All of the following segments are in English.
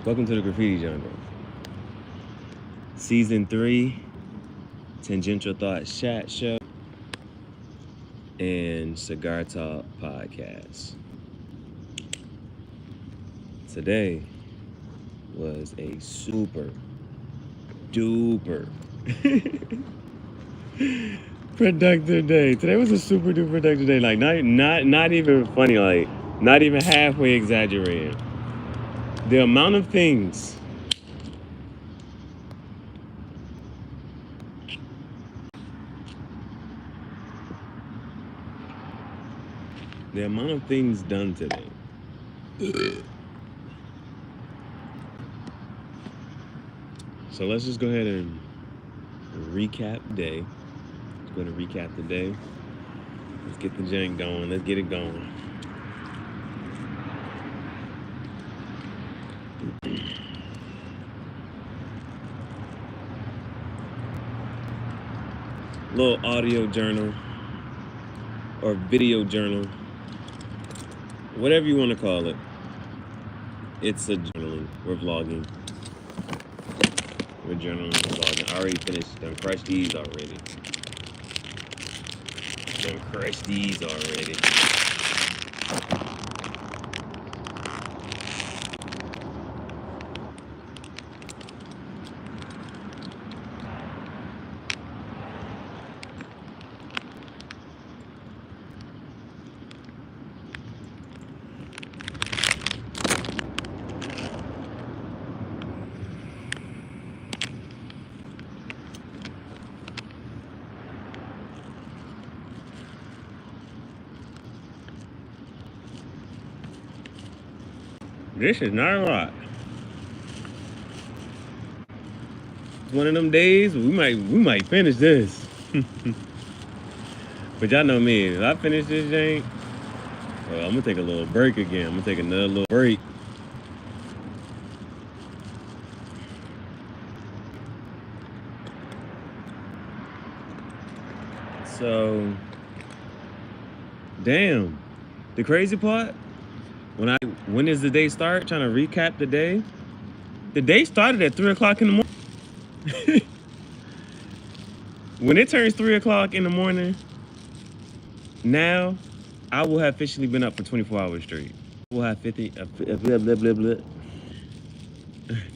Welcome to the Graffiti Jungel. Season 3, Tangential Thoughts Chat Show, and Cigar Talk Podcast. Today was a super duper productive day. Today was a super duper productive day. Like not even funny, like not even halfway exaggerating. The amount of things done today. So let's just go ahead and recap the day. Let's go ahead and recap the day. Let's get the jank going. Let's get it going. Little audio journal or video journal, whatever you want to call it. It's a journaling. We're vlogging. We're journaling. We're vlogging. I already finished. Done crushed these already. This is not a lot. It's one of them days we might finish this. But y'all know me. If I finish this jank, well, I'm gonna take a little break again. I'm gonna take another little break. So, damn. The crazy part, when does the day start? Trying to recap the day. The day started at 3 o'clock in the morning. When it turns 3 o'clock in the morning, now I will have officially been up for 24 hours straight. I will have 50, blah, blah, blah, blah.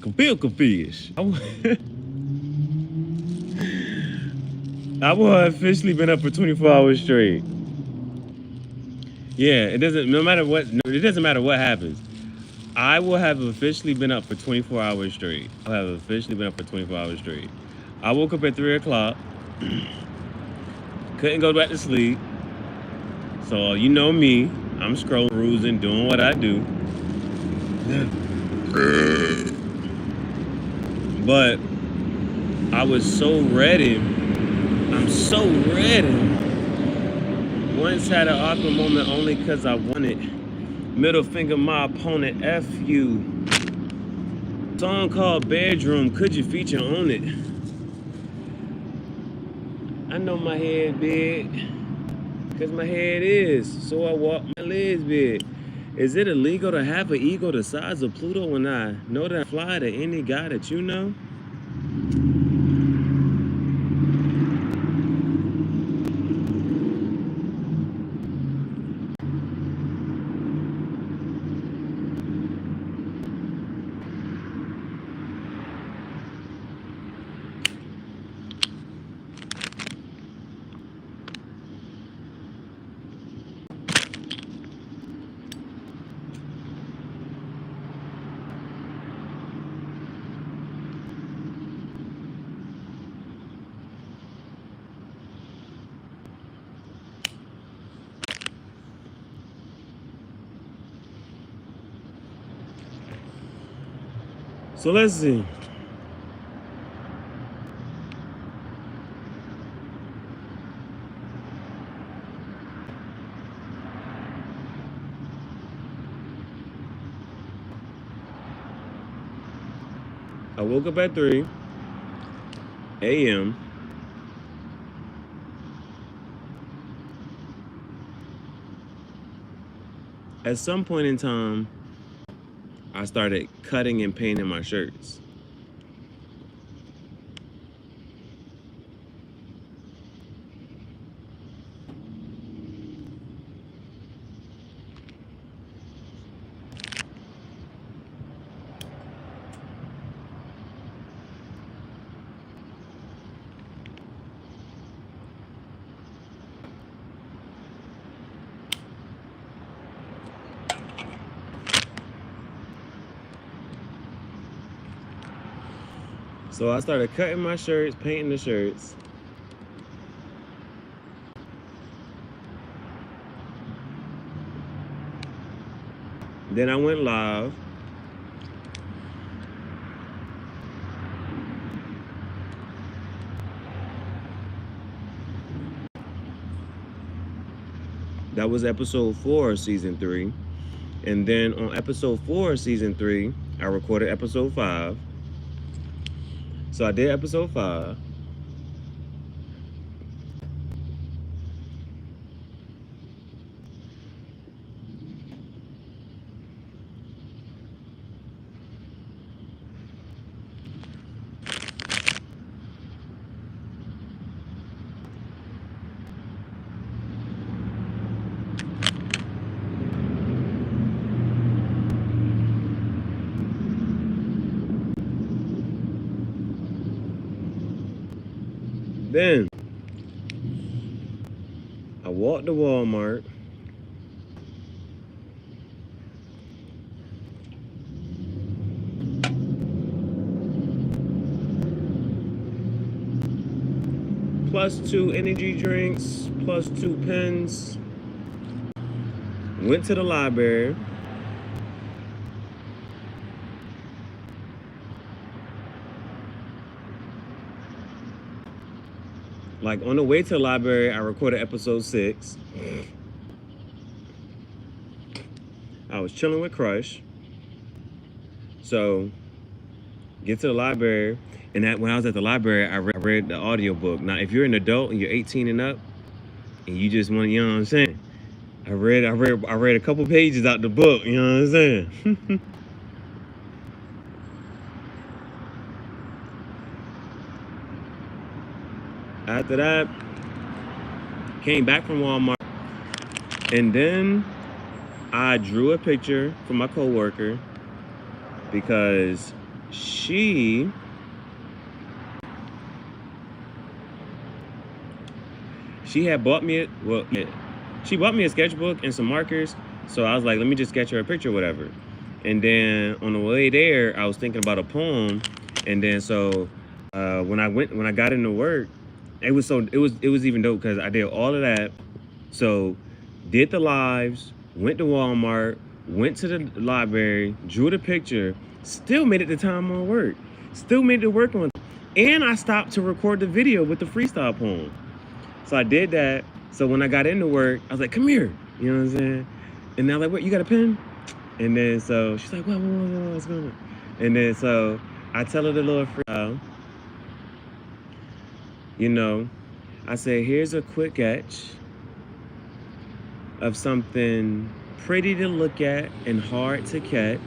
Confused. I will have officially been up for 24 hours straight. Yeah, it doesn't matter what happens. I will have officially been up for 24 hours straight. I have officially been up for 24 hours straight. I woke up at 3 o'clock. Couldn't go back to sleep. So you know me. I'm scrolling, cruising, doing what I do. But I was so ready. I'm so ready. Once had an awkward moment only because I wanted. Middle finger my opponent, F you. Song called Bedroom, could you feature on it? I know my head big, because my head is, so I walk my legs big. Is it illegal to have an ego the size of Pluto when I know that I fly to any guy that you know? So let's see. I woke up at 3 a.m. at some point in time, I started cutting and painting my shirts. So I started cutting my shirts, painting the shirts. Then I went live. That was episode 4 of season 3. And then on episode 4 of season 3, I recorded episode 5. So I did episode 5. Then I walked to Walmart. +2 energy drinks, +2 pens. Went to the library. Like on the way to the library, I recorded episode 6. I was chilling with Crush. So get to the library, and when I was at the library, I read the audiobook. Now, if you're an adult and you're 18 and up, and you just want, you know what I'm saying? I read a couple pages out the book, you know what I'm saying? After that, came back from Walmart, and then I drew a picture for my coworker because she had bought me she bought me a sketchbook and some markers. So I was like, let me just sketch her a picture or whatever. And then on the way there, I was thinking about a poem. And then so when I got into work, it was even dope because I did all of that. So did the lives, went to Walmart, went to the library, drew the picture, still made it to time on work, still made it to work on, and I stopped to record the video with the freestyle poem. So I did that. So when I got into work, I was like, come here, you know what I'm saying? And they're like, what, you got a pen? And then so she's like, what's going on? And then so I tell her the little freestyle. You know, I say, here's a quick sketch of something pretty to look at and hard to catch.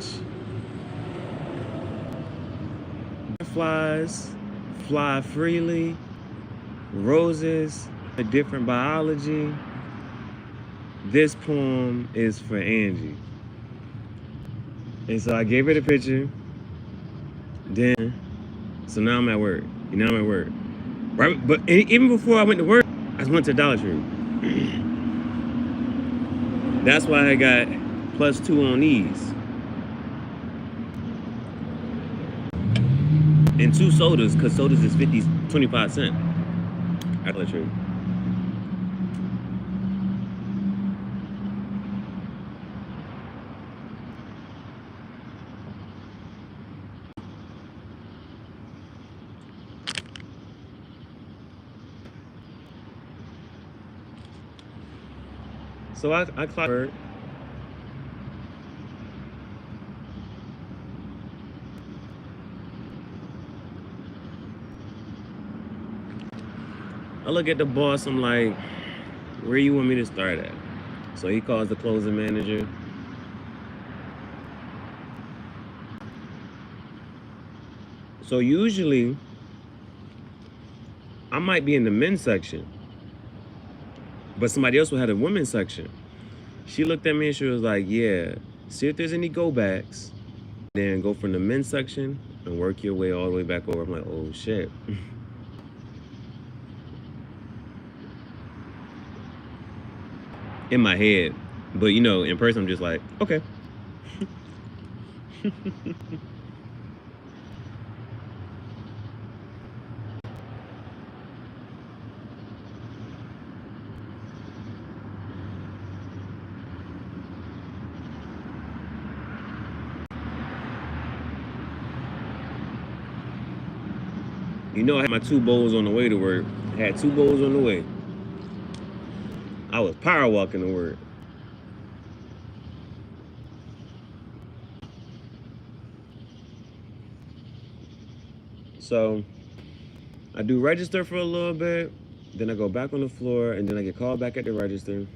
Butterflies fly freely, roses, a different biology. This poem is for Angie. And so I gave her the picture. Then, so now I'm at work. You know, I'm at work. Right, but even before I went to work, I just went to Dollar Tree. That's why I got +2 on these. And 2 sodas, because sodas is 25 cents at Dollar Tree. So I clocked her. I look at the boss, I'm like, where you want me to start at? So he calls the closing manager. So usually, I might be in the men's section, but somebody else will have the women's section. She looked at me and she was like, yeah, see if there's any go backs, then go from the men's section and work your way all the way back over. I'm like, oh shit. In my head. But you know, in person, I'm just like, okay. You know, I had my 2 bowls on the way to work. I had 2 bowls on the way. I was power walking to work. So I do register for a little bit, then I go back on the floor, and then I get called back at the register.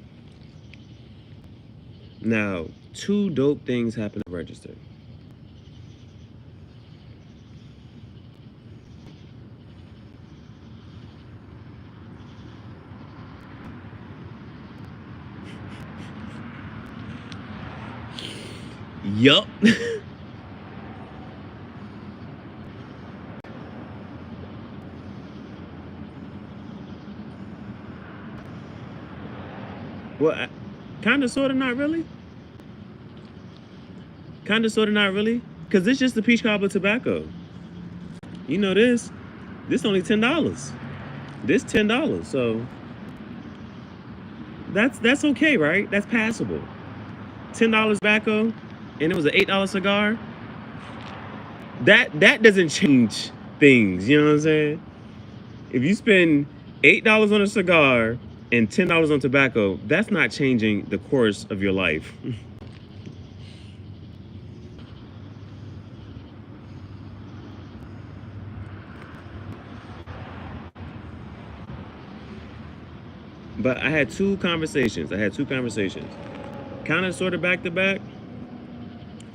Now, 2 dope things happen at the register. Yup. Well, kind of, sort of, not really. Kind of, sort of, not really. Because this is just the peach cobbler tobacco. You know this. This only $10. This $10. So that's okay, right? That's passable. $10 tobacco, and it was an $8 cigar. That doesn't change things. You know what I'm saying? If you spend $8 on a cigar and $10 on tobacco, that's not changing the course of your life. But I had 2 conversations. Kind of, sort of, back to back.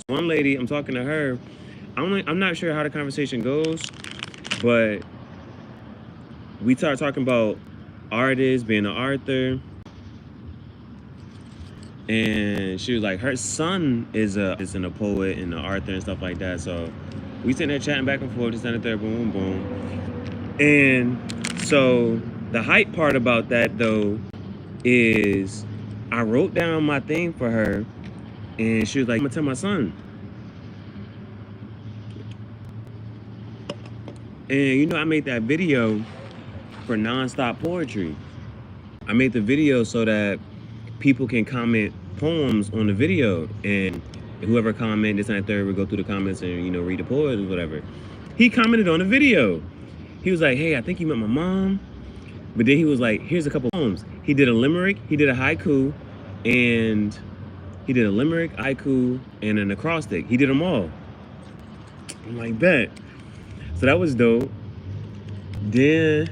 One lady, I'm talking to her. I'm not sure how the conversation goes, but we started talking about artists, being an author, and she was like, her son is a poet and an author and stuff like that. So we sitting there chatting back and forth, this and the third, boom, boom, boom. And so the hype part about that though is I wrote down my thing for her, and she was like, I'm gonna tell my son. And you know, I made that video for Nonstop Poetry. I made the video so that people can comment poems on the video, and whoever commented this and that third would go through the comments and, you know, read the poems or whatever. He commented on the video. He was like, hey, I think you met my mom. But then he was like, here's a couple poems. He did a limerick, he did a haiku, and he did a limerick, haiku, and an acrostic. He did them all. I'm like, bet. So that was dope. Then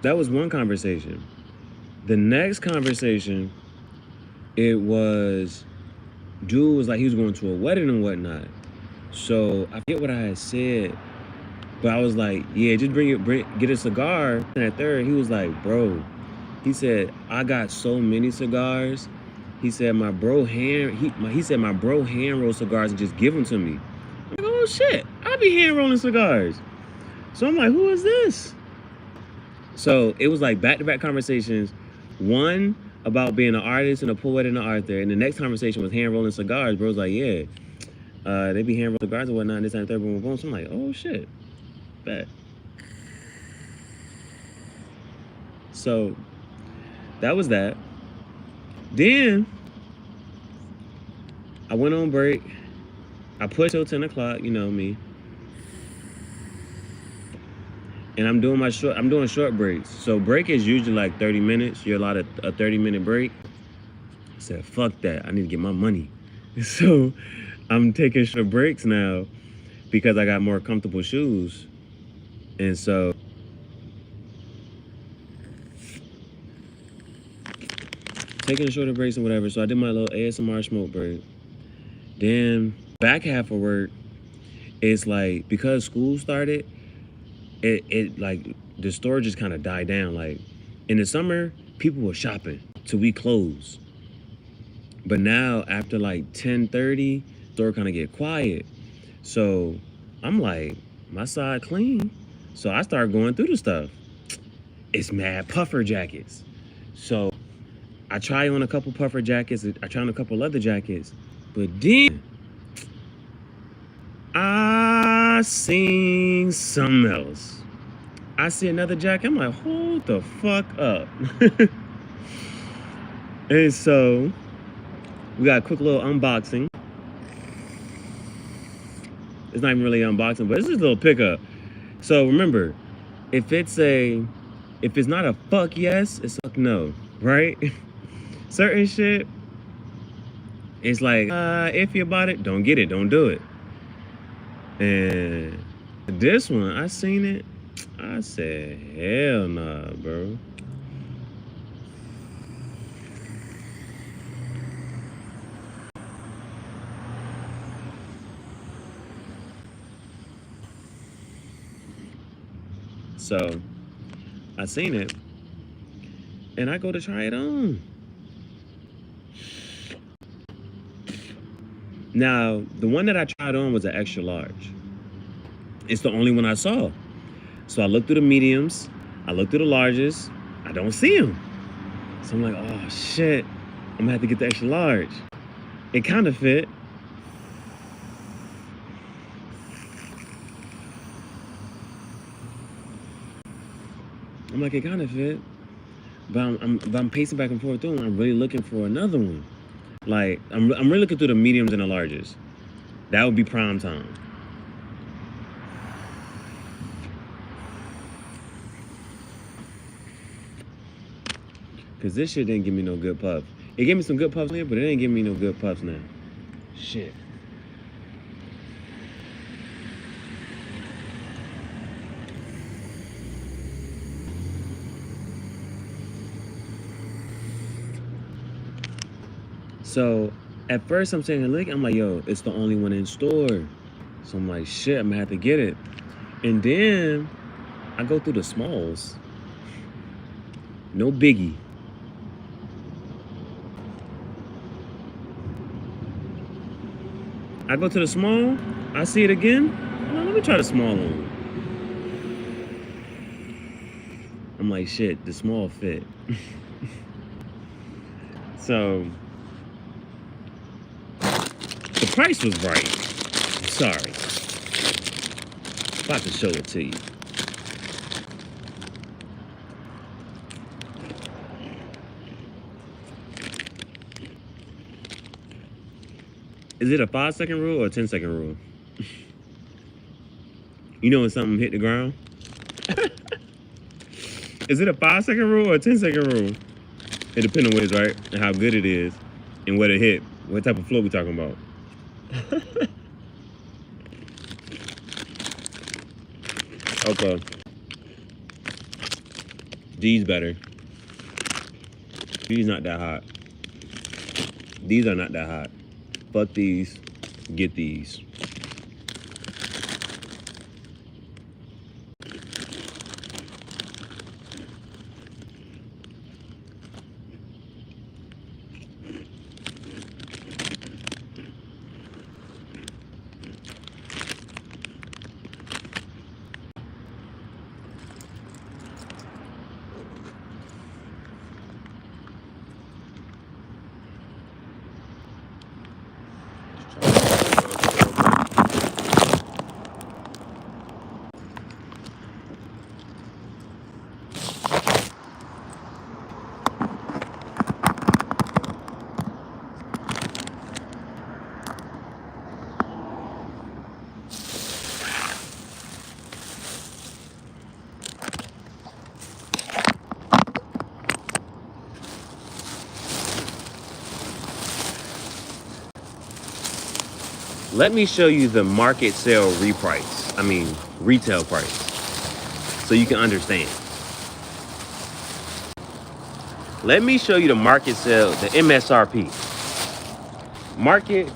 that was one conversation. The next conversation, it was, dude was like, he was going to a wedding and whatnot. So I forget what I had said, but I was like, yeah, just get a cigar. And at third, he was like, bro, he said, I got so many cigars. He said, my bro hand roll cigars and just give them to me. I'm like, oh shit, I be hand rolling cigars. So I'm like, who is this? So it was like back-to-back conversations. One about being an artist and a poet and an author, and the next conversation was hand rolling cigars. Bro's like, yeah, they be hand rolling cigars and whatnot, and this and third, boom, boom. So I'm like, oh shit, bet. So that was that. Then I went on break. I pushed till 10 o'clock, you know me. and I'm doing short breaks. So break is usually like 30 minutes. You're allowed a 30-minute break. I said, fuck that. I need to get my money. So I'm taking short breaks now because I got more comfortable shoes. And so taking shorter breaks and whatever. So I did my little ASMR smoke break. Then back half of work, it's like because school started, it like the store just kind of died down. Like in the summer, people were shopping till we closed. But now after like 10:30, store kind of get quiet. So I'm like, my side clean. So I start going through the stuff. It's mad puffer jackets. So I try on a couple puffer jackets. I try on a couple leather jackets. But then I seen something else. I see another jacket. I'm like, hold the fuck up. And so we got a quick little unboxing. It's not even really unboxing, but it's just a little pickup. So remember, if it's not a fuck yes, it's fuck no, right? Certain shit, it's like, if you bought it, don't get it, don't do it. And this one, I seen it, I said, hell nah, bro. So I seen it, and I go to try it on. Now, the one that I tried on was an extra large. It's the only one I saw. So I looked through the mediums, I looked through the larges, I don't see them. So I'm like, oh shit, I'm gonna have to get the extra large. It kind of fit. I'm like, it kind of fit. But I'm pacing back and forth through them. I'm really looking for another one. Like, I'm really looking through the mediums and the larges. That would be prime time. Cause this shit didn't give me no good puff. It gave me some good puffs later, but it didn't give me no good puffs now. Shit. So at first I'm saying, look, I'm like, yo, it's the only one in store. So I'm like, shit, I'm gonna have to get it. And then I go through the smalls. No biggie. I go to the small, I see it again. No, let me try the small one. I'm like, shit, the small fit. So the price was right. Sorry. About to show it to you. Is it a 5-second rule or a 10-second rule? You know when something hit the ground? Is it a 5-second rule or a 10-second rule? It depends on what it's right and how good it is and what it hit. What type of flow we talking about? Okay. These better. These not that hot. These are not that hot. Fuck these. Get these. Let me show you the market sale reprice. I mean, retail price. So you can understand. Let me show you the market sale, the MSRP. Market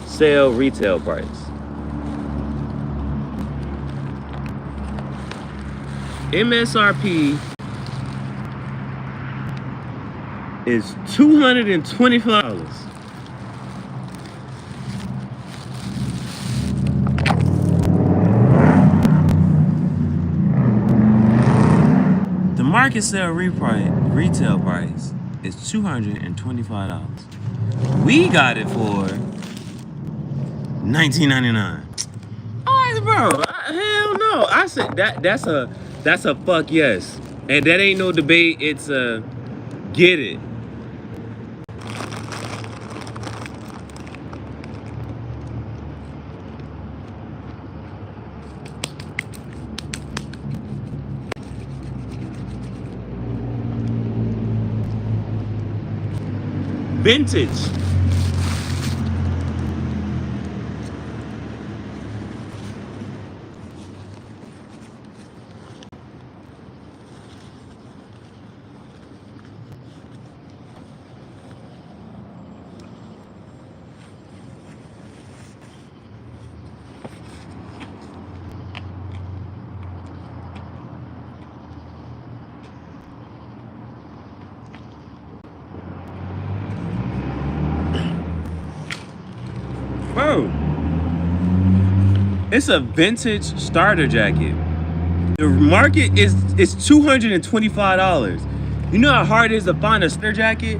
sale retail price. MSRP is $225. The market sale retail price is $225. We got it for $19.99. Alright, bro. Hell no. I said that's a fuck yes. And that ain't no debate, it's a get it. Vintage. Bro, it's a vintage starter jacket. The market is $225. You know how hard it is to find a starter jacket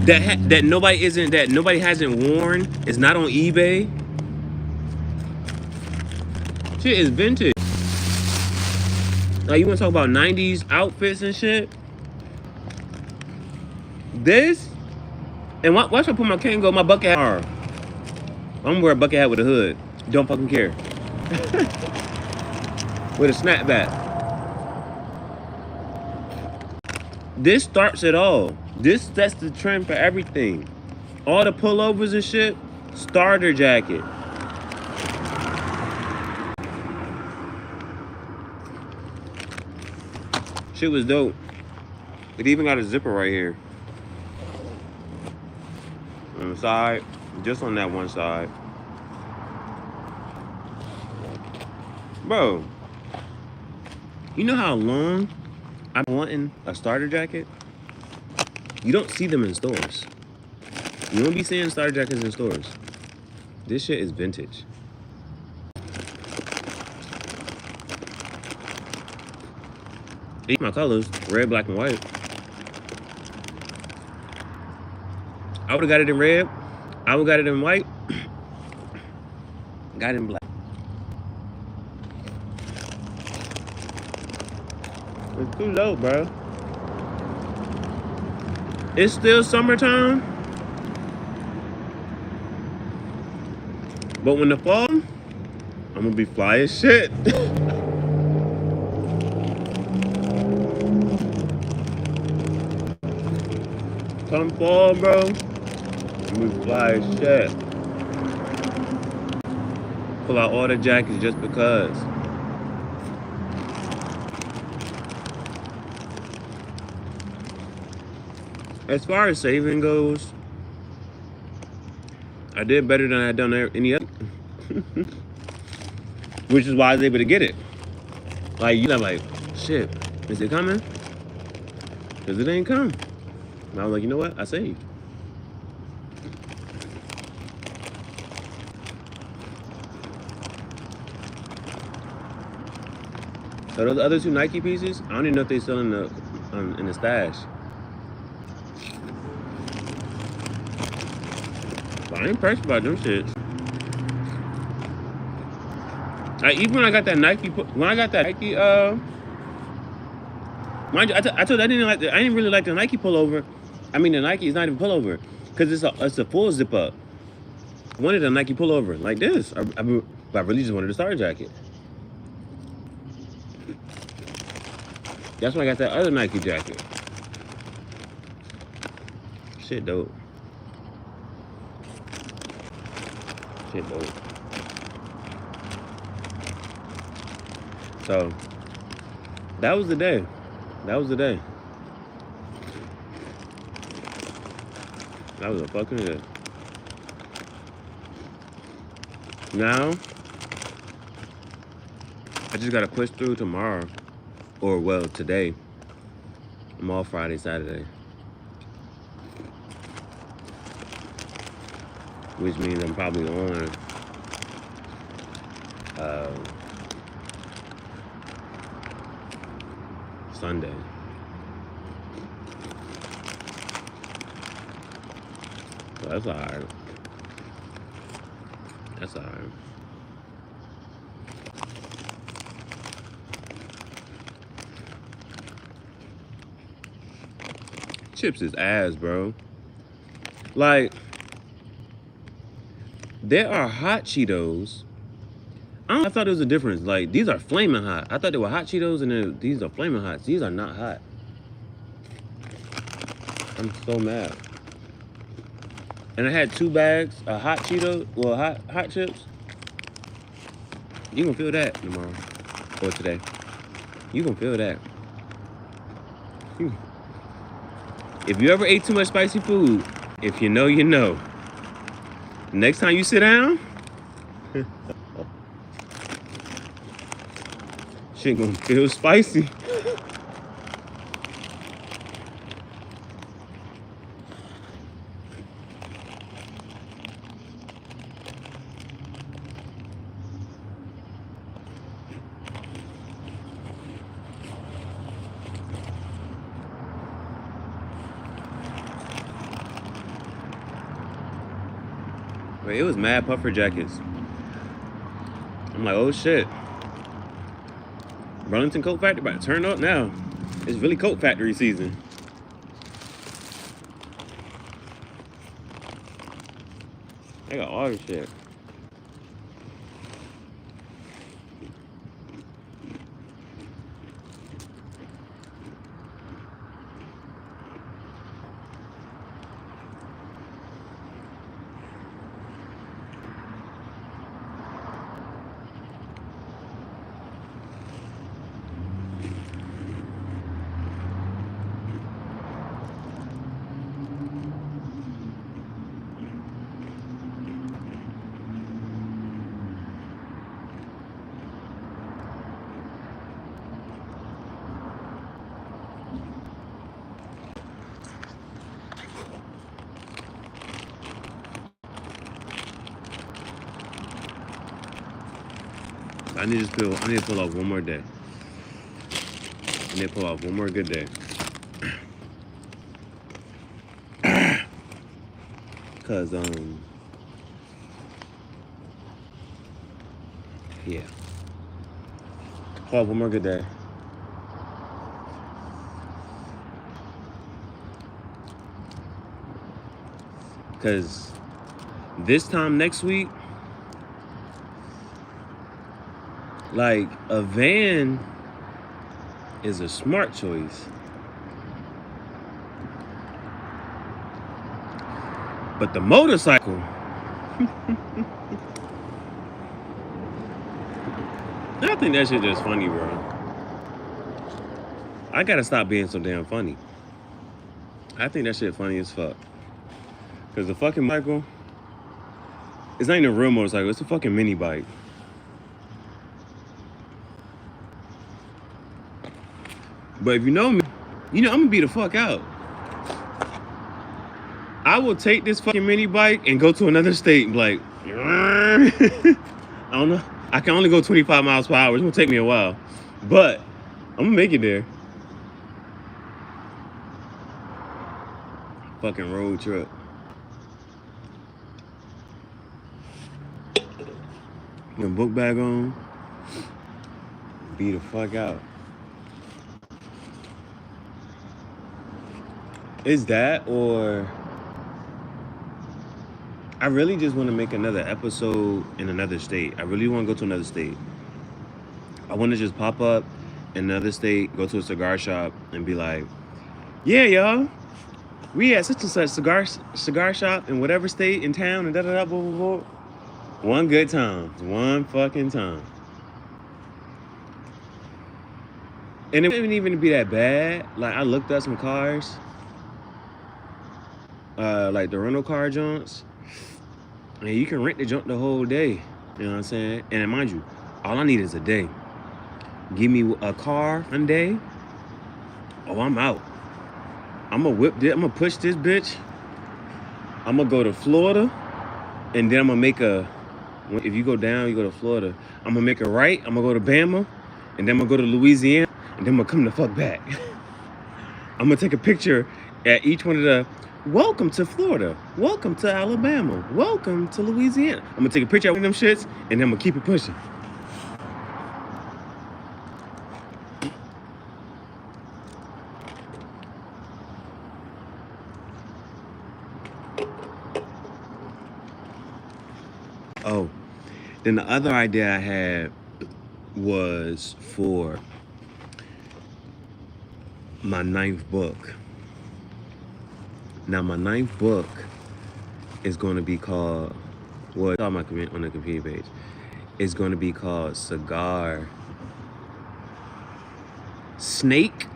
that nobody hasn't worn. It's not on eBay. Shit is vintage. Like, you want to talk about 90s outfits and shit? This, and watch I put my Kango, my bucket hat. I'm gonna wear a bucket hat with a hood. Don't fucking care. With a snapback. This starts it all. This sets the trend for everything. All the pullovers and shit, starter jacket. Shit was dope. It even got a zipper right here. On the side, just on that one side. Bro, you know how long I've been wanting a starter jacket? You don't see them in stores. You won't be seeing starter jackets in stores. This shit is vintage. These my colors, red, black, and white. I would've got it in red. I would've got it in white. Got it in black. It's too low, bro. It's still summertime. But when the fall, I'm gonna be fly as shit. Come fall, bro. I'm gonna be fly as shit. Pull out all the jackets just because. As far as saving goes, I did better than I had done any other. Which is why I was able to get it. Like, you know, like, shit, is it coming? Because it ain't come. And I was like, you know what? I saved. So those other two Nike pieces, I don't even know if they're still in the stash. But I ain't pressed about them shits. Even when I got that Nike, mind you, I told you I didn't really like the Nike pullover. I mean, the Nike is not even pullover, because it's a full zip up. I wanted a Nike pullover like this. I really just wanted a starter jacket. That's why I got that other Nike jacket. Shit dope. shit dope. So that was the day. That was the day. That was a fucking day. Now I just gotta push through tomorrow. Or well, today. I'm off Friday, Saturday. Which means I'm probably on Sunday. So that's alright. That's alright. Chips is ass, bro. Like, there are hot Cheetos. I thought there was a difference. Like, these are flaming hot. I thought they were hot Cheetos, and then these are flaming hot. These are not hot. I'm so mad. And I had 2 bags of hot Cheetos, well, hot chips. You gonna feel that tomorrow or today. You gonna feel that. If you ever ate too much spicy food, if you know, you know. Next time you sit down, shit gonna feel spicy. It was mad puffer jackets. I'm like, oh shit. Burlington Coat Factory about to turn up now. It's really coat factory season. They got all this shit. I need to pull off one more day. I need to pull off one more good day. Cause yeah. Pull off one more good day. Cause this time next week, like, a van is a smart choice. But the motorcycle, I think that shit just funny, bro. I gotta stop being so damn funny. I think that shit funny as fuck. Cause the fucking motorcycle, it's not even a real motorcycle, it's a fucking mini bike. But if you know me, you know I'm gonna be the fuck out. I will take this fucking mini bike and go to another state and be like, I don't know. I can only go 25 miles per hour. It's gonna take me a while. But I'm gonna make it there. Fucking road trip. Your book bag on. Be the fuck out. Is that, or I really just want to make another episode in another state. I really want to go to another state. I want to just pop up in another state, go to a cigar shop, and be like, yeah, y'all, we at such and such cigar shop in whatever state in town, and da da da blah blah blah. One good time. One fucking time. And it wouldn't even be that bad. Like, I looked up some cars. Like the rental car joints. And you can rent the junk the whole day. You know what I'm saying? And mind you, all I need is a day. Give me a car one day. Oh, I'm out. I'm gonna whip this. I'm gonna push this bitch. I'm gonna go to Florida. And then I'm gonna make a, if you go down, you go to Florida. I'm gonna make a right. I'm gonna go to Bama. And then I'm gonna go to Louisiana. And then I'm gonna come the fuck back. I'm gonna take a picture at each one of the, welcome to Florida. Welcome to Alabama. Welcome to Louisiana. I'm gonna take a picture of one of them shits. And then I'm gonna keep it pushing. Oh, then the other idea I had was for my 9th book. Now my 9th book is going to be called, well, it's on the computer page. It's going to be called Cigar, Snake,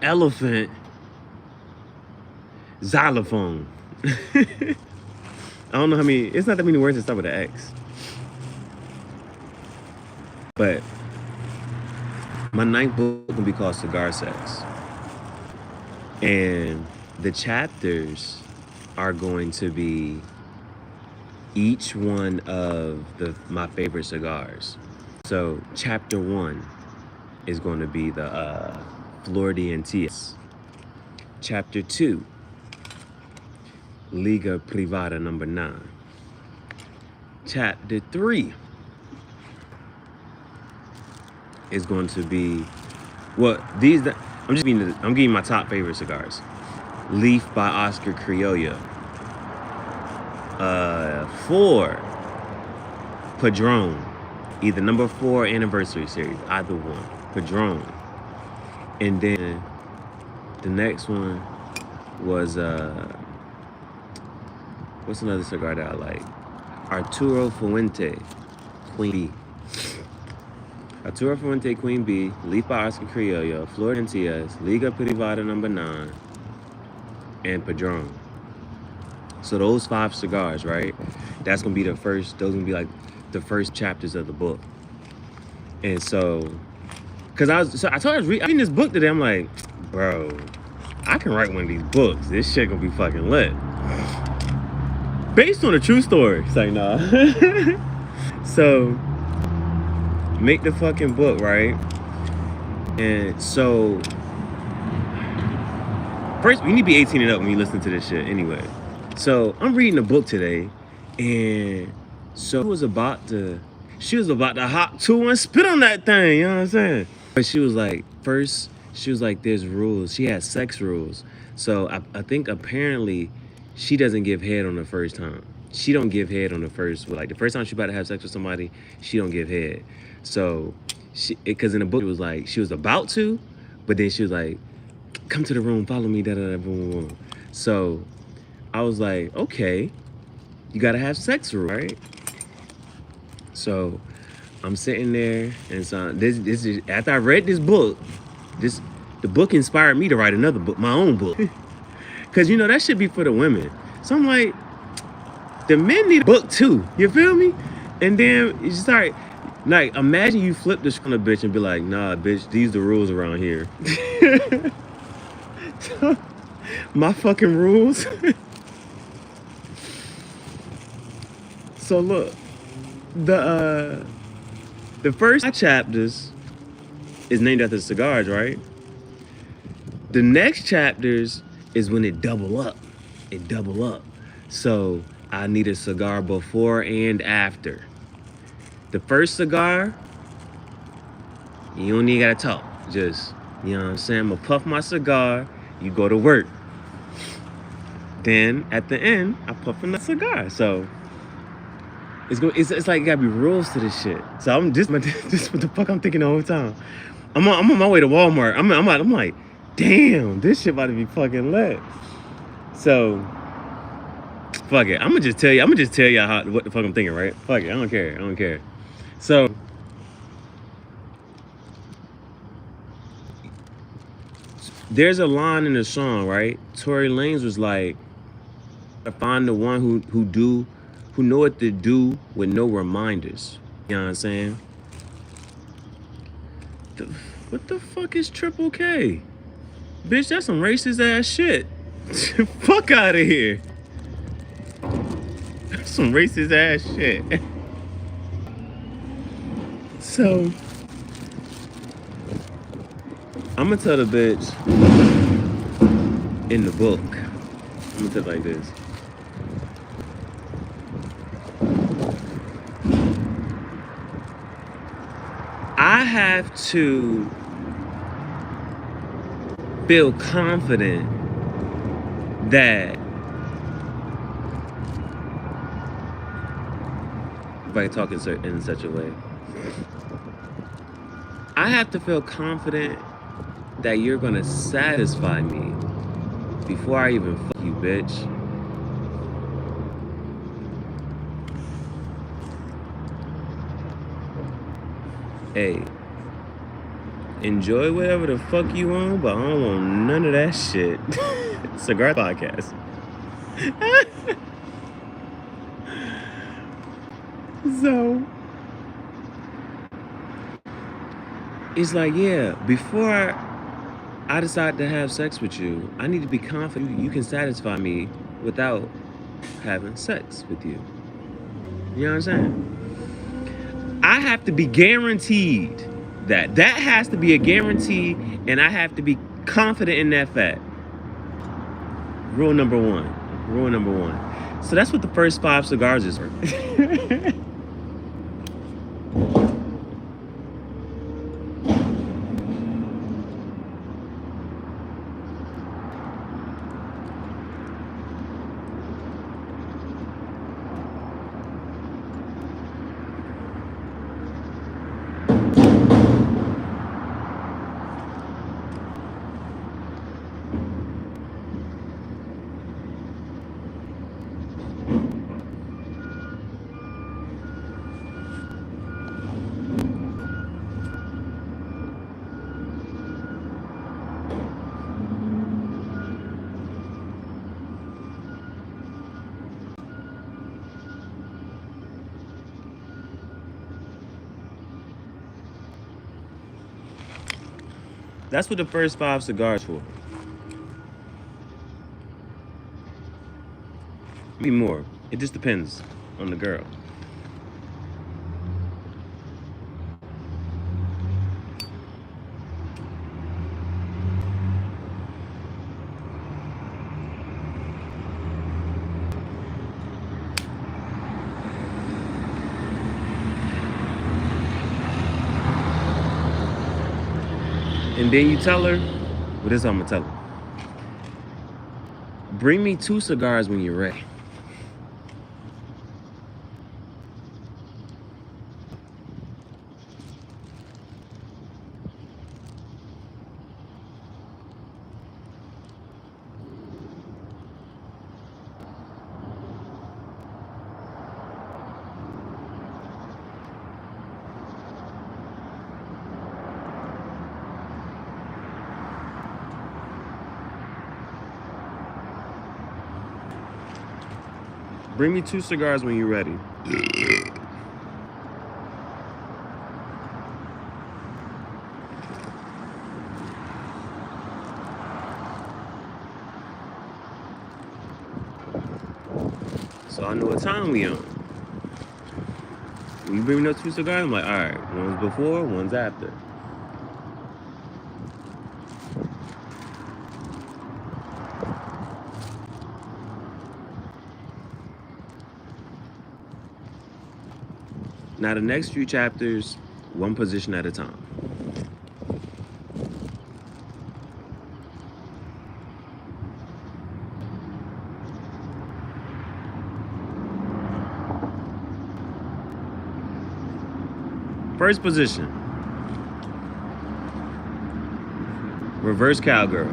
Elephant, Xylophone. I don't know how many, it's not that many words that start with an X. But my 9th book will be called Cigar Sex. And the chapters are going to be each one of my favorite cigars. So chapter 1 is going to be the Floridian TS. Chapter 2, Liga Privada number 9. Chapter 3 is going to be, well, I'm giving my top favorite cigars. Leaf by Oscar Criollo. 4, Padron, either number 4 anniversary series, either one, Padron. And then the next one was what's another cigar that I like? Arturo Fuente, Queen B. Arturo Fuente, Queen B, Leaf by Oscar Criollo, Floridian TS, Liga Privada number 9, and Padron. So those 5 cigars, right? That's gonna be the first, those gonna be like the first chapters of the book. And so, cause I told I was reading this book today, I'm like, bro, I can write one of these books. This shit gonna be fucking lit. Based on a true story. It's like, nah. So, make the fucking book, right? And so, first, you need to be 18 and up when you listen to this shit anyway. So, I'm reading a book today, and so she was about to hop to and spit on that thing, you know what I'm saying? But she was like, first, she was like, there's rules. She has sex rules. So, I think apparently, she doesn't give head on the first time. She don't give head on the first, like the first time she about to have sex with somebody, she don't give head. So, because in the book it was like, she was about to, but then she was like, come to the room, follow me, da-da-da, boom, boom, boom. So, I was like, okay, you gotta have sex rules, right? So, I'm sitting there, and so this is, after I read this book, the book inspired me to write another book, my own book. Cause you know, that should be for the women. So I'm like, the men need a book too, you feel me? And then you start, like, imagine you flip this kind of bitch and be like, nah, bitch, these the rules around here. My fucking rules. So look, the first chapters is named after cigars, right? The next chapters is when it double up. So I need a cigar before and after. The first cigar, you don't even gotta talk. Just, you know what I'm saying? I'm gonna puff my cigar, you go to work. Then at the end, I puff another cigar. So it's like gotta be rules to this shit. So I'm just what the fuck I'm thinking the whole time. I'm on my way to Walmart. I'm like, damn, this shit about to be fucking lit. So, fuck it. I'm gonna just tell you. I'm gonna just tell y'all what the fuck I'm thinking, right? Fuck it. I don't care. I don't care. So, there's a line in the song, right? Tory Lanez was like, "I find the one who know what to do with no reminders." You know what I'm saying? What the fuck is Triple K? Bitch, that's some racist ass shit. Fuck out of here. That's some racist ass shit. So, I'm gonna tell the bitch in the book. I'm gonna tell it like this. I have to feel confident that if I talk in such a way, I have to feel confident that you're gonna satisfy me before I even fuck you, bitch. Hey, enjoy whatever the fuck you want, but I don't want none of that shit. Cigar podcast. So, it's like, yeah, before I decide to have sex with you, I need to be confident you can satisfy me without having sex with you. You know what I'm saying? I have to be guaranteed that. That has to be a guarantee, and I have to be confident in that fact. Rule number one. Rule number one. So that's what the first 5 cigars is for. That's what the first 5 cigars for. Maybe more. It just depends on the girl. And then you tell her, well, this is what I'm gonna tell her. Bring me 2 cigars when you're ready. Bring me 2 cigars when you're ready. So I know what time we on. When you bring me those 2 cigars, I'm like, all right, one's before, one's after. Now the next few chapters, one position at a time. First position. Reverse cowgirl.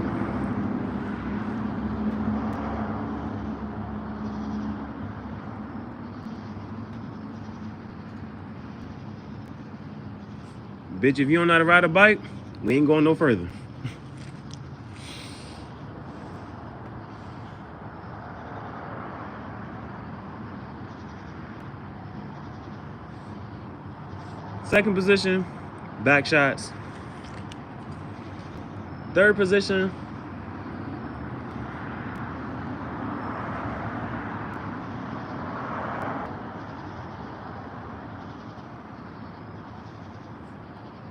Bitch, if you don't know how to ride a bike, we ain't going no further. Second position, back shots. Third position,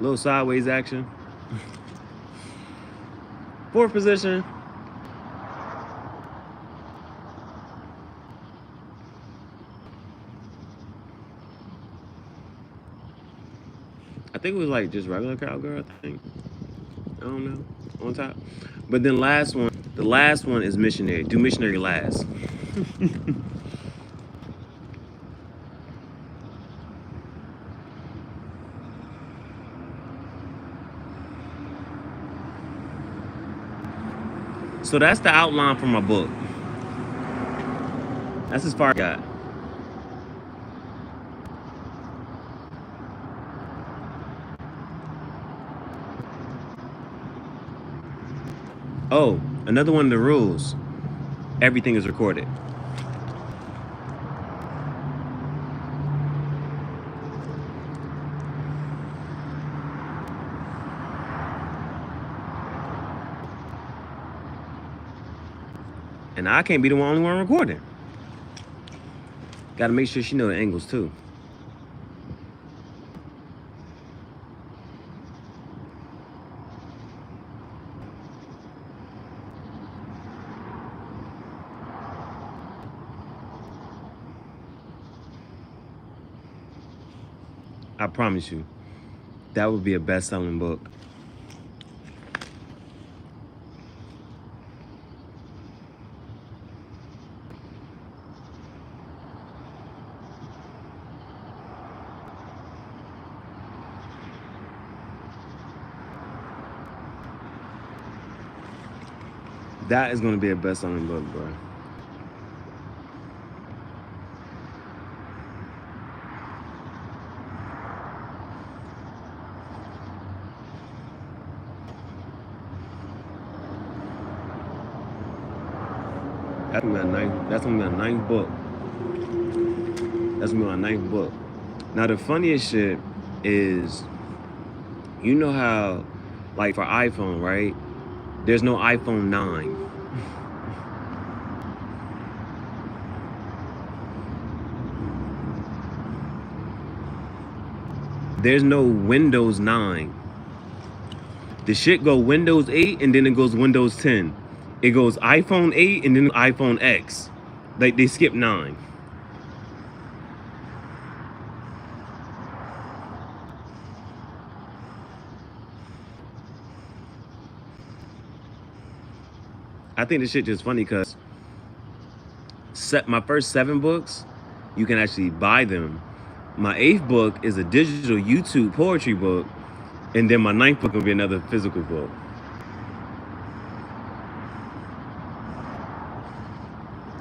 little sideways action. Fourth position, I think it was like just regular cowgirl, I think. I don't know, on top. But then last one, the last one is missionary. Do missionary last. So that's the outline for my book. That's as far as I got. Oh, another one of the rules. Everything is recorded. And I can't be the only one recording. Gotta make sure she know the angles too. I promise you, that would be a best-selling book. That is gonna be a best-selling book, bro. That's gonna be a ninth book. That's gonna be my ninth book. Now the funniest shit is, you know how, like for iPhone, right? There's no iPhone 9. There's no Windows 9. The shit go Windows 8 and then it goes Windows 10. It goes iPhone 8 and then iPhone X. Like they skip 9. I think this shit just funny because my first 7 books, you can actually buy them. My 8th book is a digital YouTube poetry book, and then my 9th book will be another physical book.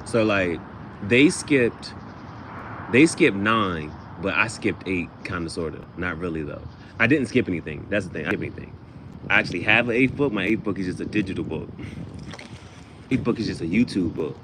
So like they skipped 9, but I skipped 8, kind of, sort of. Not really though. I didn't skip anything. That's the thing. I didn't skip anything. I actually have an 8th book. My 8th book is just a digital book. 8th book is just a YouTube book.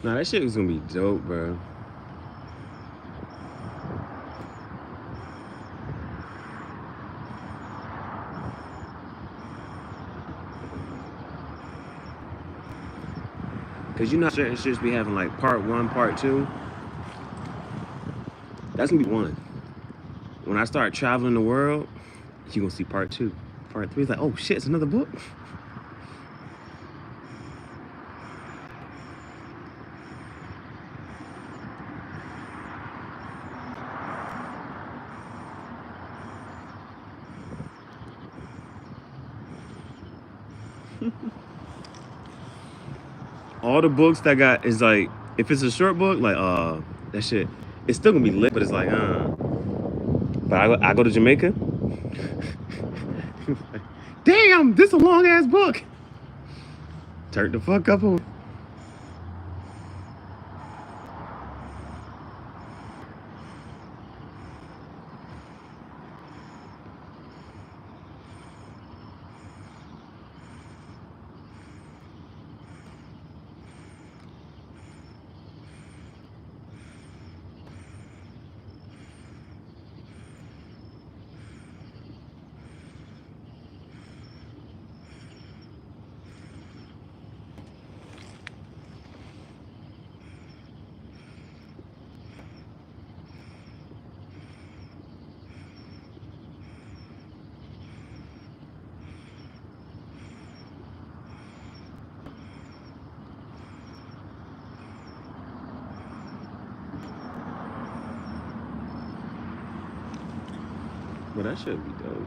Nah, that shit was gonna be dope, bro. Cause you know certain shits be having like part 1, part 2. That's gonna be 1. When I start traveling the world, you gonna see part 2. Part 3 is like, oh shit, it's another book. All the books that got is like, if it's a short book, like that shit, it's still gonna be lit, but it's like But I go to Jamaica. Damn, this a long ass book. Turn the fuck up on. Well, that should be dope.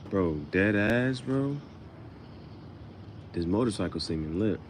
Bro, dead ass, bro. This motorcycle seeming lit.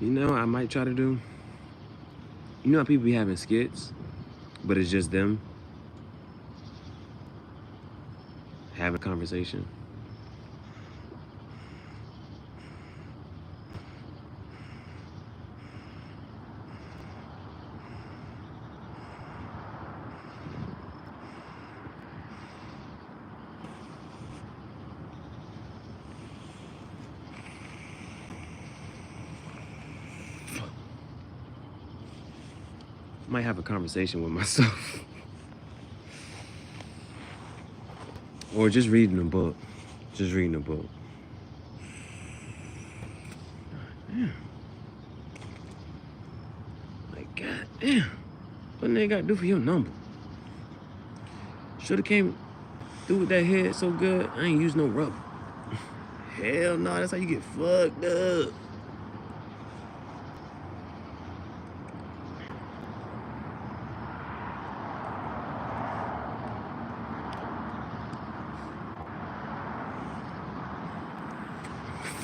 You know what I might try to do? You know how people be having skits, but it's just them having a conversation? Might have a conversation with myself. Or just reading a book. Just reading a book. Damn. Like, god damn. What they got to do for your number? Shoulda came through with that head so good, I ain't use no rubber. Hell no, that's how you get fucked up.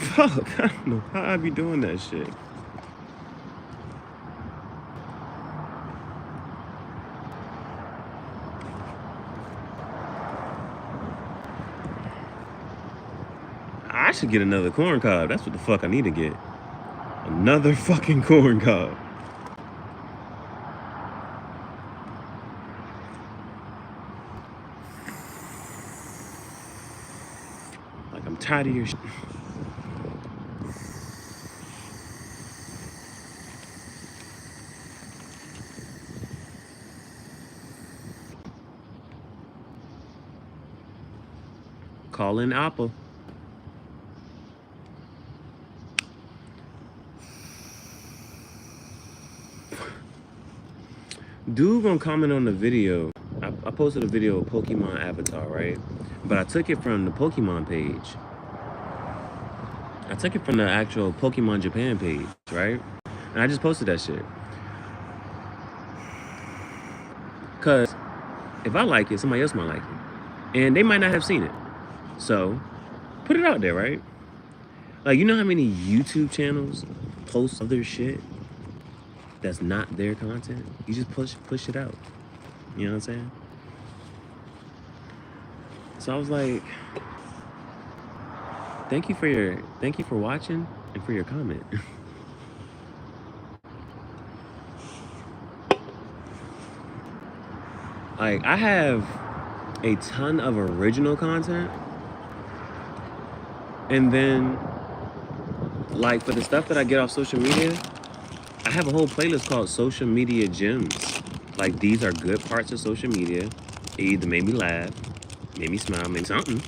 Fuck, I don't know how I be doing that shit. I should get another corn cob. That's what the fuck I need to get. Another fucking corn cob. Like, I'm tired of your shit. Calling Apple. Dude gonna comment on the video. I posted a video of Pokemon Avatar, right? But I took it from the Pokemon page. I took it from the actual Pokemon Japan page, right? And I just posted that shit. Cause if I like it, somebody else might like it. And they might not have seen it. So put it out there, right? Like, you know how many YouTube channels post other shit that's not their content? You just push it out. You know what I'm saying? So I was like, thank you for watching and for your comment. Like, I have a ton of original content, and then like for the stuff that I get off social media, I have a whole playlist called Social Media Gems. Like, these are good parts of social media. It either made me laugh, made me smile, made something.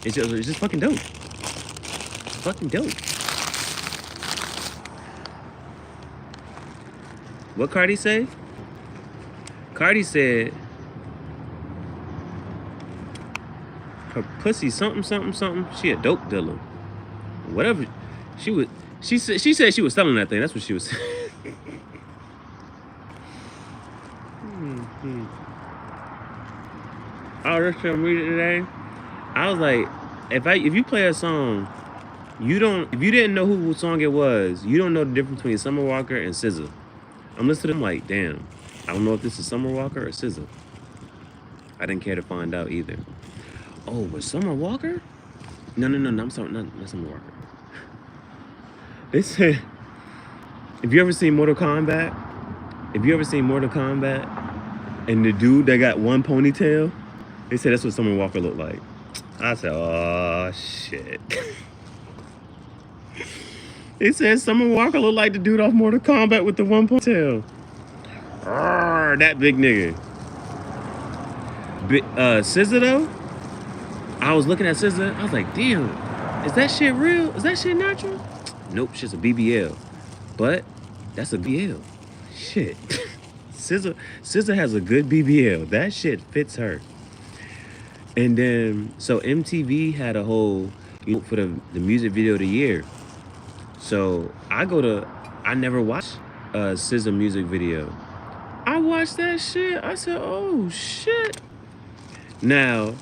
It's just fucking dope. It's fucking dope. What Cardi say? Cardi said her pussy something something something. She a dope dealer. Whatever she would. She said she was selling that thing. That's what she was saying. I was just gonna read it today. I was like, if you play a song, if you didn't know who song it was, you don't know the difference between Summer Walker and SZA. I'm listening to them like, damn, I don't know if this is Summer Walker or SZA. I didn't care to find out either. Oh, was Summer Walker? No, I'm sorry, not Summer Walker. They said, if you ever seen Mortal Kombat, and the dude that got one ponytail, they said that's what Summer Walker looked like. I said, oh, shit. They said Summer Walker looked like the dude off Mortal Kombat with the one ponytail. That big nigga. SZA though, I was looking at SZA, I was like, damn, is that shit real? Is that shit natural? Nope, shit's a BBL. But that's a BBL. Shit. SZA has a good BBL. That shit fits her. And then, so MTV had a whole, for the music video of the year. So I never watched a SZA music video. I watched that shit. I said, oh shit. Now,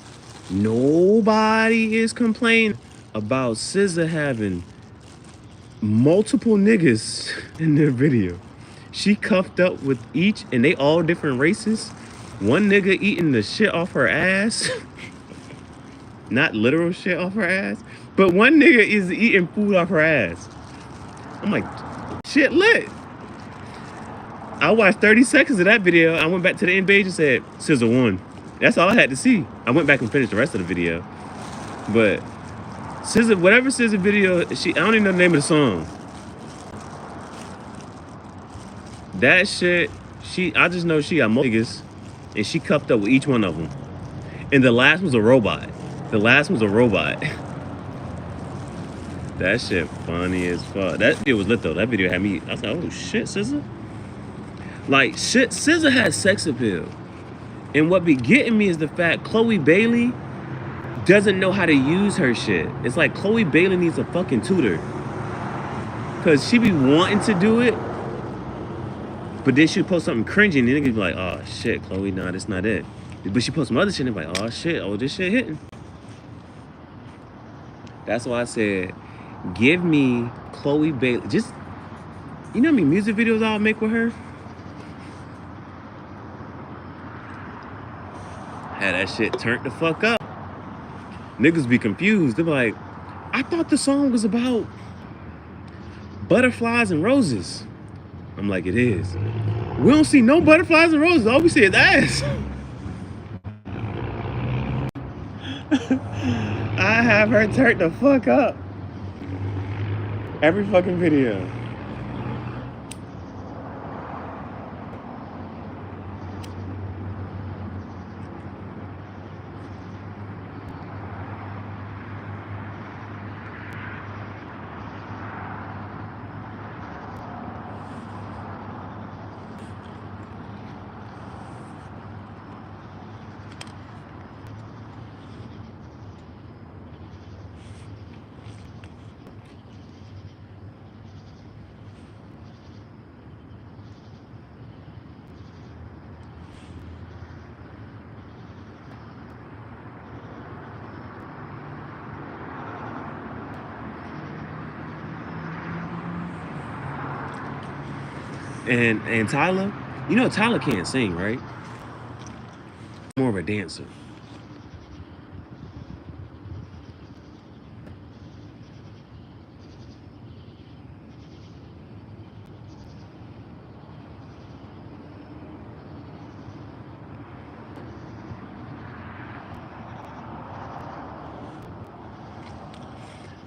nobody is complaining about SZA having multiple niggas in their video. She cuffed up with each, and they all different races. One nigga eating the shit off her ass. Not literal shit off her ass, but one nigga is eating food off her ass. I'm like, shit lit. I watched 30 seconds of that video. I went back to the end page and said, SZA won. That's all I had to see. I went back and finished the rest of the video. But SZA, whatever SZA video, I don't even know the name of the song. That shit, I just know she got more niggas, and she cuffed up with each one of them. And the last was a robot. That shit funny as fuck. That video was lit though. That video had me, I was like, oh shit, SZA. Like, shit, SZA has sex appeal. And what be getting me is the fact Chloe Bailey doesn't know how to use her shit. It's like Chloe Bailey needs a fucking tutor. Cause she be wanting to do it, but then she'll post something cringy and then niggas be like, oh shit, Chloe, nah, that's not it. But she posts some other shit and they're like, oh shit, this shit hitting. That's why I said, give me Chloe Bailey. Just, you know how many music videos I'll make with her? Had that shit turned the fuck up. Niggas be confused. They're like, I thought the song was about butterflies and roses. I'm like, it is. We don't see no butterflies and roses. All we see is ass. I have her turned the fuck up. Every fucking video. And Tyler, you know Tyler can't sing, right? More of a dancer.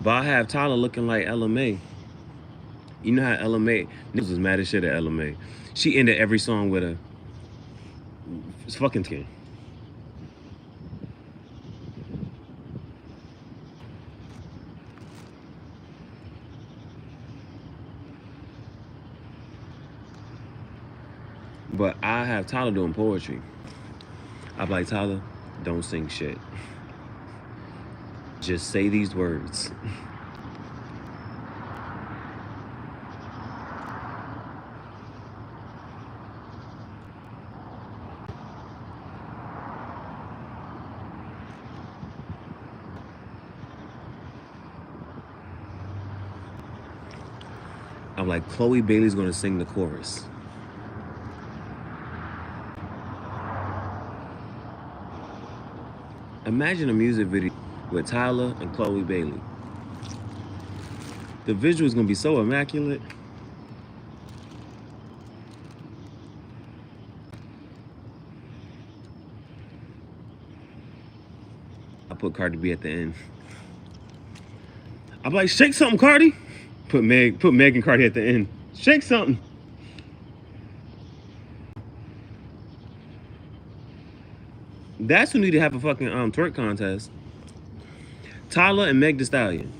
But I have Tyler looking like LMA. You know how LMA, this was mad as shit at LMA. She ended every song with a it's fucking skin. But I have Tyler doing poetry. I'm like, Tyler, don't sing shit. Just say these words. I'm like, Chloe Bailey's gonna sing the chorus. Imagine a music video with Tyler and Chloe Bailey. The visual is gonna be so immaculate. I put Cardi B at the end. I'm like, shake something, Cardi. Put Meg and Cardi at the end. Shake something. That's who need to have a fucking twerk contest. Tyler and Meg Thee Stallion.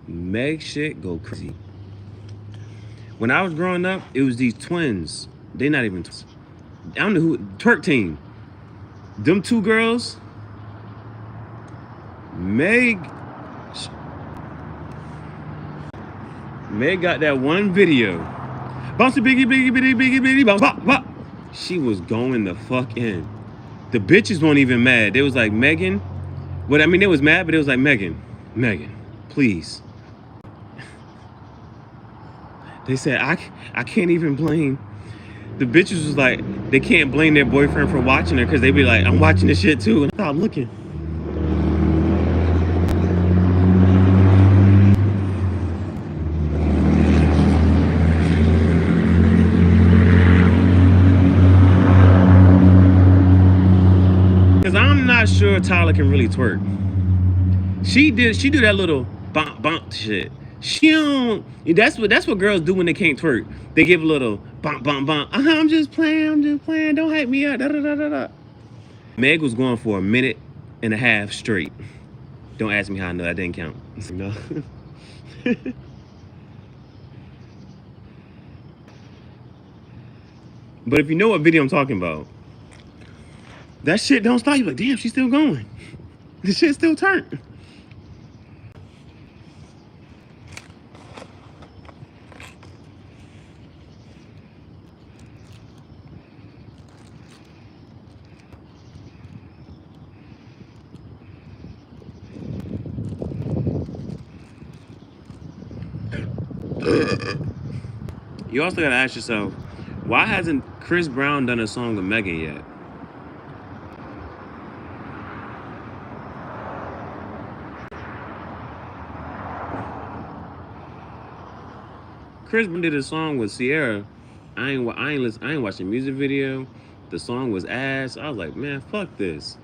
Meg shit go crazy. When I was growing up, it was these twins. They not even twins. I don't know who, twerk team. Them two girls. Meg got that one video. Bounce a biggie, biggie, biggie, biggie, biggie, bounce, pop, pop. She was going the fuck in. The bitches weren't even mad. They was like, Megan. But I mean, they was mad, but it was like, Megan, please. They said, I can't even blame. The bitches was like, they can't blame their boyfriend for watching her because they be like, I'm watching this shit too. And I thought, looking. Because I'm not sure Tyler can really twerk. She do that little bump bump shit. She don't. That's what girls do when they can't twerk. They give a little bump bump bump. I'm just playing. Don't hype me up. Da, da, da, da, da. Meg was going for a minute and a half straight. Don't ask me how I know that didn't count. No. But if you know what video I'm talking about, that shit don't stop. You're like, damn, she's still going. The shit still turned. You also gotta ask yourself, why hasn't Chris Brown done a song with Megan yet? Chris Brown did a song with Ciara. I ain't watching the music video. The song was ass. I was like, man, fuck this.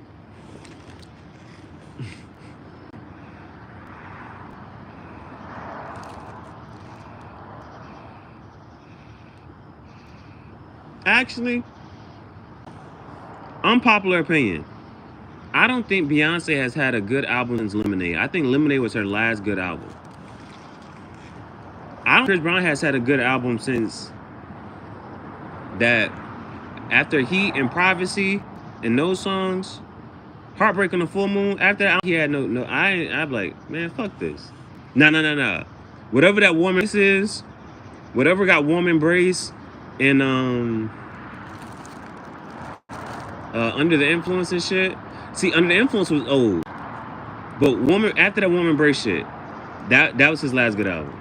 Actually, unpopular opinion. I don't think Beyonce has had a good album since Lemonade. I think Lemonade was her last good album. I don't think Chris Brown has had a good album since that. After Heat and Privacy and those songs, Heartbreak on the Full Moon. After that, he had no. I'm like, man, fuck this. No. Whatever that Warm Embrace is, whatever got Warm Embrace and Under the Influence and shit. See, Under the Influence was old, but after that Warm Embrace shit, That was his last good album.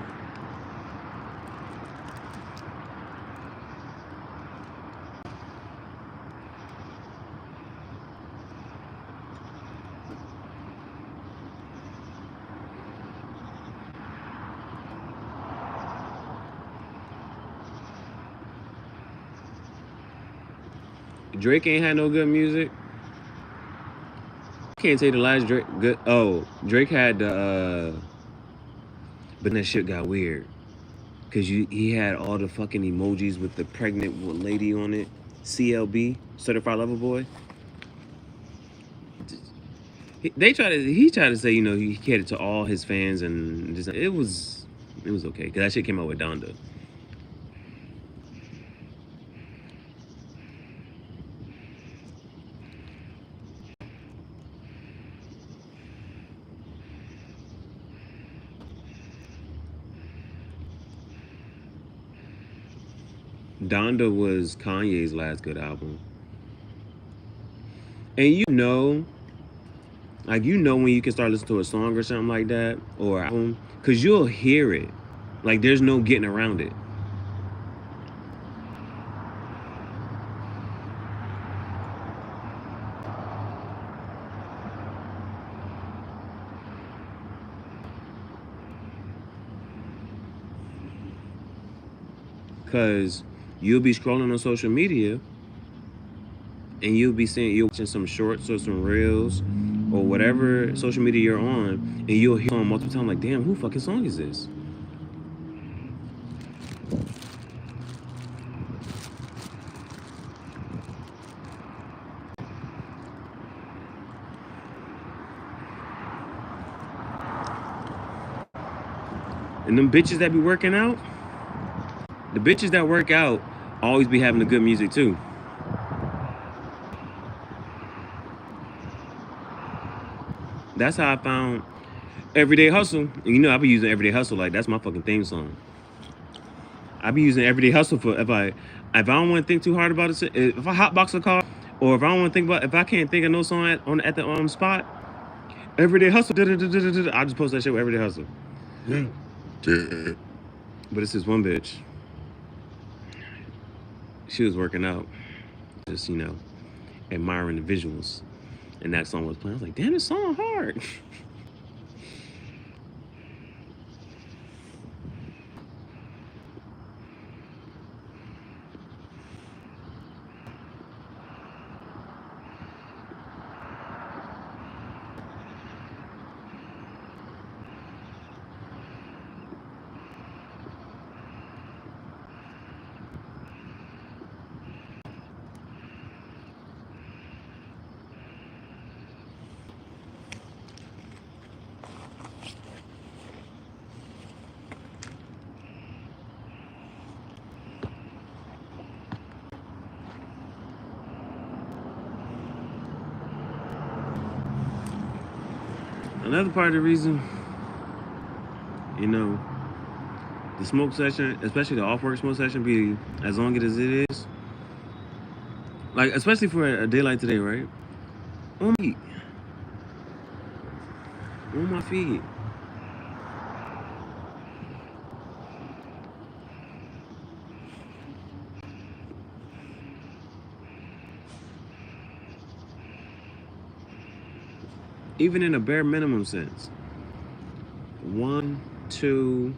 Drake ain't had no good music. I can't say the last Drake good. Oh, Drake had the. But that shit got weird. Cause he had all the fucking emojis with the pregnant lady on it. CLB, Certified Lover Boy. He tried to say, you know, he catered to all his fans, and just, it was okay. Cause that shit came out with Donda. Donda was Kanye's last good album. And you know, like you know when you can start listening to a song or something like that, or album, cause you'll hear it. Like there's no getting around it. Cause you'll be scrolling on social media and you're watching some shorts or some reels or whatever social media you're on, and you'll hear on multiple times like, damn, who fucking song is this? And them bitches that be working out, the bitches that work out always be having the good music too. That's how I found Everyday Hustle. And you know, I be using Everyday Hustle like that's my fucking theme song. I be using Everyday Hustle for if I don't want to think too hard about it. If I hotbox a car, or if I don't want to think about, if I can't think of no song at the spot, Everyday Hustle. I just post that shit with Everyday Hustle. But it's this one bitch. She was working out, just you know, admiring the visuals, and that song was playing. I was like, damn, this song hard. Another part of the reason, you know, the smoke session, especially the off-work smoke session, be as long as it is. Like, especially for a day like today, right? On my feet. On my feet. Even in a bare minimum sense. 1, 2.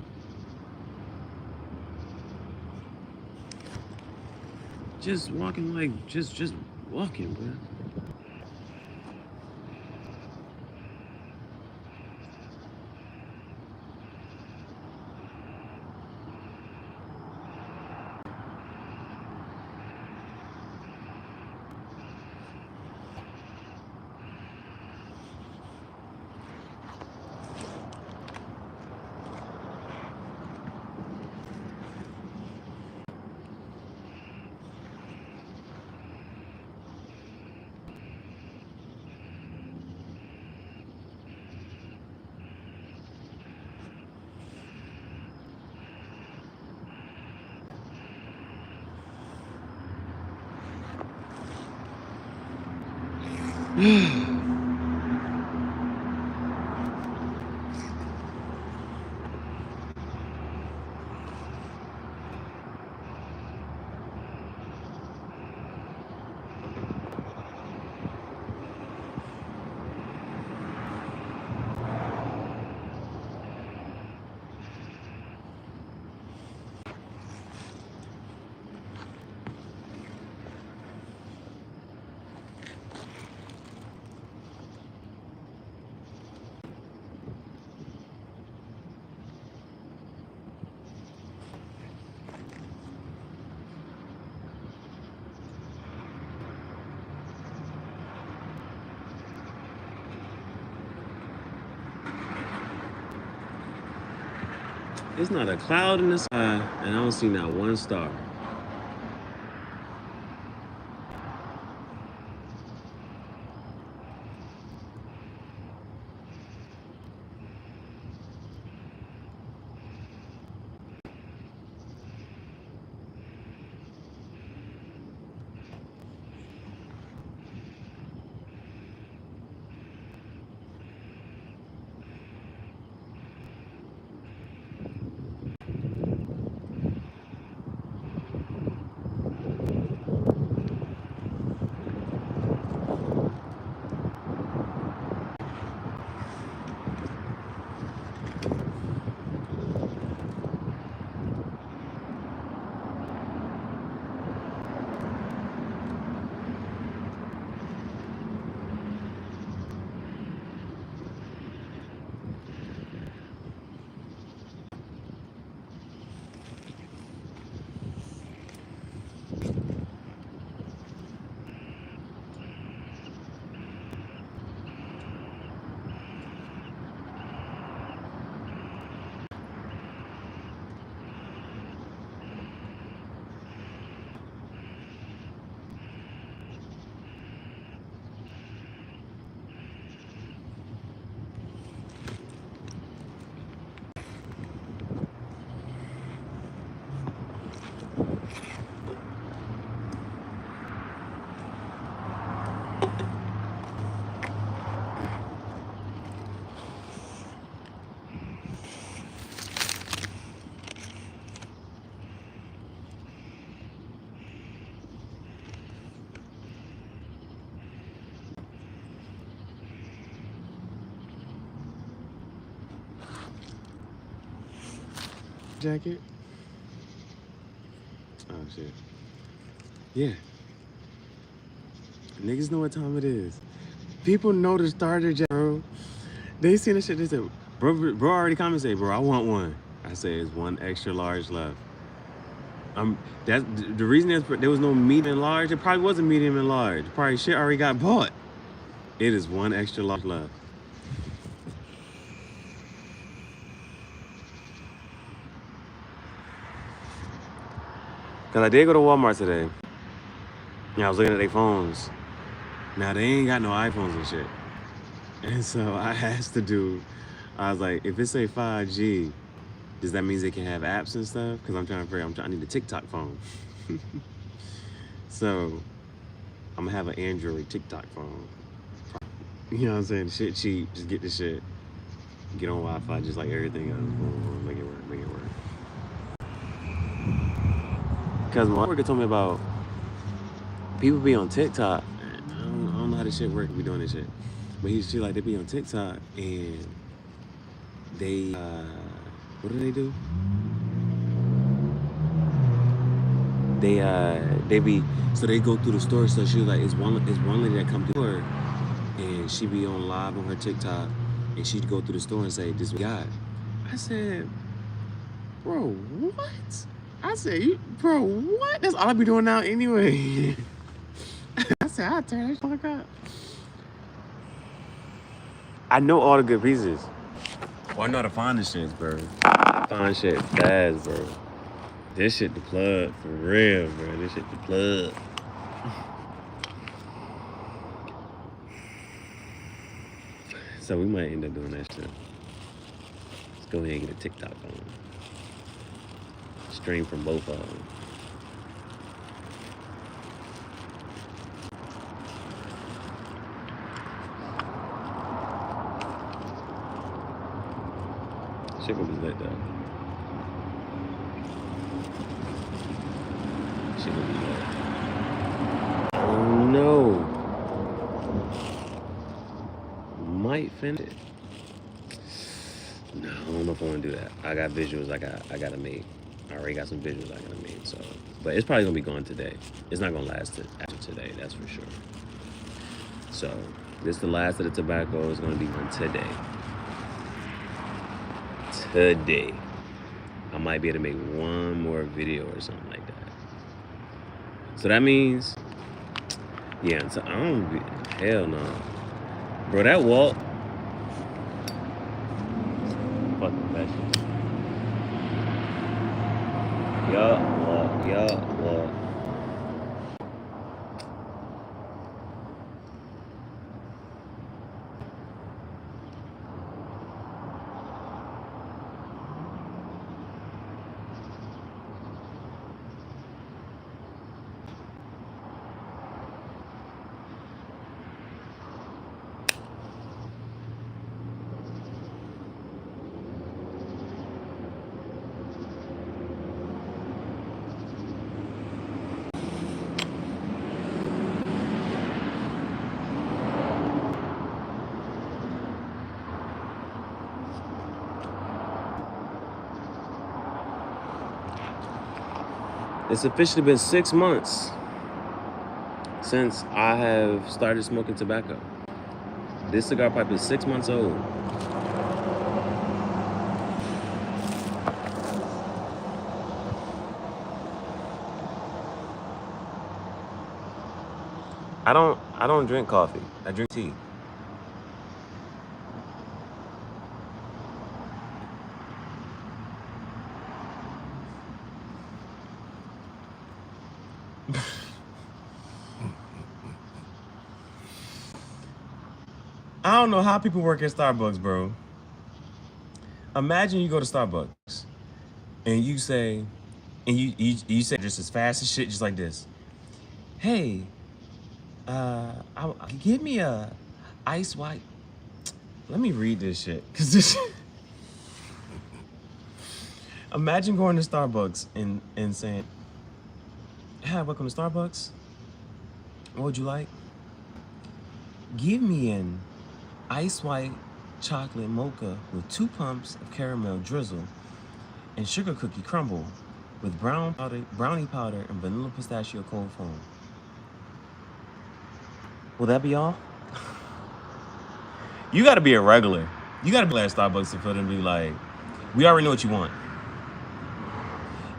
Just walking like, just walking, bro. It's not a cloud in the sky, and I don't see not one star. Jacket? Oh shit. Yeah. Niggas know what time it is. People know the starter jacket, bro. They seen the shit, they said, bro already commented, bro, I want one. I say it's one extra large left. That's the reason is there was no medium and large. It probably wasn't medium and large. Probably shit already got bought. It is one extra large left. Cause I did go to Walmart today. Yeah, I was looking at their phones. Now they ain't got no iPhones and shit. And so I asked the dude, I was like, if it say 5G, does that mean they can have apps and stuff? Cause I'm trying to figure, I need a TikTok phone. So I'm gonna have an Android TikTok phone. You know what I'm saying? Shit cheap, just get the shit. Get on Wi-Fi just like everything else. Make it work, make it work. Cause my worker told me about people be on TikTok. I don't know how this shit work. We doing this shit, but he feel like they be on TikTok and they what do? They be so they go through the store. So she was like, it's one lady that come through her, and she be on live on her TikTok, and she'd go through the store and say, "This we got." I said, "Bro, what?" I said, "Bro, what? That's all I be doing now anyway." I said, "I'll turn that fuck up." I know all the good pieces. Well, I know how to find the shits, bro. Find shit fast, bro. This shit the plug, for real, bro. This shit the plug. So we might end up doing that shit. Let's go ahead and get a TikTok phone. Stream from both of them. Shit gonna be lit though. Shit gonna be lit. Oh no. Might finish it. No, I don't know if I wanna do that. I got visuals I gotta make. I already got some visuals I gotta make, so but it's probably gonna be gone today. It's not gonna last after today, that's for sure. So this is the last of the tobacco. It's gonna be on today. Today. I might be able to make one more video or something like that. So that means, yeah, so I don't be, hell no. Bro, that walk, fucking fashion. Yup. It's officially been 6 months since I have started smoking tobacco. This cigar pipe is 6 months old. I don't drink coffee. I drink tea. I don't know how people work at Starbucks, bro. Imagine you go to Starbucks and you say, you say just as fast as shit, just like this. Hey, give me a ice white. Let me read this shit, cause this. Imagine going to Starbucks and saying, "Hi, welcome to Starbucks. What would you like? Give me an ice white chocolate mocha with 2 pumps of caramel drizzle and sugar cookie crumble with brownie powder and vanilla pistachio cold foam." Will that be all? You gotta be a regular. You gotta be at Starbucks for them to be like, we already know what you want.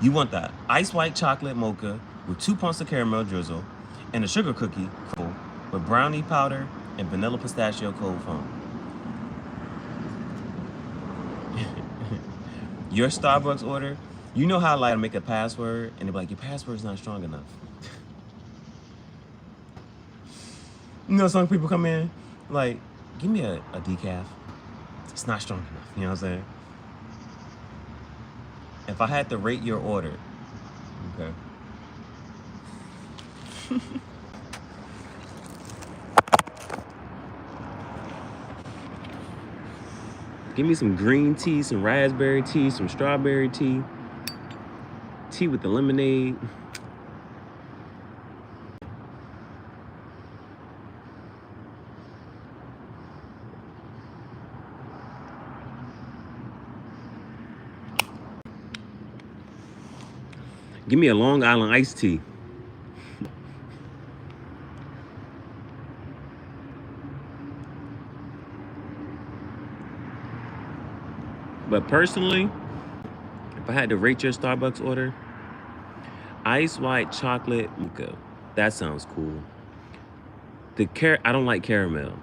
You want that ice white chocolate mocha with 2 pumps of caramel drizzle and a sugar cookie crumble with brownie powder and vanilla pistachio cold foam. Your Starbucks order, you know how like to make a password and they're like, your password's not strong enough. You know, some people come in like, give me a decaf. It's not strong enough. You know what I'm saying? If I had to rate your order, okay. Give me some green tea, some raspberry tea, some strawberry tea, tea with the lemonade. Give me a Long Island iced tea. But personally, if I had to rate your Starbucks order, ice white chocolate mocha. That sounds cool. I don't like caramel.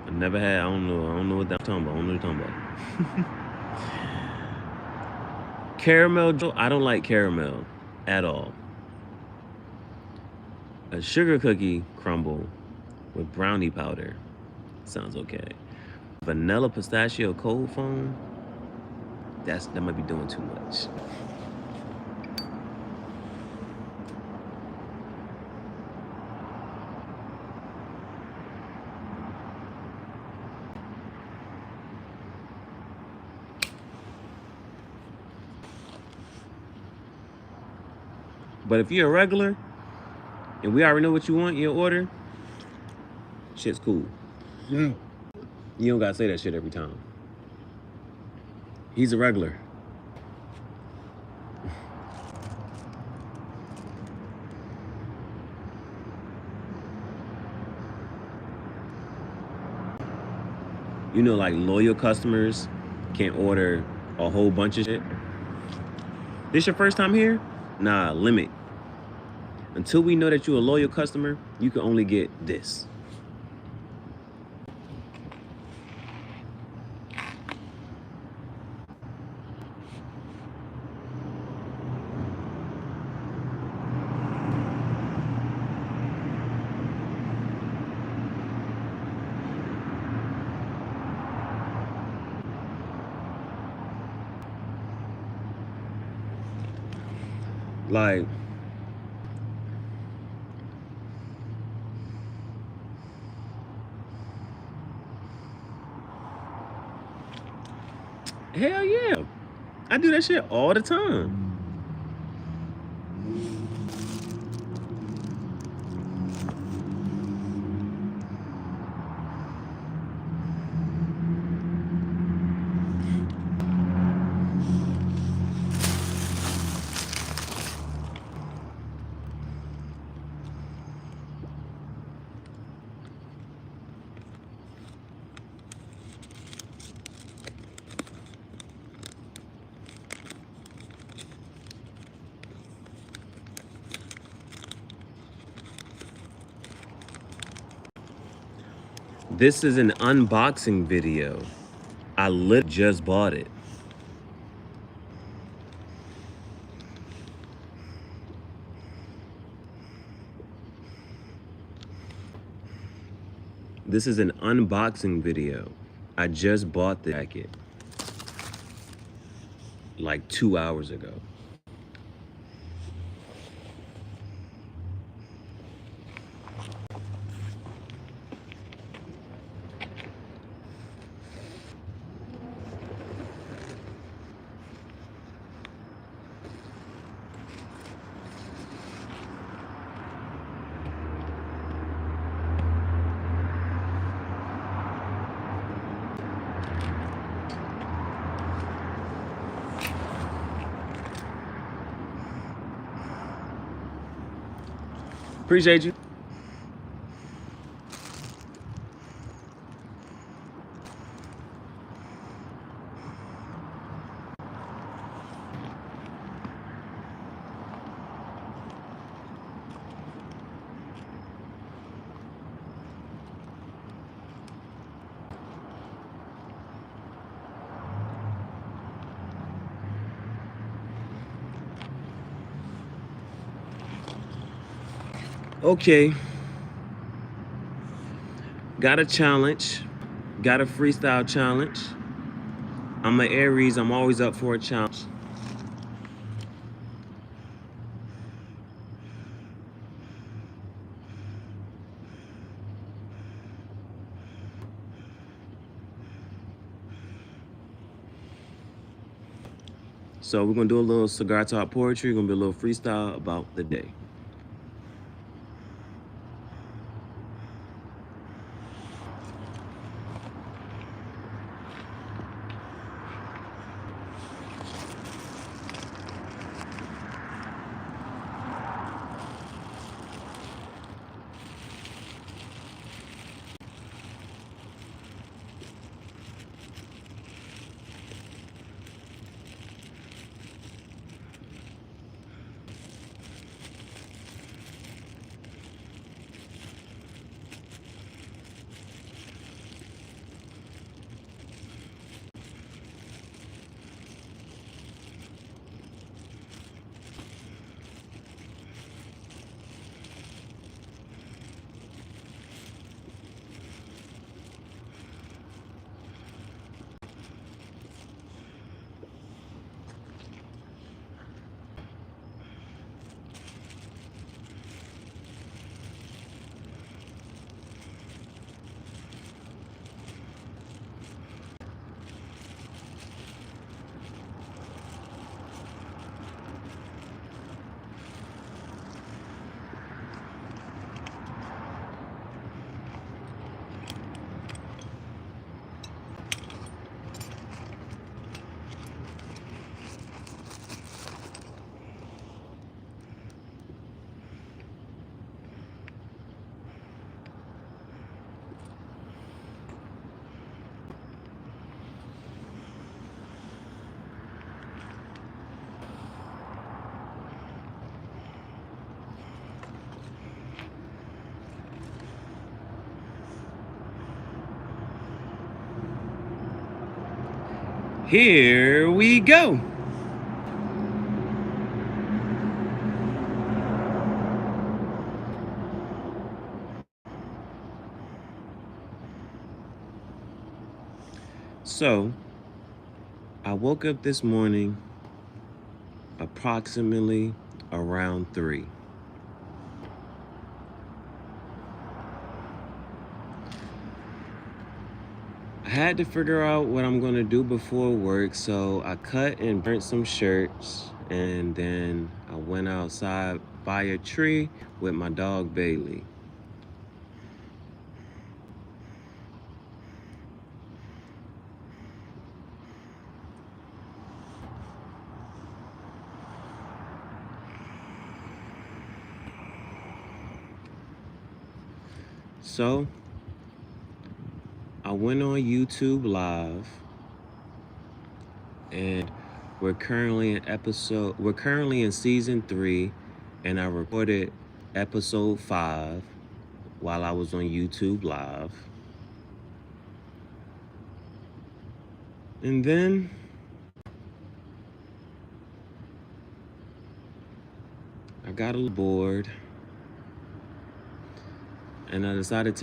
I never had. I don't know what that's talking about. I don't know what you're talking about. Caramel. I don't like caramel at all. A sugar cookie crumble with brownie powder sounds okay. Vanilla pistachio cold foam. That might be doing too much. But if you're a regular and we already know what you want in your order, shit's cool. You don't gotta say that shit every time. He's a regular. You know, like loyal customers can't order a whole bunch of shit. This your first time here? Nah, limit. Until we know that you're a loyal customer, you can only get this. Like, hell yeah. I do that shit all the time. This is an unboxing video. I literally just bought it. This is an unboxing video. I just bought the jacket like 2 hours ago. Appreciate you. Okay. Got a challenge. Got a freestyle challenge. I'm an Aries. I'm always up for a challenge. So we're gonna do a little cigar talk poetry. Gonna be a little freestyle about the day. Here we go. So, I woke up this morning approximately around 3. I had to figure out what I'm gonna do before work, so I cut and burnt some shirts, and then I went outside by a tree with my dog Bailey. So I went on YouTube Live, and we're currently in season 3, and I recorded episode 5 while I was on YouTube Live. And then I got a little bored, and I decided to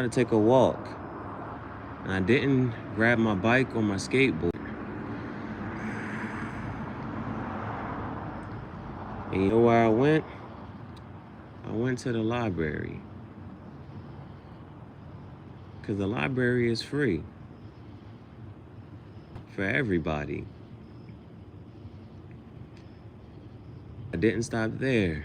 take a walk. And I didn't grab my bike or my skateboard. And you know where I went? I went to the library. Because the library is free for everybody. I didn't stop there.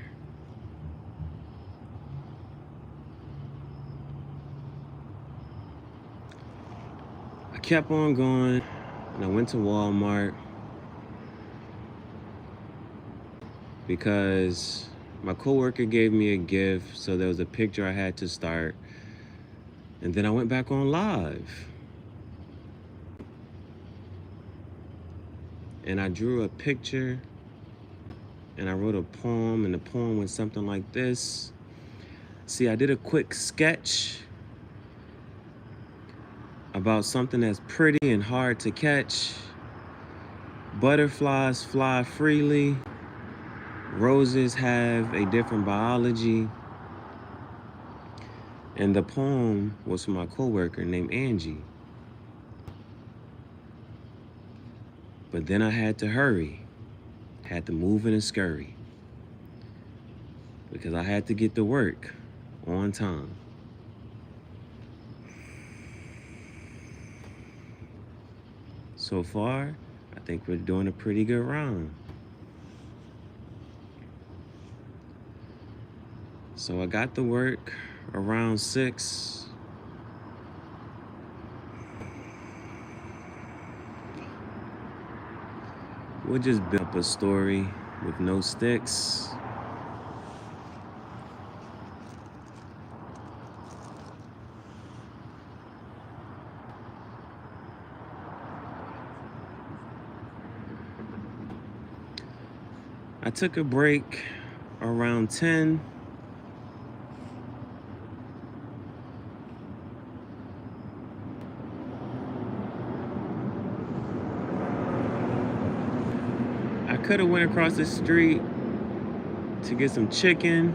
I kept on going, and I went to Walmart because my coworker gave me a gift, so there was a picture I had to start. And then I went back on live. And I drew a picture, and I wrote a poem, and the poem went something like this. See, I did a quick sketch about something that's pretty and hard to catch. Butterflies fly freely. Roses have a different biology. And the poem was from my coworker named Angie. But then I had to hurry, had to move in a scurry, because I had to get to work on time. So far, I think we're doing a pretty good round. So I got to work around 6. We'll just build up a story with no sticks. I took a break around 10. I could have went across the street to get some chicken,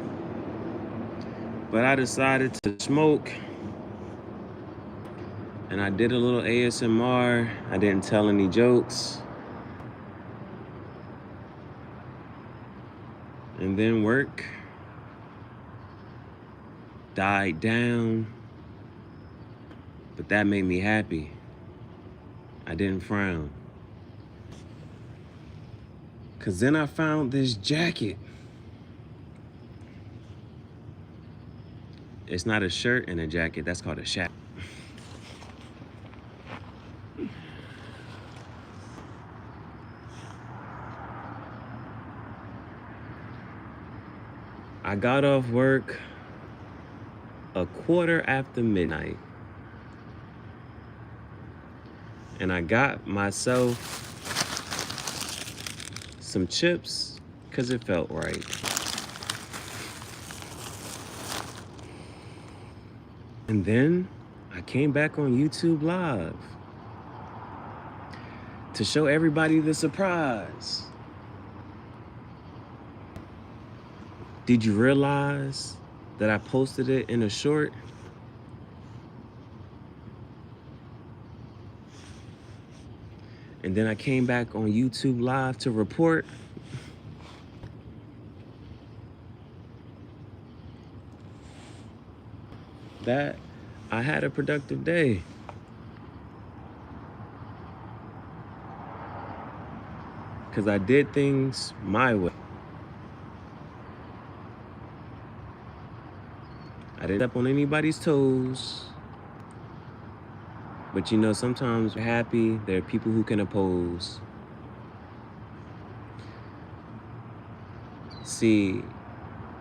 but I decided to smoke, and I did a little ASMR. I didn't tell any jokes. And then work died down, but that made me happy. I didn't frown. 'Cause then I found this jacket. It's not a shirt and a jacket, that's called a shack. I got off work a quarter after midnight, and I got myself some chips because it felt right. And then I came back on YouTube Live to show everybody the surprise. Did you realize that I posted it in a short? And then I came back on YouTube Live to report. that, I had a productive day. Because I did things my way. I didn't step on anybody's toes. But you know, sometimes we're happy there are people who can oppose. See,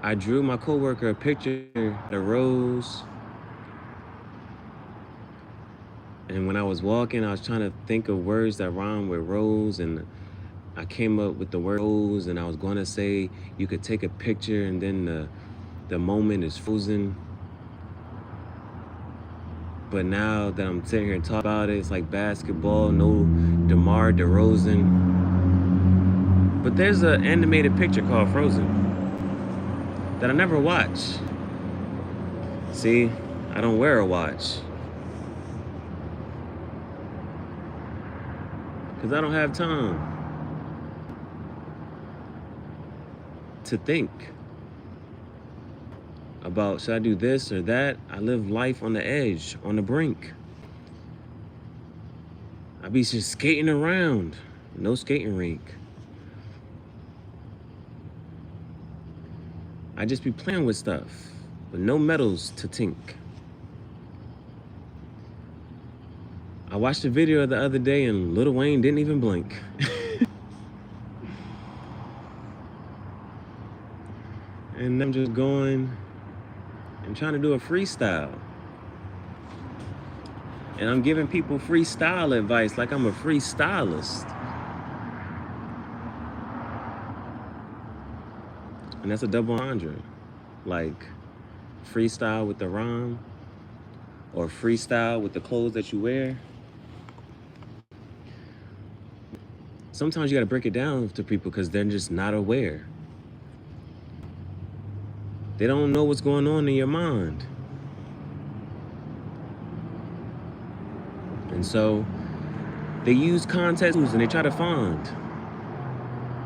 I drew my coworker a picture of a rose. And when I was walking, I was trying to think of words that rhyme with rose, and I came up with the word rose, and I was going to say you could take a picture and then the moment is frozen. But now that I'm sitting here and talking about it, it's like basketball, no DeMar DeRozan. But there's an animated picture called Frozen that I never watch. See, I don't wear a watch. Because I don't have time to think about, should I do this or that? I live life on the edge, on the brink. I be just skating around, no skating rink. I just be playing with stuff, with no medals to tink. I watched a video the other day and Lil Wayne didn't even blink. And I'm just going and trying to do a freestyle. And I'm giving people freestyle advice like I'm a freestylist. And that's a double entendre. Like freestyle with the rhyme or freestyle with the clothes that you wear. Sometimes you gotta break it down to people because they're just not aware. They don't know what's going on in your mind. And so they use context and they try to find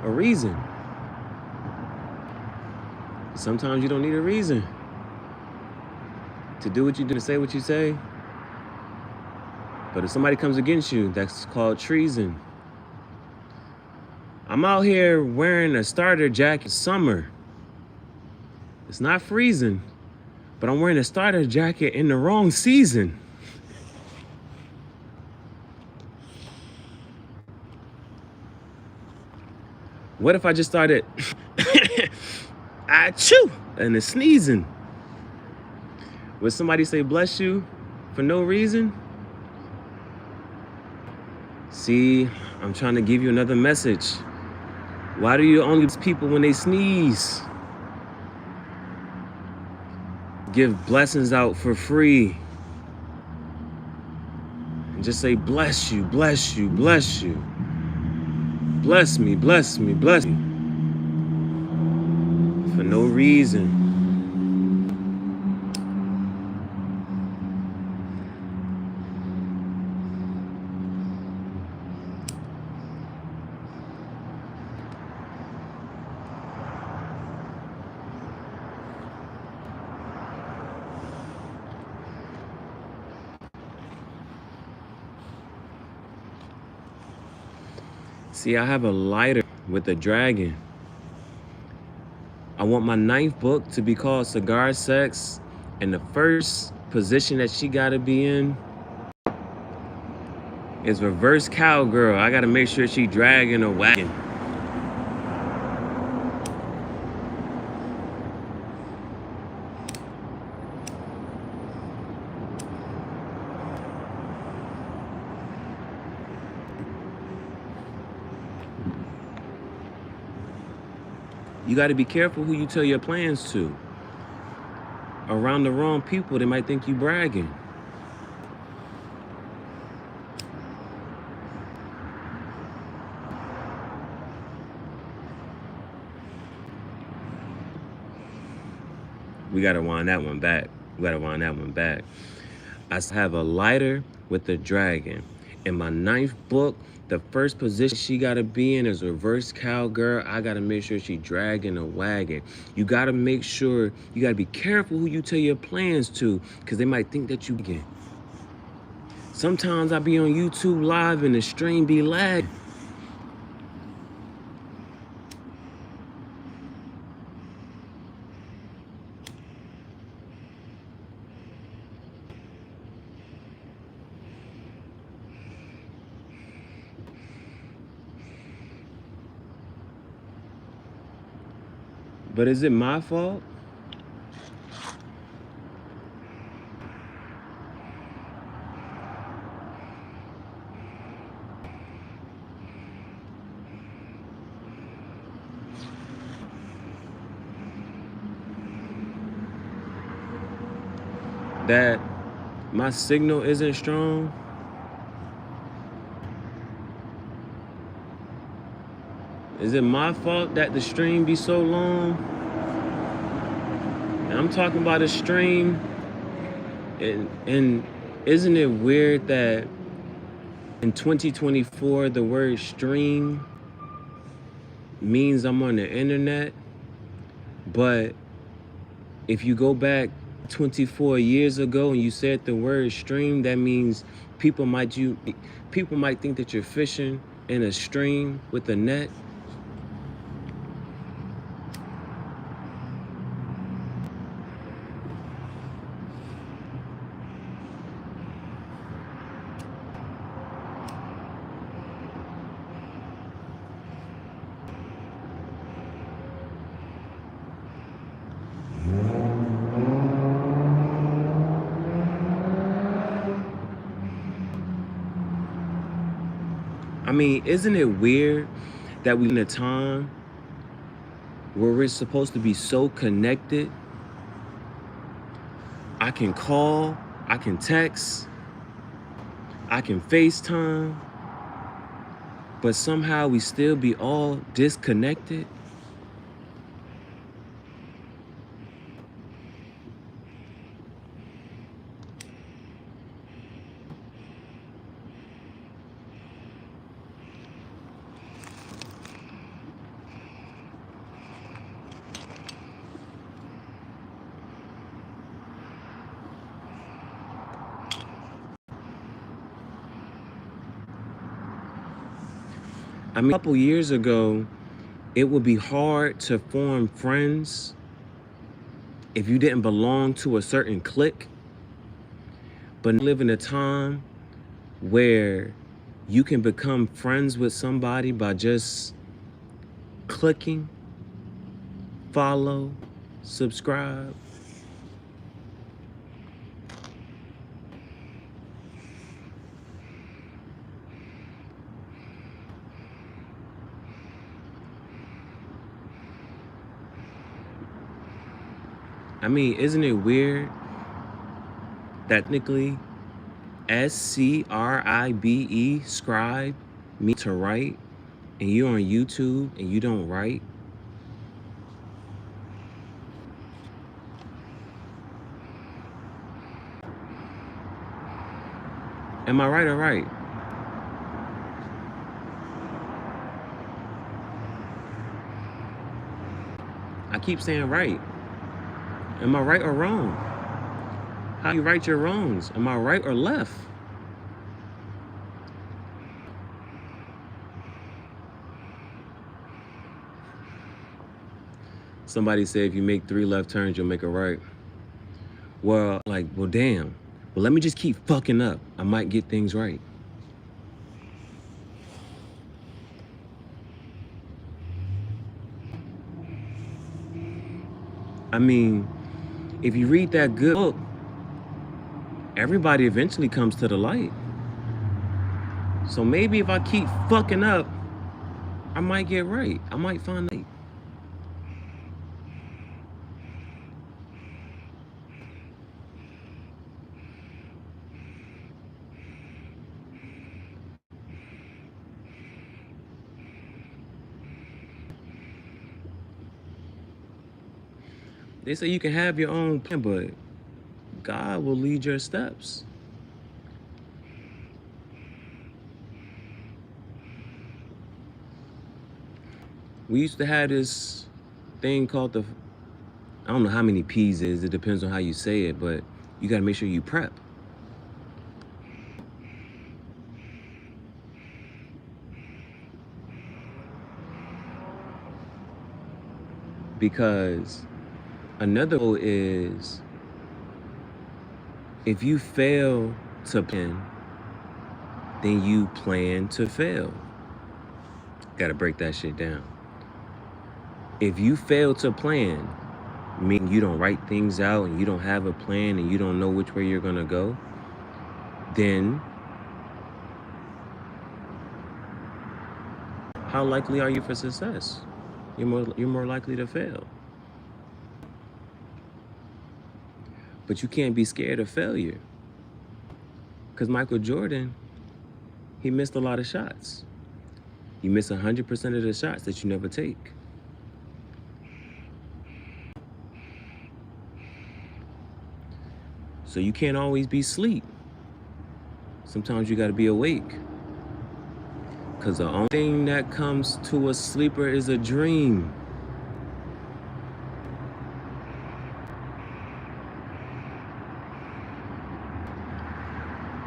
a reason. Sometimes you don't need a reason to do what you do, to say what you say. But if somebody comes against you, that's called treason. I'm out here wearing a starter jacket summer. It's not freezing, but I'm wearing a starter jacket in the wrong season. What if I just started achoo and it's sneezing? Would somebody say bless you for no reason? See, I'm trying to give you another message. Why do you only bless people when they sneeze? Give blessings out for free. And just say bless you, bless you, bless you. Bless me, bless me, bless me. For no reason. See, I have a lighter with a dragon. I want my 9th book to be called Cigar Sex, and the first position that she gotta be in is reverse cowgirl. I gotta make sure she dragging a wagon. You got to be careful who you tell your plans to. Around the wrong people, they might think you bragging. We got to wind that one back. I have a lighter with a dragon. In my ninth book, the first position she gotta be in is reverse cowgirl. I gotta make sure she dragging a wagon. You gotta make sure, you gotta be careful who you tell your plans to, because they might think that you again. Sometimes I be on YouTube live and the stream be lagging. But is it my fault? That my signal isn't strong? Is it my fault that the stream be so long? And I'm talking about a stream, and isn't it weird that in 2024 the word stream means I'm on the internet, but if you go back 24 years ago and you said the word stream, that means people might think that you're fishing in a stream with a net. I mean, isn't it weird that we in a time where we're supposed to be so connected? I can call, I can text, I can FaceTime, but somehow we still be all disconnected. I mean, a couple years ago, it would be hard to form friends if you didn't belong to a certain clique. But live in a time where you can become friends with somebody by just clicking, follow, subscribe. I mean, isn't it weird that technically SCRIBE, scribe, means to write, and you're on YouTube and you don't write? Am I right or right? I keep saying right. Am I right or wrong? How do you right your wrongs? Am I right or left? Somebody said if you make 3 left turns, you'll make a right. Well, well, damn. Well, let me just keep fucking up. I might get things right. I mean, if you read that good book, everybody eventually comes to the light. So maybe if I keep fucking up, I might get right. I might find light. They say you can have your own plan, but God will lead your steps. We used to have this thing called the, I don't know how many P's it is, it depends on how you say it, but you gotta make sure you prep. Because another goal is, if you fail to plan, then you plan to fail. Gotta break that shit down. If you fail to plan, meaning you don't write things out and you don't have a plan and you don't know which way you're gonna go, then how likely are you for success? You're more likely to fail. But you can't be scared of failure. Because Michael Jordan, he missed a lot of shots. You miss 100% of the shots that you never take. So you can't always be asleep. Sometimes you gotta be awake. Because the only thing that comes to a sleeper is a dream.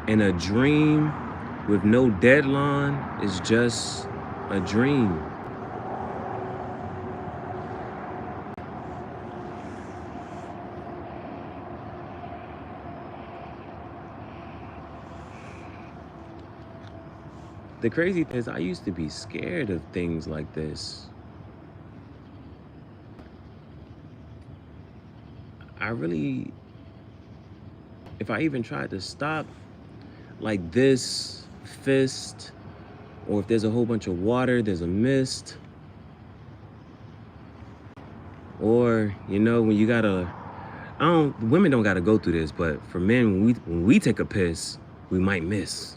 And a dream with no deadline is just a dream. The crazy thing is, I used to be scared of things like this. I really, if I even tried to stop like this fist, or if there's a whole bunch of water, there's a mist, or, you know, when you gotta, women don't gotta go through this, but for men, when we take a piss, we might miss.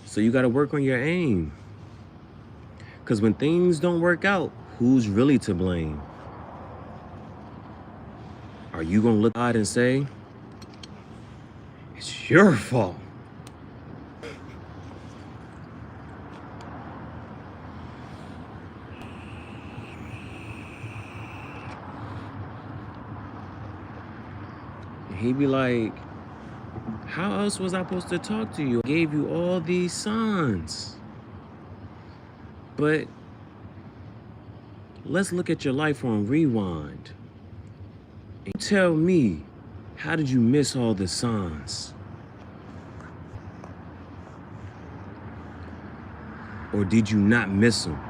So you gotta work on your aim. Because when things don't work out, who's really to blame? Are you gonna look at God and say, it's your fault? And he'd be like, how else was I supposed to talk to you? I gave you all these signs. But let's look at your life on rewind. And tell me, how did you miss all the signs? Or did you not miss them?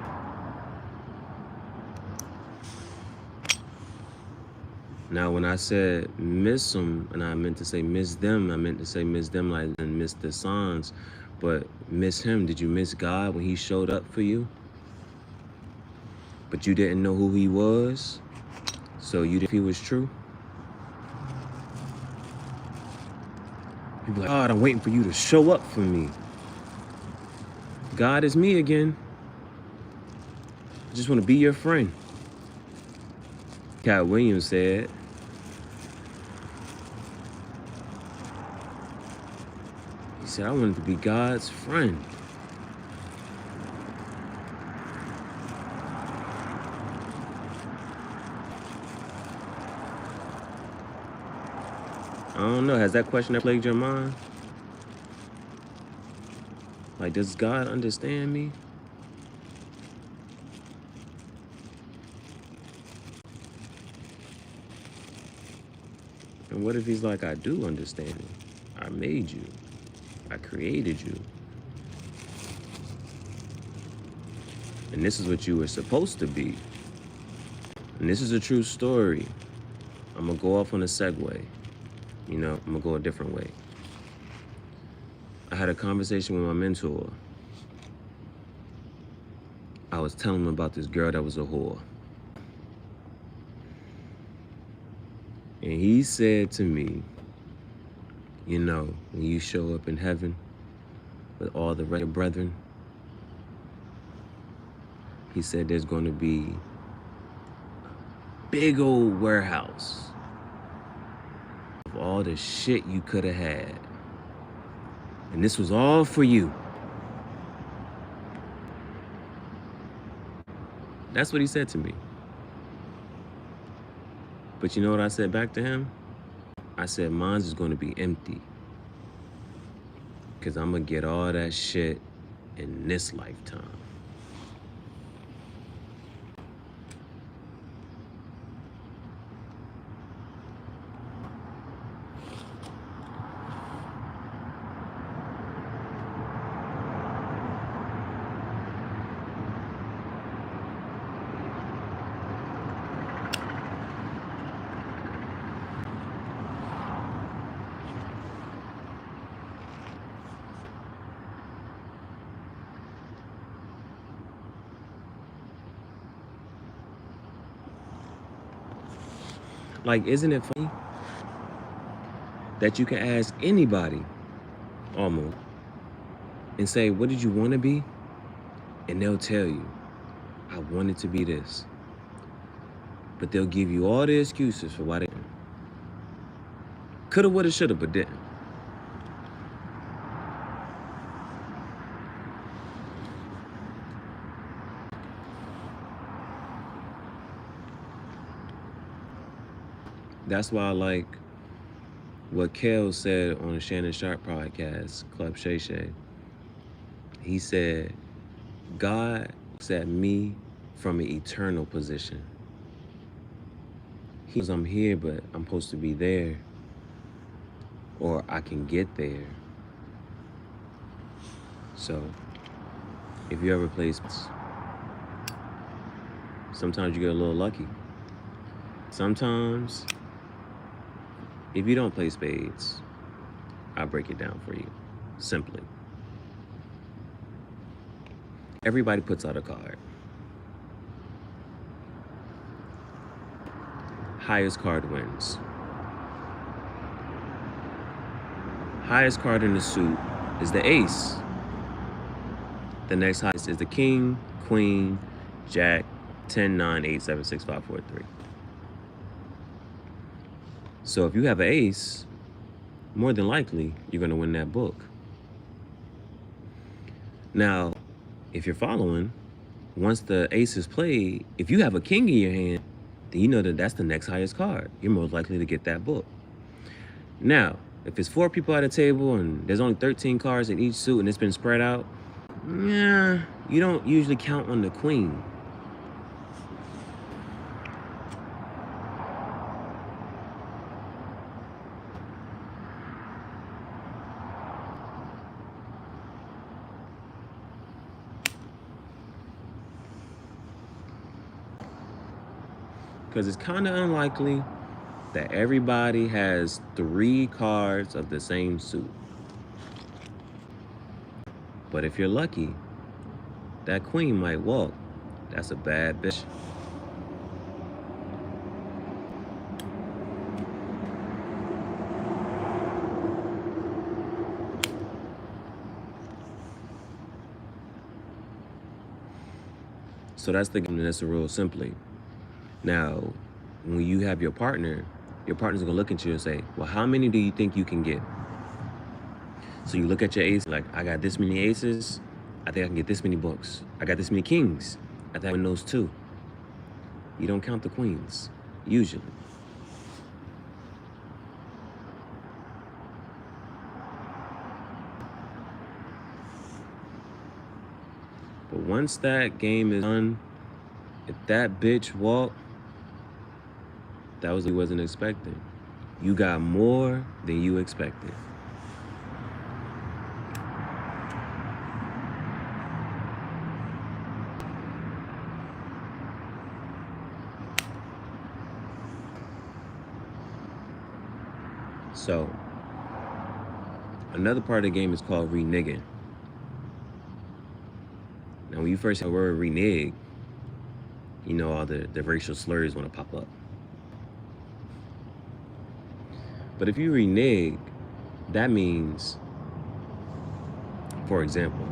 Now, when I said miss them, and I meant to say miss them, I meant to say miss them like and miss the signs. But miss him, did you miss God when he showed up for you? But you didn't know who he was? So you didn't think he was true? You'd be like, God, I'm waiting for you to show up for me. God is me again. I just want to be your friend. Cat Williams said, he said, I wanted to be God's friend. I don't know, has that question ever plagued your mind? Like, does God understand me? And what if he's like, I do understand you. I made you. I created you. And this is what you were supposed to be. And this is a true story. I'm gonna go off on a segue. You know, I'm gonna go a different way. I had a conversation with my mentor. I was telling him about this girl that was a whore. And he said to me, you know, when you show up in heaven with all the right brethren, he said there's going to be a big old warehouse of all the shit you could have had. And this was all for you. That's what he said to me. But you know what I said back to him? I said, mine's is gonna be empty. Cause I'm gonna get all that shit in this lifetime. Like, isn't it funny that you can ask anybody, almost, and say, what did you want to be? And they'll tell you, I wanted to be this. But they'll give you all the excuses for why they didn't. Coulda, woulda, shoulda, but didn't. That's why I like what Kel said on the Shannon Sharp podcast, Club xiii. He said, God looks at me from an eternal position. He knows I'm here, but I'm supposed to be there, or I can get there. So, if you ever play sports, sometimes you get a little lucky. Sometimes, if you don't play spades, I'll break it down for you, simply. Everybody puts out a card. Highest card wins. Highest card in the suit is the ace. The next highest is the king, queen, jack, 10, 9, 8, 7, 6, 5, 4, 3. So if you have an ace, more than likely, you're gonna win that book. Now, if you're following, once the ace is played, if you have a king in your hand, then you know that that's the next highest card. You're most likely to get that book. Now, if it's 4 people at a table and there's only 13 cards in each suit and it's been spread out, yeah, you don't usually count on the queen. Because it's kind of unlikely that everybody has 3 cards of the same suit. But if you're lucky, that queen might walk. That's a bad bitch. So that's the game, and that's the rule simply. Now, when you have your partner's gonna look at you and say, well, how many do you think you can get? So you look at your ace, like, I got this many aces, I think I can get this many books. I got this many kings, I think I win those 2. You don't count the queens, usually. But once that game is done, if that bitch walked, that was what he wasn't expecting. You got more than you expected. So, another part of the game is called reneging. Now, when you first hear the word renege, you know all the racial slurs want to pop up. But if you renege, that means, for example,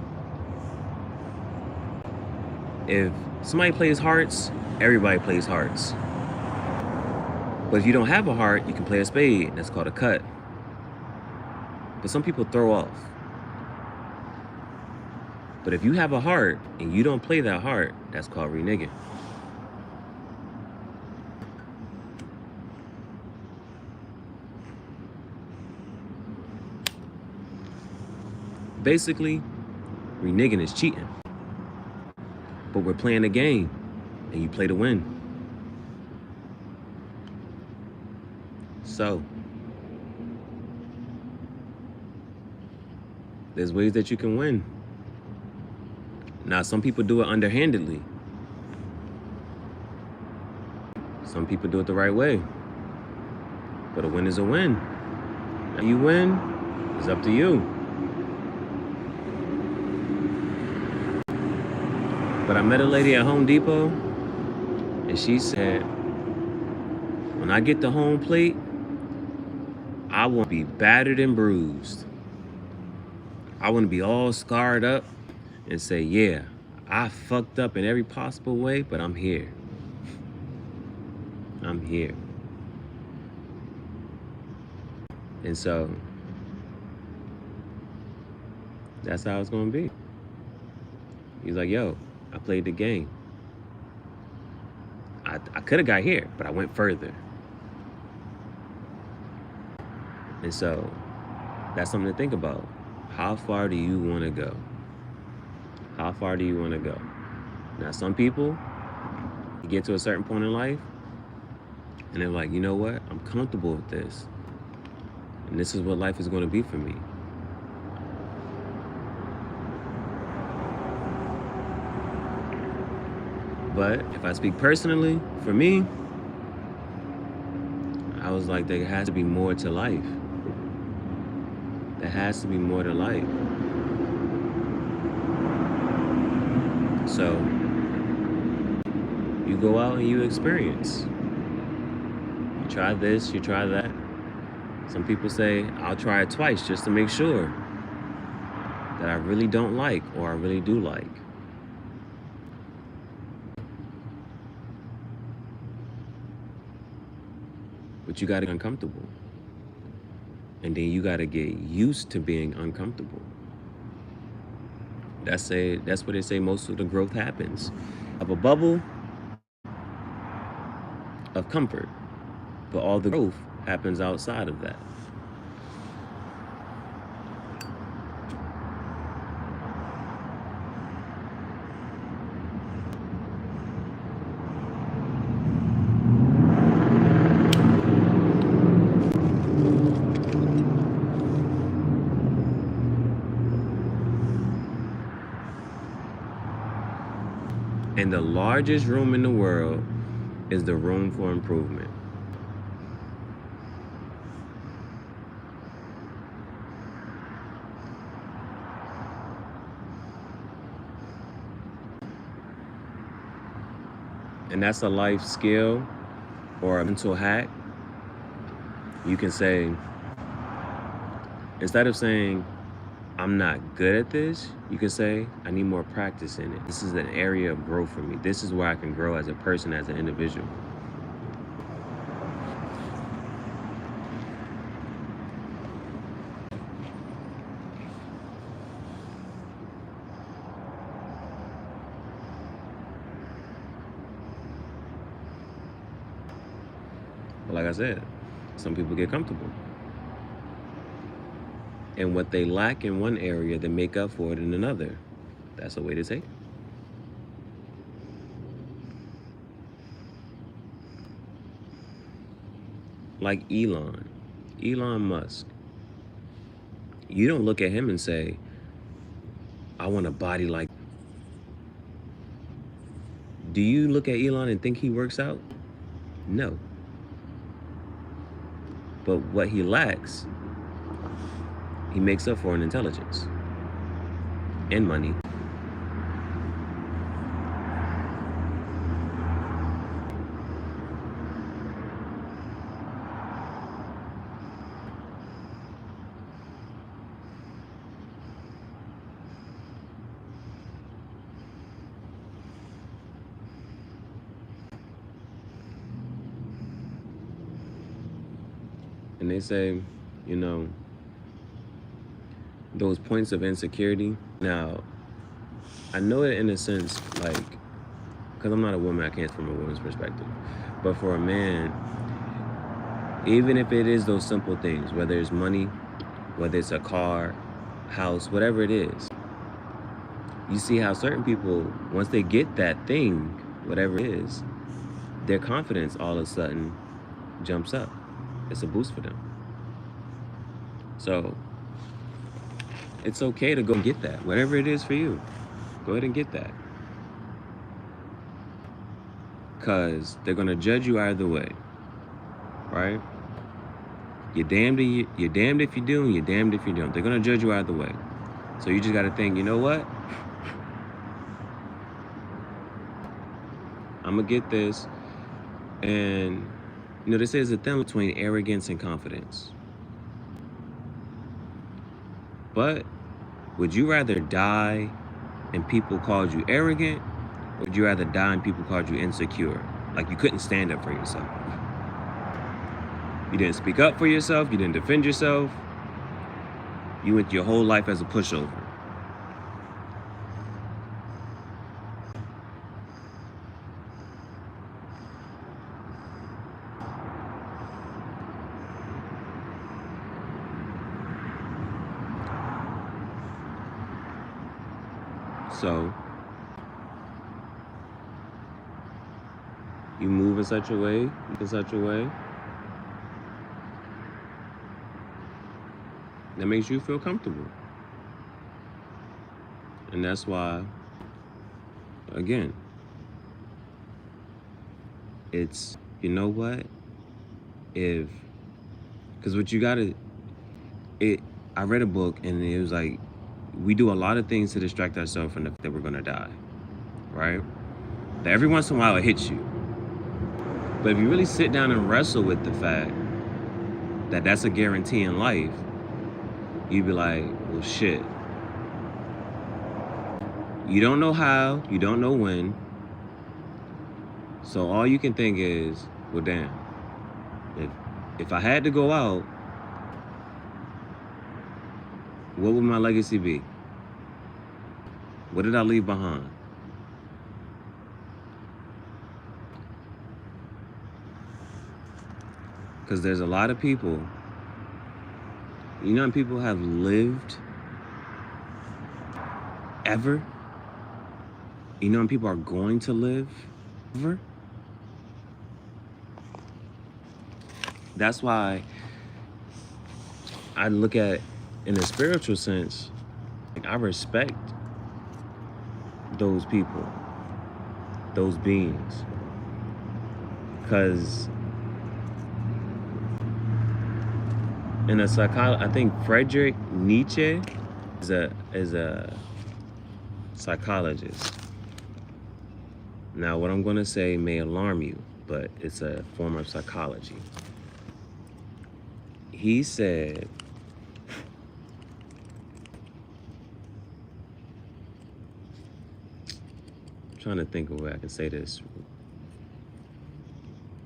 if somebody plays hearts, everybody plays hearts. But if you don't have a heart, you can play a spade. That's called a cut. But some people throw off. But if you have a heart and you don't play that heart, that's called reneging. Basically, reneging is cheating. But we're playing a game, and you play to win. So, there's ways that you can win. Now, some people do it underhandedly. Some people do it the right way. But a win is a win. Now you win, it's up to you. But I met a lady at Home Depot, and she said, when I get the home plate, I want to be battered and bruised. I want to be all scarred up and say, yeah, I fucked up in every possible way, but I'm here. I'm here. And so that's how it's going to be. He's like, yo, I played the game. I could have got here, but I went further. And so that's something to think about. How far do you want to go? How far do you want to go? Now, some people, you get to a certain point in life, and they're like, you know what? I'm comfortable with this. And this is what life is going to be for me. But if I speak personally, for me, I was like, there has to be more to life. There has to be more to life. So you go out and you experience. You try this, you try that. Some people say, I'll try it twice just to make sure that I really don't like or I really do like. But you gotta get uncomfortable. And then you gotta get used to being uncomfortable. That's where they say most of the growth happens. Of a bubble of comfort, but all the growth happens outside of that. And the largest room in the world is the room for improvement. And that's a life skill or a mental hack. You can say, instead of saying, I'm not good at this, you can say, I need more practice in it. This is an area of growth for me. This is where I can grow as a person, as an individual. But like I said, some people get comfortable. And what they lack in one area, they make up for it in another. That's a way to say it. Like Elon Musk. You don't look at him and say, I want a body like. Do you look at Elon and think he works out? No. But what he lacks, he makes up for in intelligence and money. And they say, you know, those points of insecurity. Now, I know it in a sense, like, because I'm not a woman, I can't from a woman's perspective. But for a man, even if it is those simple things, whether it's money, whether it's a car, house, whatever it is, you see how certain people, once they get that thing, whatever it is, their confidence all of a sudden jumps up. It's a boost for them. So it's okay to go and get that, whatever it is for you. Go ahead and get that. Because they're going to judge you either way, right? You're damned if you do, and you're damned if you don't. They're going to judge you either way. So you just got to think, you know what? I'm going to get this. And, you know, they say there's a thing between arrogance and confidence. But would you rather die and people called you arrogant, or would you rather die and people called you insecure? Like you couldn't stand up for yourself. You didn't speak up for yourself. You didn't defend yourself. You went your whole life as a pushover. So you move in such a way, that makes you feel comfortable. And that's why, again, it's, you know what, because what you gotta, I read a book and it was like, we do a lot of things to distract ourselves from the fact that we're gonna die, right? That every once in a while it hits you. But if you really sit down and wrestle with the fact that that's a guarantee in life, you'd be like, well, shit. You don't know how, you don't know when. So all you can think is, well, damn, if I had to go out, what would my legacy be? What did I leave behind? Because there's a lot of people, you know, people have lived ever. You know, people are going to live ever. That's why I look at, in a spiritual sense, I respect those people, those beings, because in a psychology, I think Friedrich Nietzsche is a psychologist. Now, what I'm going to say may alarm you, but it's a form of psychology. He said, I'm trying to think of a way I can say this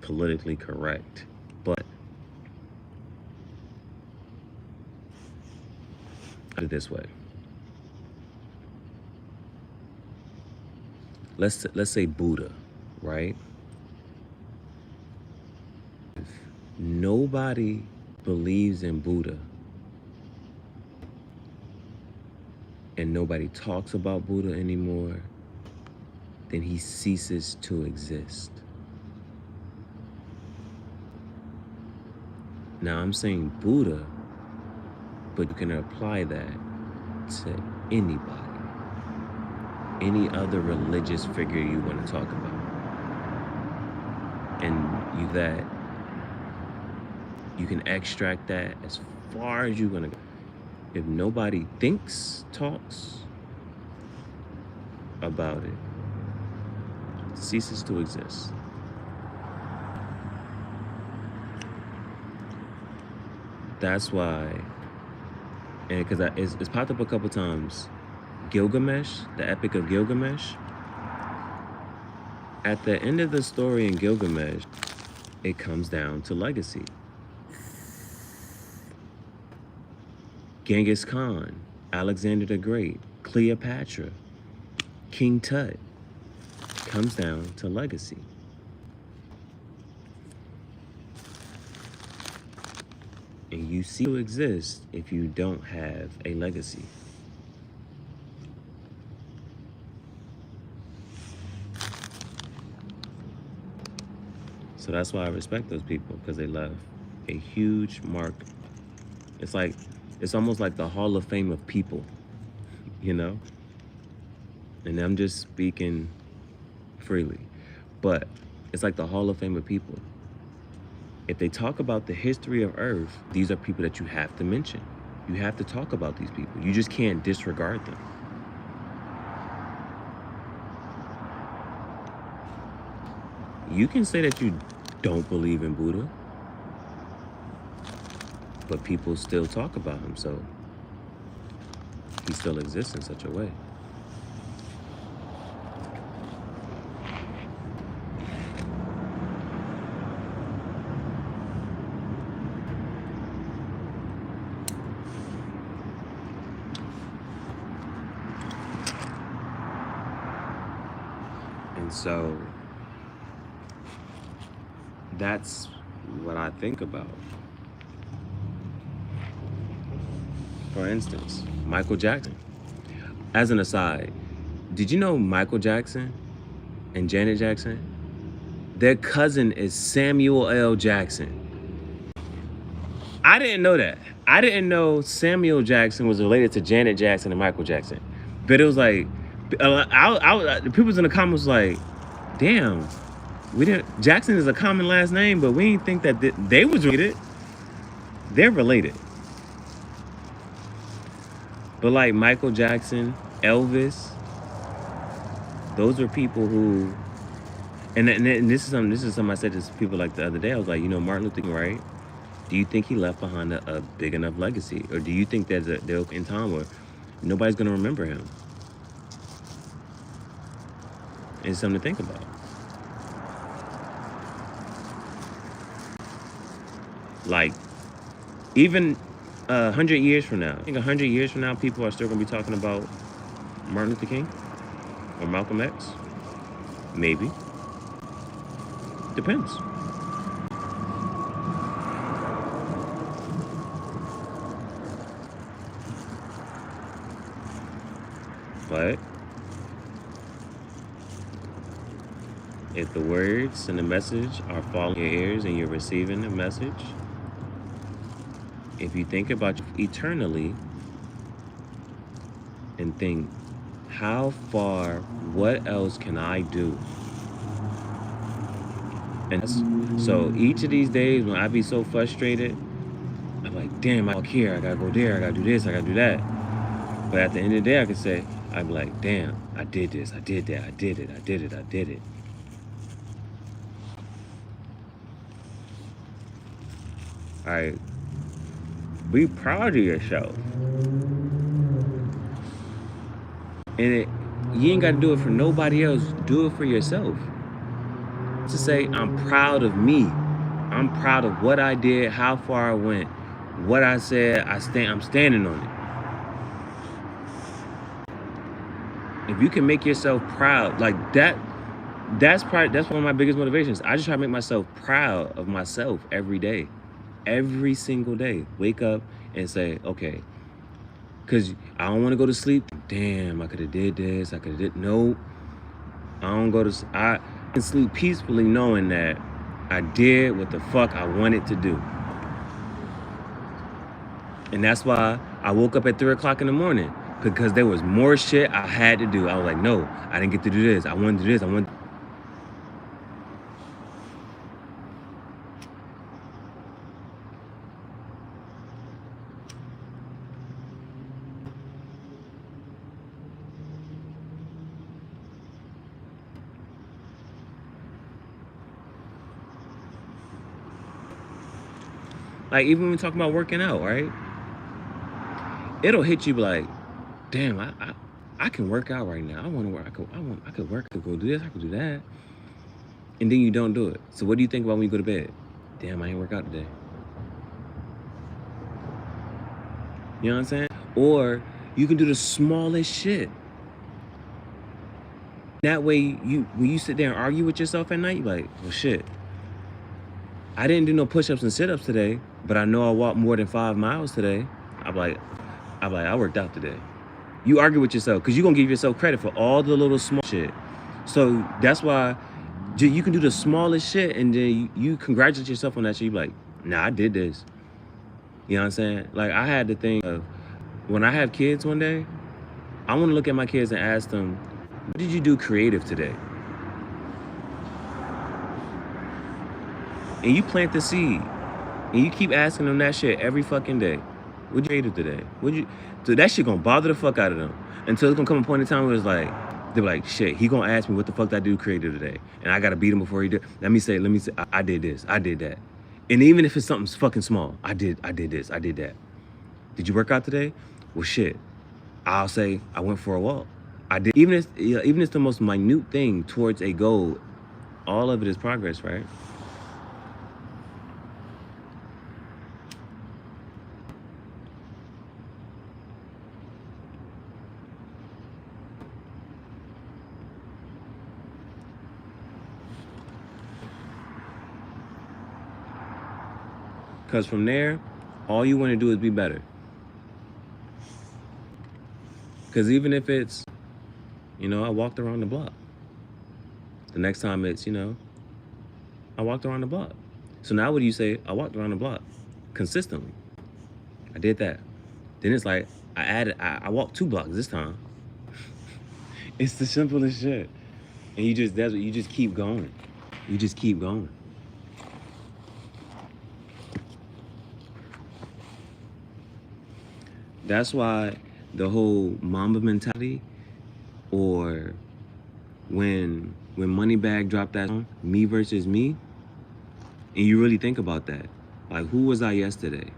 politically correct, but I'll do it this way. Let's say Buddha, right? If nobody believes in Buddha and nobody talks about Buddha anymore, then he ceases to exist. Now I'm saying Buddha, but you can apply that to anybody, any other religious figure you want to talk about. And you can extract that as far as you're gonna go. If nobody talks about it, it ceases to exist. That's why, and because it's popped up a couple times, Gilgamesh, the Epic of Gilgamesh. At the end of the story in Gilgamesh, it comes down to legacy. Genghis Khan, Alexander the Great, Cleopatra, King Tut comes down to legacy. And you see who exists if you don't have a legacy. So that's why I respect those people, because they left a huge mark. It's almost like the Hall of Fame of people, you know? And I'm just speaking freely, but it's like the Hall of Fame of people. If they talk about the history of Earth, these are people that you have to mention. You have to talk about these people. You just can't disregard them. You can say that you don't believe in Buddha, but people still talk about him, so he still exists in such a way. And so that's what I think about. For instance, Michael Jackson. As an aside, did you know Michael Jackson and Janet Jackson, their cousin is Samuel L. Jackson? I didn't know that. I didn't know Samuel Jackson was related to Janet Jackson and Michael Jackson. But it was like, the people in the comments was like, damn, Jackson is a common last name, but we didn't think that they was related. They're related. But like Michael Jackson, Elvis, those are people who, and this is something I said to people like the other day. I was like, you know, Martin Luther King, right? Do you think he left behind a big enough legacy? Or do you think there'll in time where nobody's gonna remember him? It's something to think about. Like, even 100 years from now, I think 100 years from now, people are still gonna be talking about Martin Luther King or Malcolm X. Maybe. Depends. But if the words and the message are falling in your ears and you're receiving the message, if you think about eternally and think, how far, what else can I do? And so each of these days when I be so frustrated, I'm like, damn, I walk here, I gotta go there, I gotta do this, I gotta do that. But at the end of the day, I can say, I'm like, damn, I did this, I did that, I did it, I did it, I did it. All right, be proud of yourself. And you ain't gotta do it for nobody else, do it for yourself. To say, I'm proud of me. I'm proud of what I did, how far I went, what I said, I'm standing on it. If you can make yourself proud, like that's one of my biggest motivations. I just try to make myself proud of myself every day. Every single day. Wake up and say, okay, because I don't want to go to sleep. Damn, I could have did this, I could have did, no. I can sleep peacefully knowing that I did what the fuck I wanted to do. And that's why I woke up at 3 o'clock in the morning, because there was more shit I had to do. I was like, no, I didn't get to do this. I wanted to do this. Like, even when we talk about working out, right? It'll hit you like, damn, I can work out right now. I want to work. I could work. I could go do this. I could do that. And then you don't do it. So what do you think about when you go to bed? Damn, I ain't work out today. You know what I'm saying? Or you can do the smallest shit. That way, when you sit there and argue with yourself at night, you're like, well, shit, I didn't do no push-ups and sit-ups today, but I know I walked more than 5 miles today. I'm like, I worked out today. You argue with yourself because you're going to give yourself credit for all the little small shit. So that's why you can do the smallest shit and then you congratulate yourself on that shit. You be like, nah, I did this. You know what I'm saying? Like, I had the thing of when I have kids one day, I want to look at my kids and ask them, what did you do creative today? And you plant the seed. And you keep asking them that shit every fucking day. What'd you creative today? So that shit gonna bother the fuck out of them. Until it's gonna come a point in time where it's like, they're like, shit, he gonna ask me what the fuck did I do creative today? And I gotta beat him before he do. Let me say, I did this, I did that. And even if it's something fucking small, I did this, I did that. Did you work out today? Well, shit. I'll say, I went for a walk. I did, even if it's the most minute thing towards a goal, all of it is progress, right? Because from there, all you want to do is be better. Because even if it's, I walked around the block. The next time it's, I walked around the block. So now what do you say? I walked around the block consistently. I did that. Then it's like, I walked 2 blocks this time. It's the simplest shit. And you just keep going. You just keep going. That's why the whole Mamba mentality, or when Moneybagg dropped that song, Me Versus Me, and you really think about that. Like, who was I yesterday?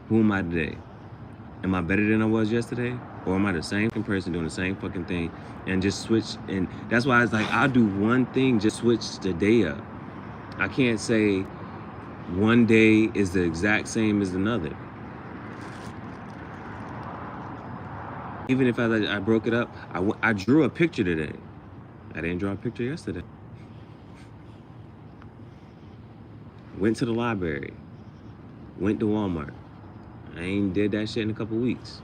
Who am I today? Am I better than I was yesterday? Or am I the same person doing the same fucking thing and just switch? And that's why it's like, I'll do one thing, just switch the day up. I can't say one day is the exact same as another. Even if I broke it up, I drew a picture today. I didn't draw a picture yesterday. Went to the library. Went to Walmart. I ain't did that shit in a couple weeks.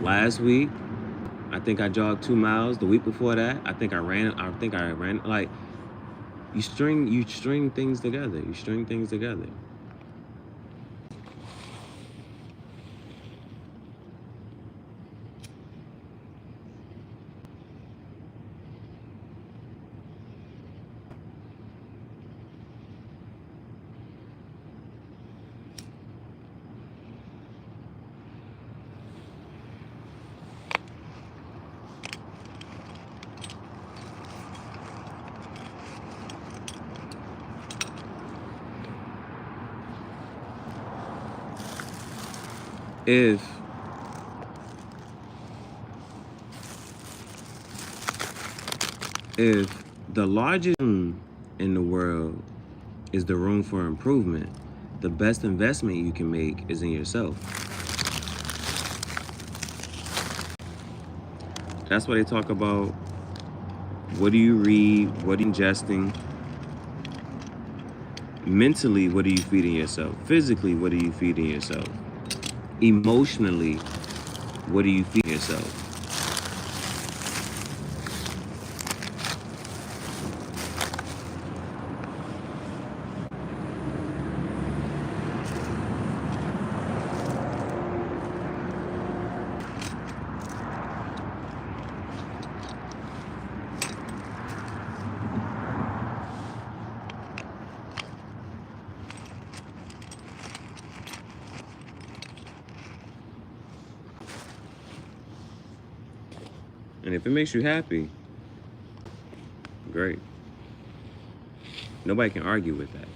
Last week, I think I jogged 2 miles. The week before that, I think I ran. Like, you string things together. You string things together. If the largest room in the world is the room for improvement, the best investment you can make is in yourself. That's why they talk about, what do you read, what are you ingesting? Mentally, what are you feeding yourself? Physically, what are you feeding yourself? Emotionally, what are you feeding yourself? And if it makes you happy, great. Nobody can argue with that.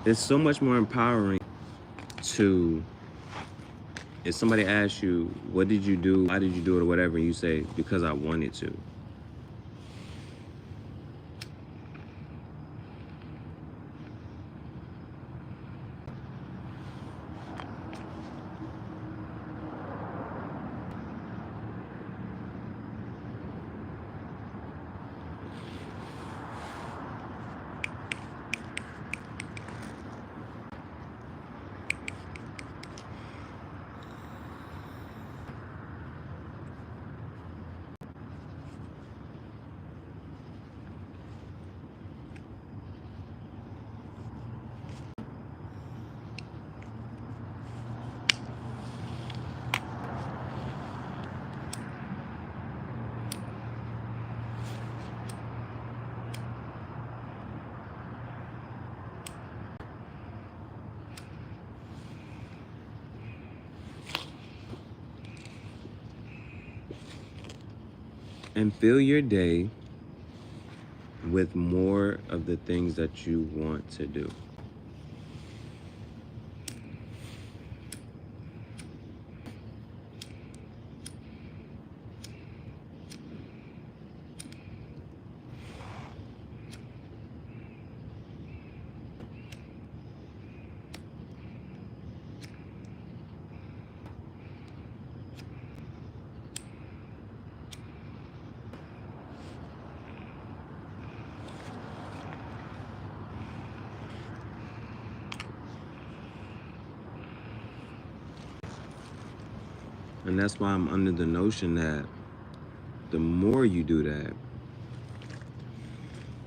It's so much more empowering to, if somebody asks you, what did you do? Why did you do it or whatever? And you say, because I wanted to. And fill your day with more of the things that you want to do. And that's why I'm under the notion that the more you do that,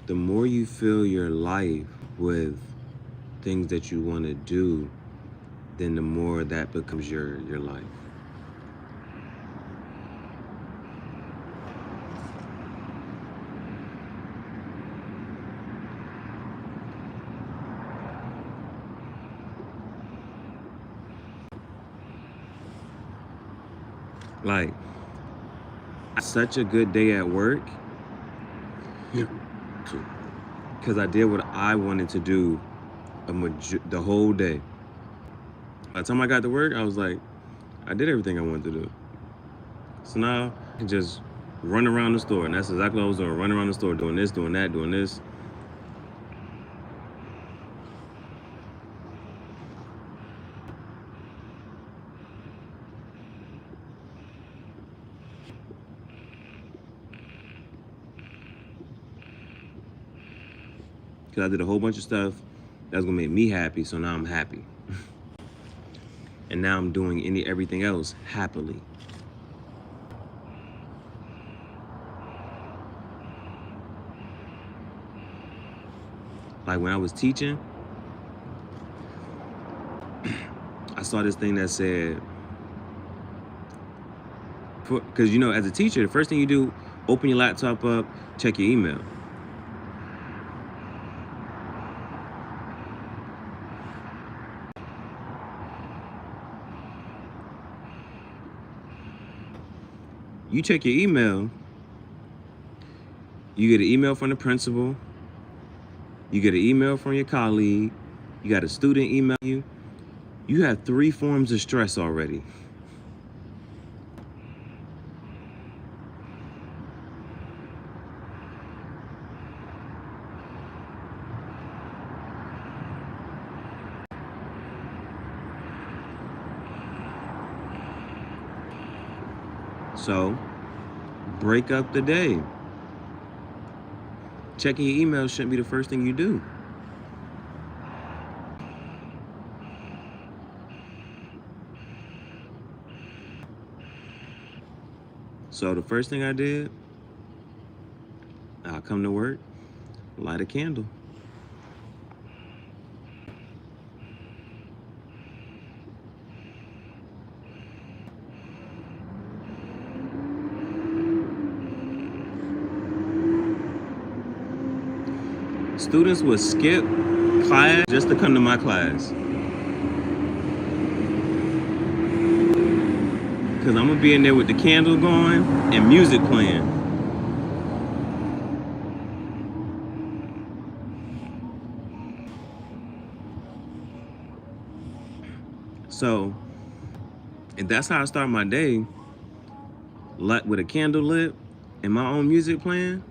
the more you fill your life with things that you want to do, then the more that becomes your life. Like, such a good day at work because I did what I wanted to do the whole day. By the time I got to work, I was like, I did everything I wanted to do. So now I can just run around the store, and that's exactly what I was doing. Run around the store, doing this, doing that, doing this. Because I did a whole bunch of stuff that was gonna make me happy, so now I'm happy. And now I'm doing everything else happily. Like when I was teaching, I saw this thing that said, because you know, as a teacher, the first thing you do, open your laptop up, check your email. You check your email, you get an email from the principal, you get an email from your colleague, you got a student email you. You have 3 forms of stress already. So, break up the day. Checking your email shouldn't be the first thing you do. So the first thing I did, I come to work, light a candle. Students would skip class just to come to my class. Because I'm going to be in there with the candle going and music playing. So, and that's how I start my day, like with a candle lit and my own music playing.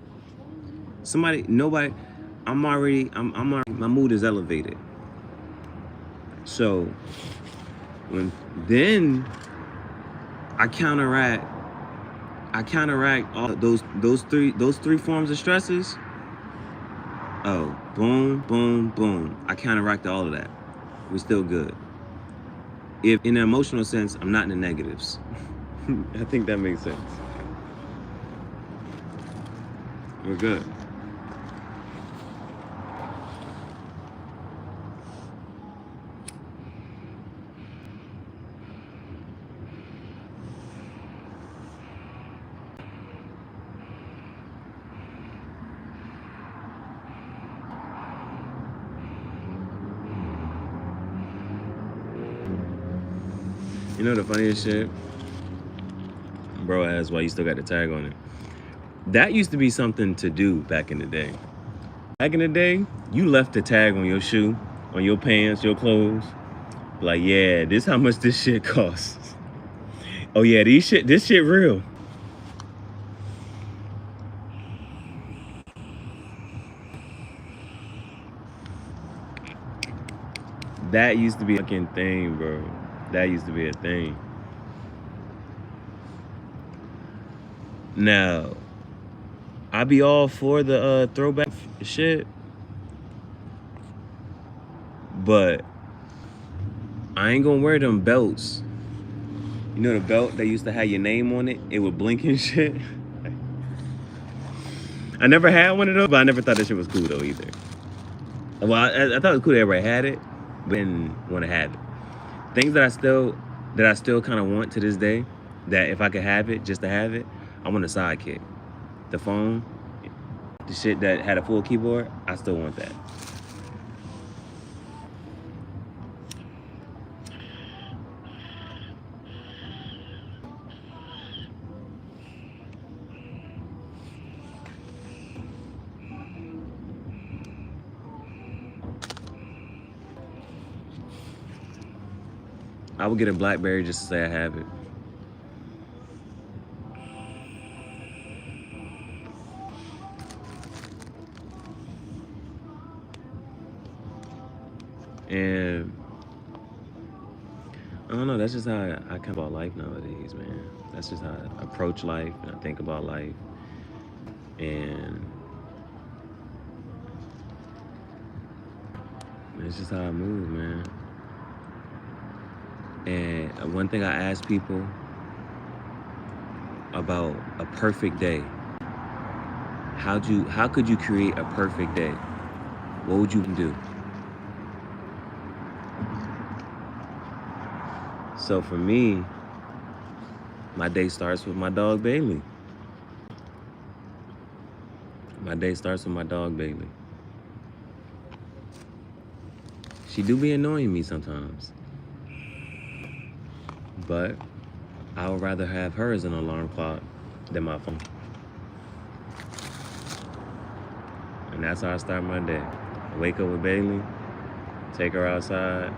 Nobody, I'm already, my mood is elevated. So, then I counteract, all those three forms of stresses. Oh, boom, boom, boom. I counteract all of that. We're still good. If in an emotional sense, I'm not in the negatives. I think that makes sense. We're good. You know the funniest shit? Bro asked why you still got the tag on it. That used to be something to do back in the day. Back in the day, you left the tag on your shoe, on your pants, your clothes. Like, yeah, this how much this shit costs. Oh yeah, this shit real. That used to be a fucking thing, bro. That used to be a thing. Now, I be all for the throwback shit, but I ain't gonna wear them belts. You know the belt that used to have your name on it? It would blink and shit. I never had one of those, but I never thought that shit was cool though either. Well, I thought it was cool that everybody had it, but didn't want to have it. Things that I still kind of want to this day, that if I could have it, just to have it, I want a sidekick. The phone, the shit that had a full keyboard, I still want that. I would get a BlackBerry just to say I have it. And I don't know, that's just how I come about life nowadays, man. That's just how I approach life and I think about life. And it's just how I move, man. And one thing I ask people about a perfect day, how could you create a perfect day? What would you do? So for me, my day starts with my dog Bailey. My day starts with my dog Bailey. She do be annoying me sometimes, but I would rather have her as an alarm clock than my phone. And that's how I start my day. I wake up with Bailey, take her outside,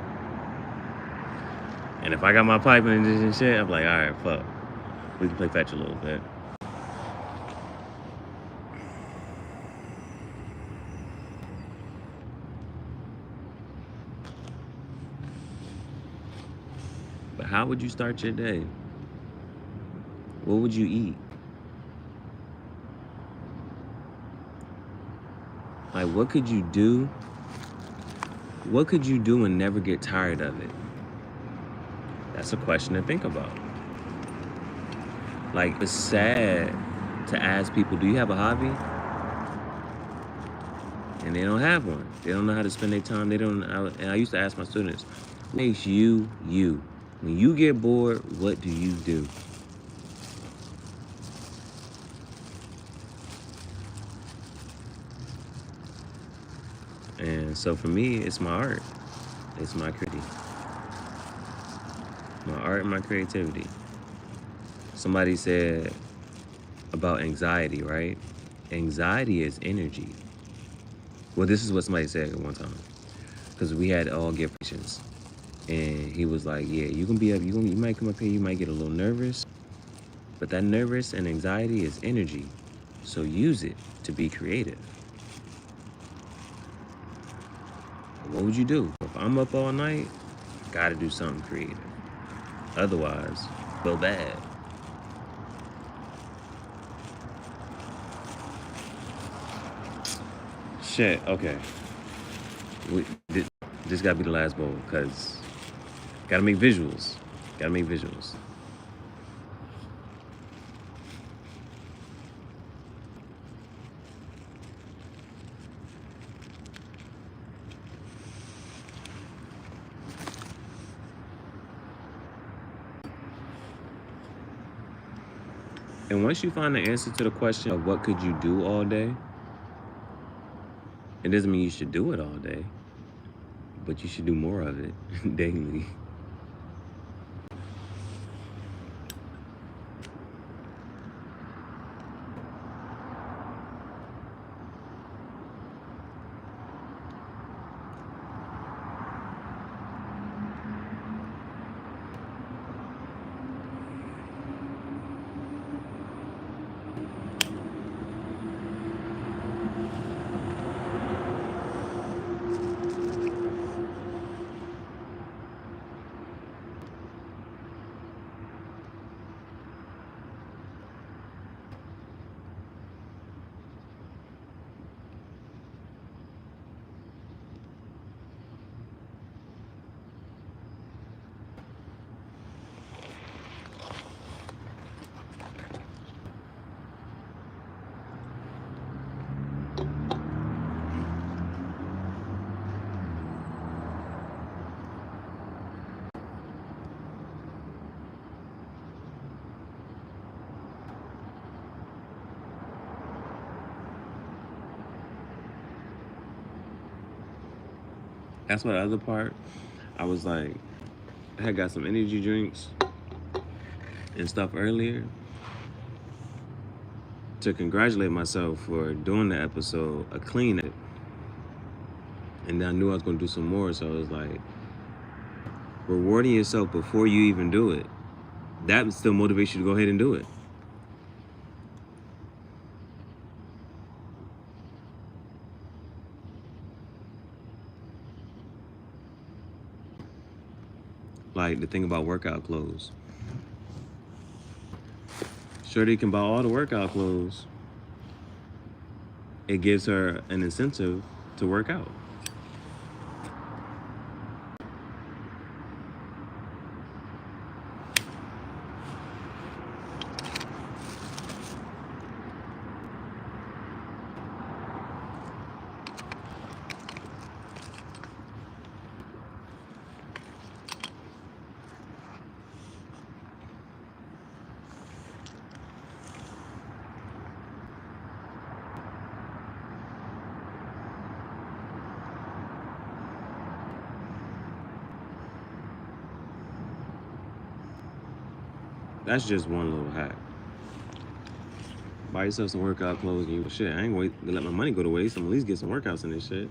and if I got my pipe and shit, I'm like, all right, fuck. We can play fetch a little bit. But how would you start your day? What would you eat? Like, what could you do? What could you do and never get tired of it? That's a question to think about. Like, it's sad to ask people, do you have a hobby? And they don't have one. They don't know how to spend their time. And I used to ask my students, what makes you, you? When you get bored, what do you do? And so for me, it's my art. It's my creativity. My art and my creativity. Somebody said about anxiety, right? Anxiety is energy. Well, this is what somebody said at one time. Because we had all gifts. And he was like, yeah, you can be up, you might come up here, you might get a little nervous, but that nervous and anxiety is energy. So use it to be creative. What would you do? If I'm up all night, gotta do something creative. Otherwise, feel bad. Shit, okay. This gotta be the last bowl, because gotta make visuals. Gotta make visuals. And once you find the answer to the question of what could you do all day, it doesn't mean you should do it all day, but you should do more of it daily. That's my other part. I was like, I had got some energy drinks and stuff earlier to congratulate myself for doing the episode, a clean it. And then I knew I was gonna do some more, so I was like, rewarding yourself before you even do it. That still motivates you to go ahead and do it. Like the thing about workout clothes. Shorty can buy all the workout clothes. It gives her an incentive to work out. That's just one little hack. Buy yourself some workout clothes and you shit. I ain't wait to let my money go to waste. I'm at least get some workouts in this shit.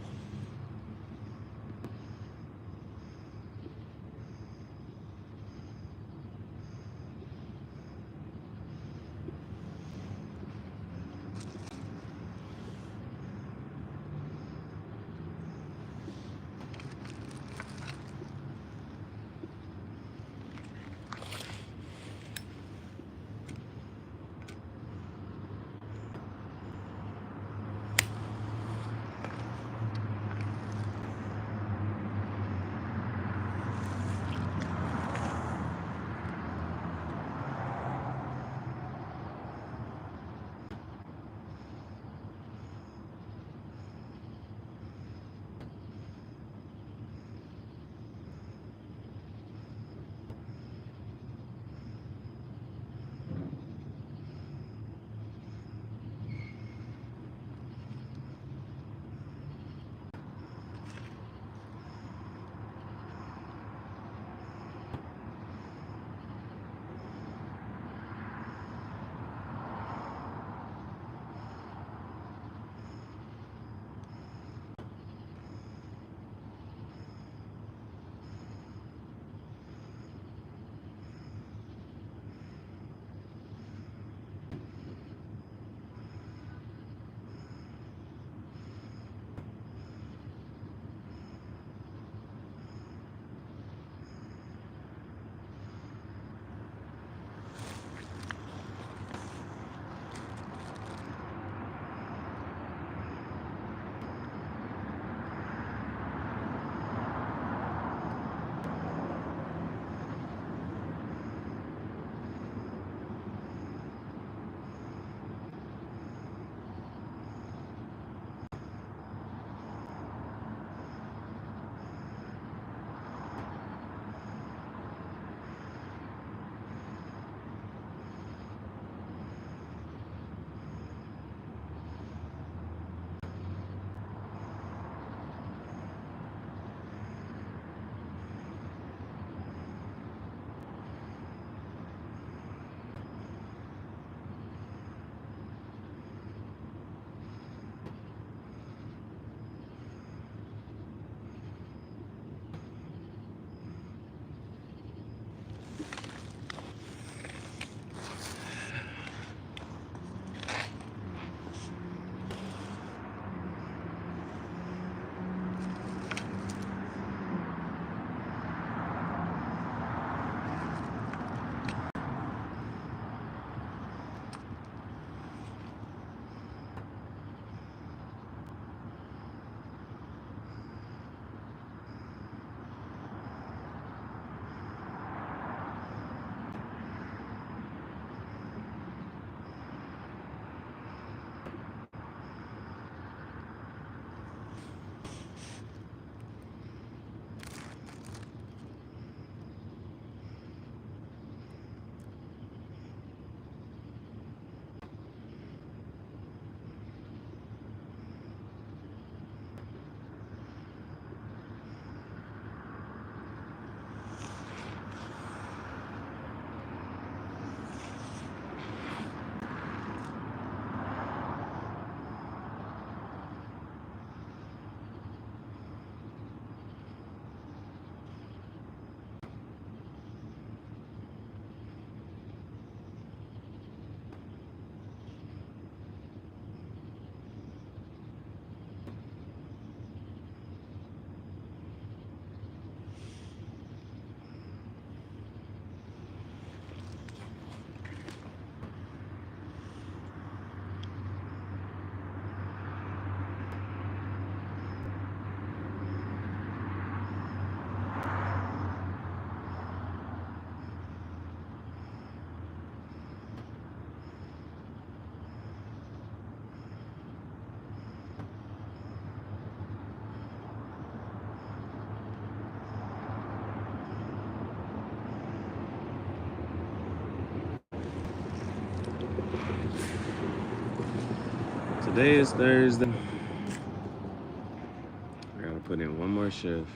Today is Thursday. I gotta put in one more shift.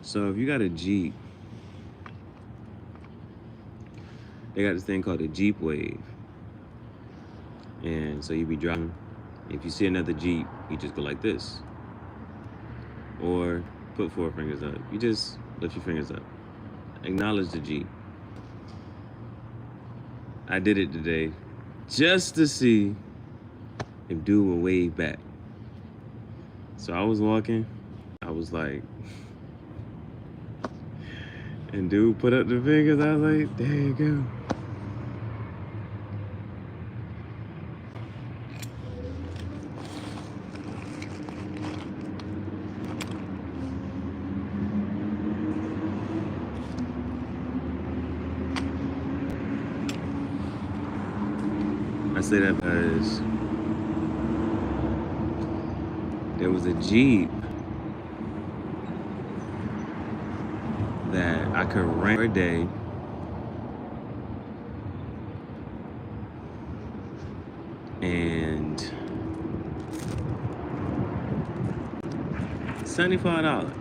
So if you got a Jeep, they got this thing called a Jeep wave. And so you be driving. If you see another Jeep, you just go like this. Or put 4 fingers up. You just lift your fingers up. Acknowledge the Jeep. I did it today just to see if dude would wave back. So I was walking. I was like, and dude put up the fingers. I was like, there you go. I say that because there was a Jeep that I could rent for a day, and $75.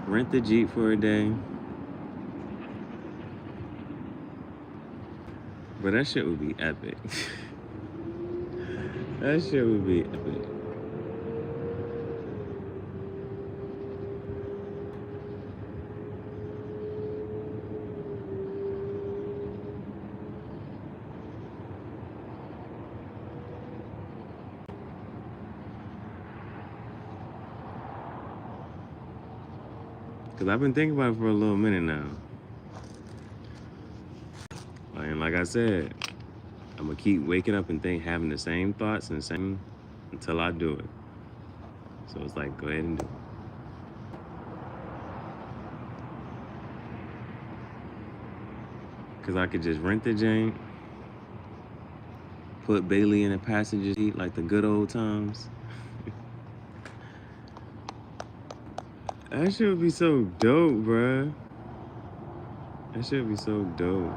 Rent the Jeep for a day. But that shit would be epic. That shit would be epic. Cause I've been thinking about it for a little minute now. And like I said, I'm gonna keep waking up and having the same thoughts and the same until I do it. So it's like, go ahead and do it. Cause I could just rent the jank, put Bailey in a passenger seat like the good old times. That shit would be so dope, bruh. That shit would be so dope.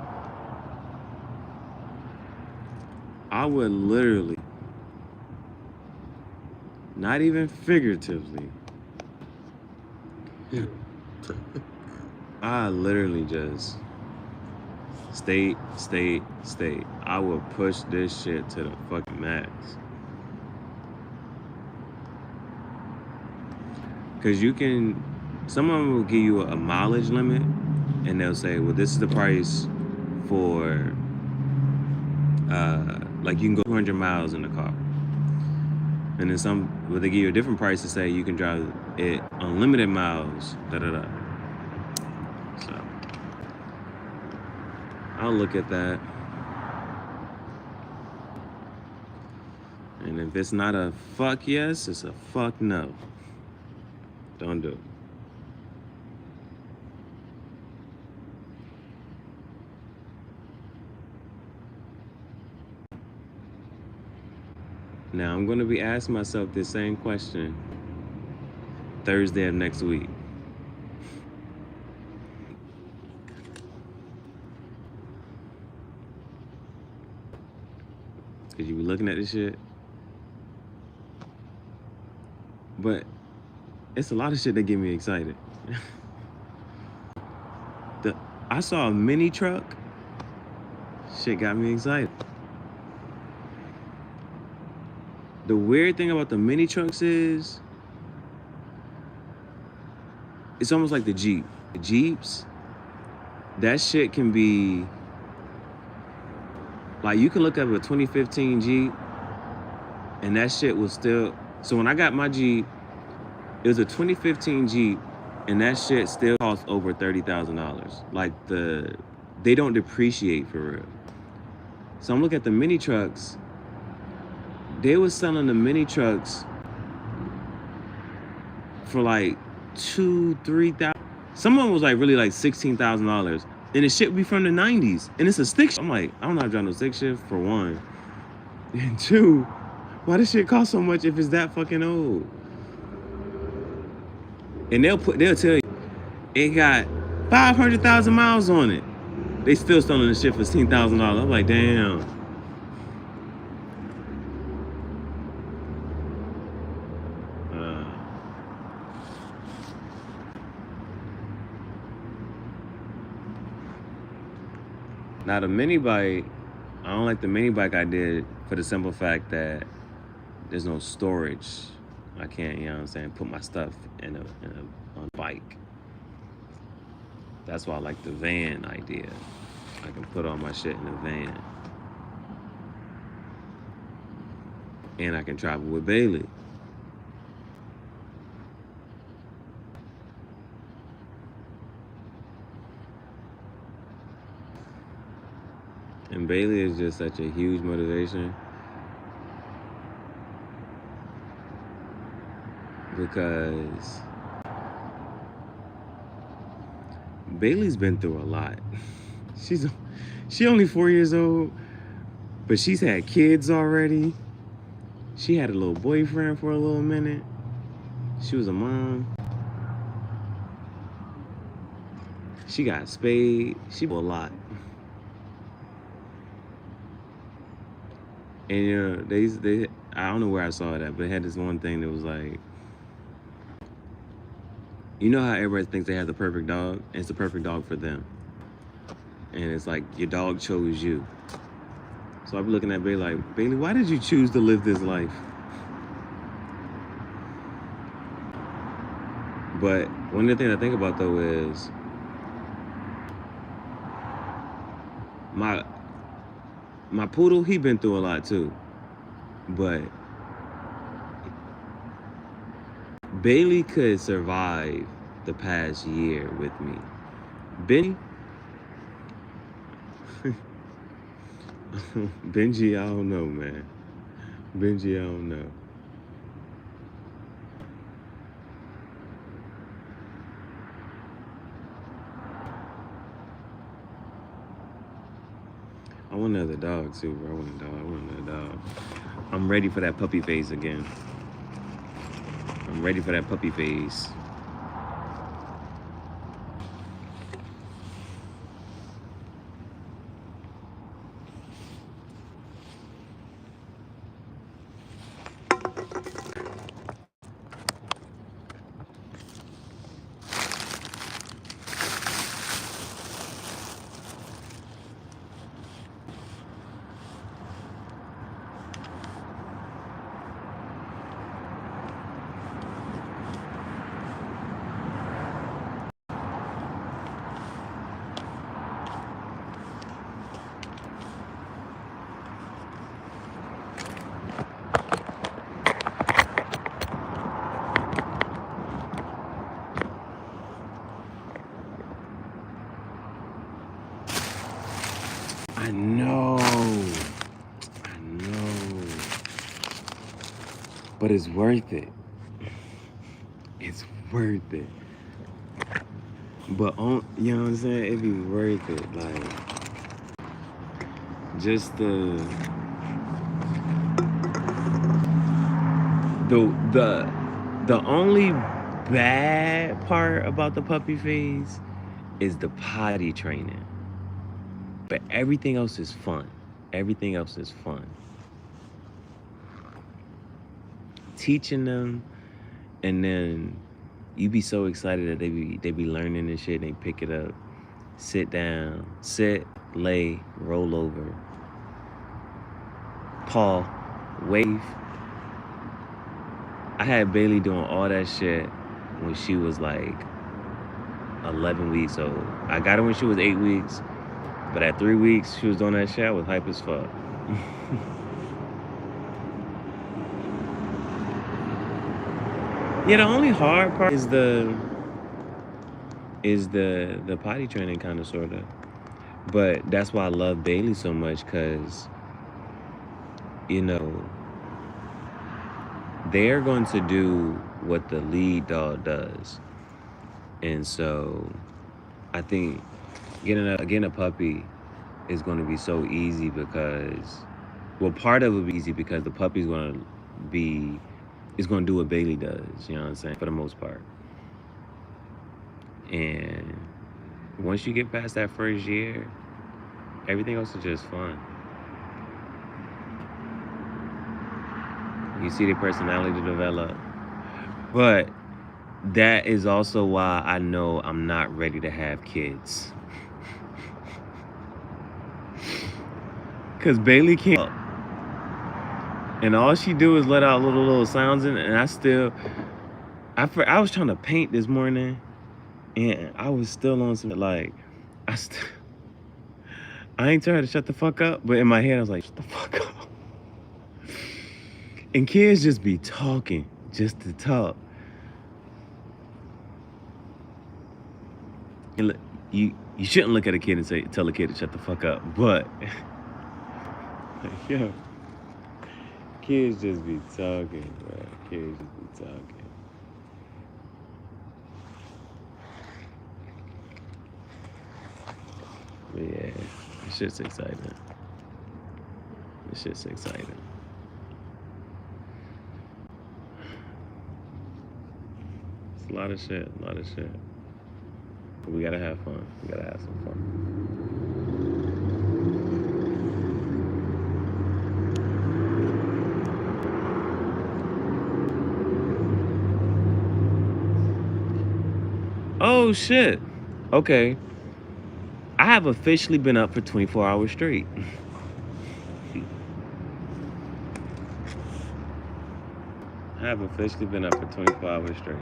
I would literally, not even figuratively, I literally just state. I would push this shit to the fucking max. Cause you can, someone will give you a mileage limit and they'll say, well, this is the price for, like you can go 200 miles in the car. And then well, they give you a different price to say you can drive it unlimited miles, da-da-da. So, I'll look at that. And if it's not a fuck yes, it's a fuck no. Don't do it. Now, I'm going to be asking myself this same question Thursday of next week. Because you be looking at this shit. But it's a lot of shit that get me excited. I saw a mini truck. Shit got me excited. The weird thing about the mini trucks is it's almost like the Jeep. The Jeeps, that shit can be like, you can look up a 2015 Jeep and that shit was still, so when I got my Jeep, it was a 2015 Jeep and that shit still cost over $30,000. Like they don't depreciate for real. So I'm looking at the mini trucks. They was selling the mini trucks for like $2,000-$3,000. Someone was like really like $16,000, and the shit would be from the 90s, and it's a stick shift. I'm like, I don't know how to drive no stick shift, for one, and two, why this shit cost so much if it's that fucking old? And they'll tell you it got 500,000 miles on it. They still selling the shit for $16,000. I'm like, damn. Now the mini bike, I don't like the mini bike I did for the simple fact that there's no storage. I can't, you know what I'm saying, put my stuff on a bike. That's why I like the van idea. I can put all my shit in the van. And I can travel with Bailey. And Bailey is just such a huge motivation. Because Bailey's been through a lot. She only 4 years old, but she's had kids already. She had a little boyfriend for a little minute. She was a mom. She got spayed. She did a lot. And you know, they I don't know where I saw it at, but it had this one thing that was like, you know how everybody thinks they have the perfect dog? And it's the perfect dog for them. And it's like, your dog chose you. So I be looking at Bailey like, Bailey, why did you choose to live this life? But one of the things I think about though is my poodle, he been through a lot too. But Bailey could survive the past year with me. Benji, Benji, I don't know, man. Benji, I don't know. I want another dog too, bro. I want a dog. I want another dog. I'm ready for that puppy phase again. I'm ready for that puppy phase. I know. But it's worth it. It's worth it. But you know what I'm saying? It'd be worth it. Like, just the only bad part about the puppy phase is the potty training. But everything else is fun. Everything else is fun. Teaching them, and then you be so excited that they be learning this shit, and they pick it up, sit down, sit, lay, roll over, paw, wave. I had Bailey doing all that shit when she was like 11 weeks old. I got her when she was 8 weeks, but at 3 weeks, she was doing that shit. I was hype as fuck. Yeah, the only hard part is the potty training, kind of, sort of. But that's why I love Bailey so much, because, you know, they're going to do what the lead dog does. And so I think getting a puppy is going to be so easy because, well, part of it will be easy because the puppy's going to be, is going to do what Bailey does, you know what I'm saying, for the most part. And once you get past that first year, everything else is just fun. You see their personality develop. But that is also why I know I'm not ready to have kids. Because Bailey can't. And all she do is let out little sounds in it. And I was trying to paint this morning. And I was still on some, like, I ain't trying to shut the fuck up. But in my head, I was like, shut the fuck up. And kids just be talking just to talk. And look, you shouldn't look at a kid and tell a kid to shut the fuck up. But, yo, kids just be talking, bro. Kids just be talking. But yeah, this shit's exciting. This shit's exciting. It's a lot of shit, But we gotta have fun. We gotta have some fun. Oh shit. Okay. I have officially been up for 24 hours straight. I have officially been up for 24 hours straight.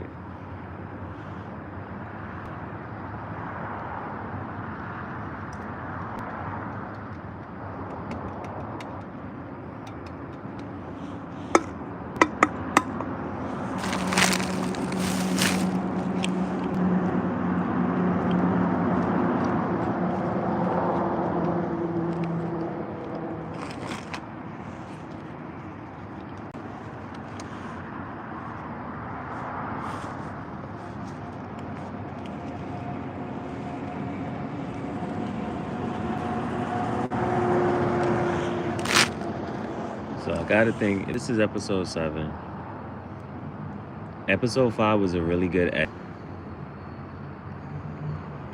So I gotta think, this is episode 7. Episode 5 was a really good edit.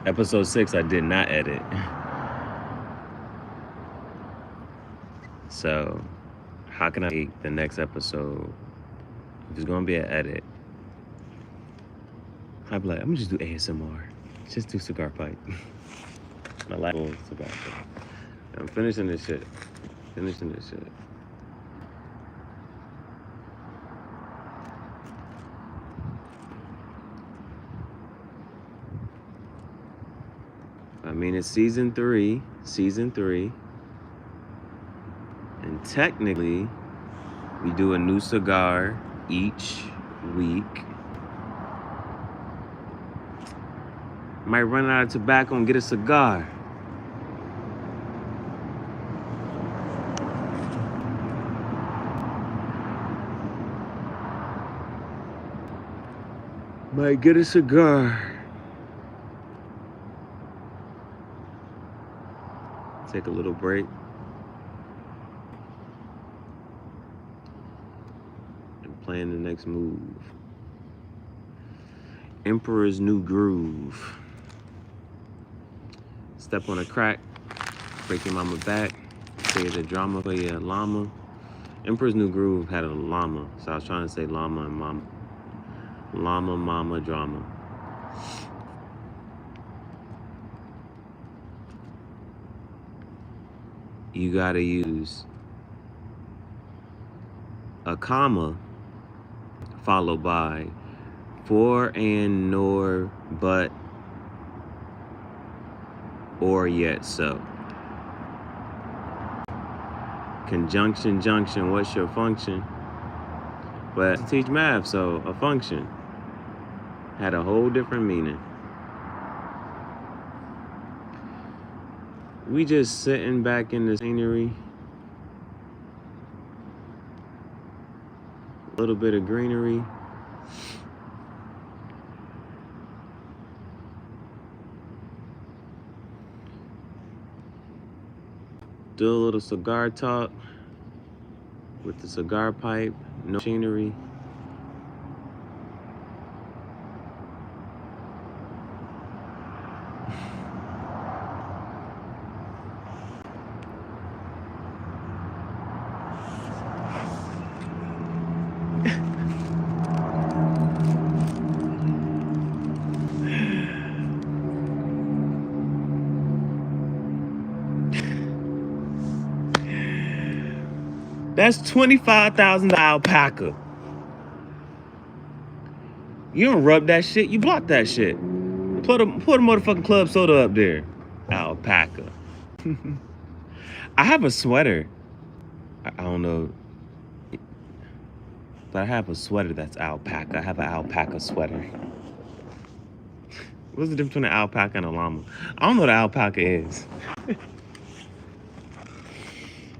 Episode 6 I did not edit. So how can I make the next episode if it's gonna be an edit? I'd be like, I'm gonna just do ASMR. Just do cigar pipe. My last cigar pipe. I'm finishing this shit. I mean, it's season 3. And technically, we do a new cigar each week. Might run out of tobacco and get a cigar. Might get a cigar. Take a little break. And plan the next move. Emperor's New Groove. Step on a crack. Break your mama back. Say the drama for your llama. Emperor's New Groove had a llama. So I was trying to say llama and mama. Llama, mama, drama. You gotta use a comma followed by for and nor but or yet so. Conjunction, junction, what's your function? But I teach math, so a function had a whole different meaning. We just sitting back in the scenery. A little bit of greenery. Do a little cigar talk with the cigar pipe, no machinery. That's $25,000 alpaca. You don't rub that shit, you block that shit. Put a motherfucking club soda up there. Alpaca. I have a sweater. I don't know. But I have a sweater that's alpaca. I have an alpaca sweater. What's the difference between an alpaca and a llama? I don't know what an alpaca is.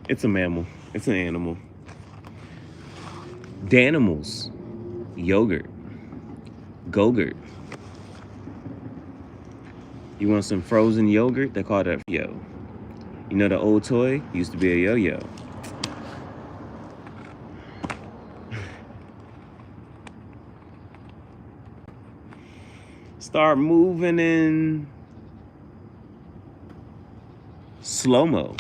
It's a mammal. It's an animal. Danimals. Yogurt. Go-gurt. You want some frozen yogurt? They call that yo. You know the old toy? Used to be a yo-yo. Start moving in slow-mo.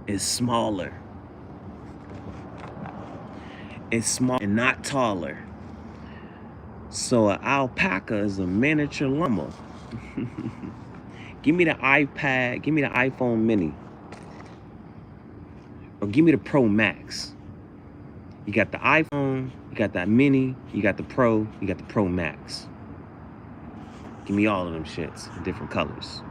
It's smaller. It's small and not taller. So an alpaca is a miniature llama. Give me the iPad, give me the iPhone mini. Or give me the Pro Max. You got the iPhone, you got that mini, you got the Pro, you got the Pro Max. Give me all of them shits in different colors.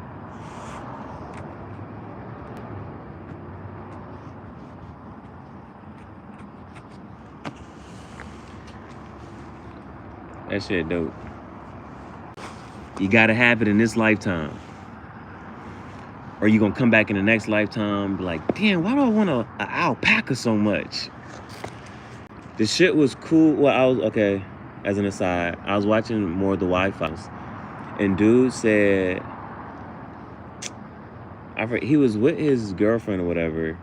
That shit dope. You gotta have it in this lifetime. Or you gonna come back in the next lifetime and be like, damn, why do I want an alpaca so much? The shit was cool. Well, okay, as an aside, I was watching more of the Wi-Fi's. And dude said, he was with his girlfriend or whatever,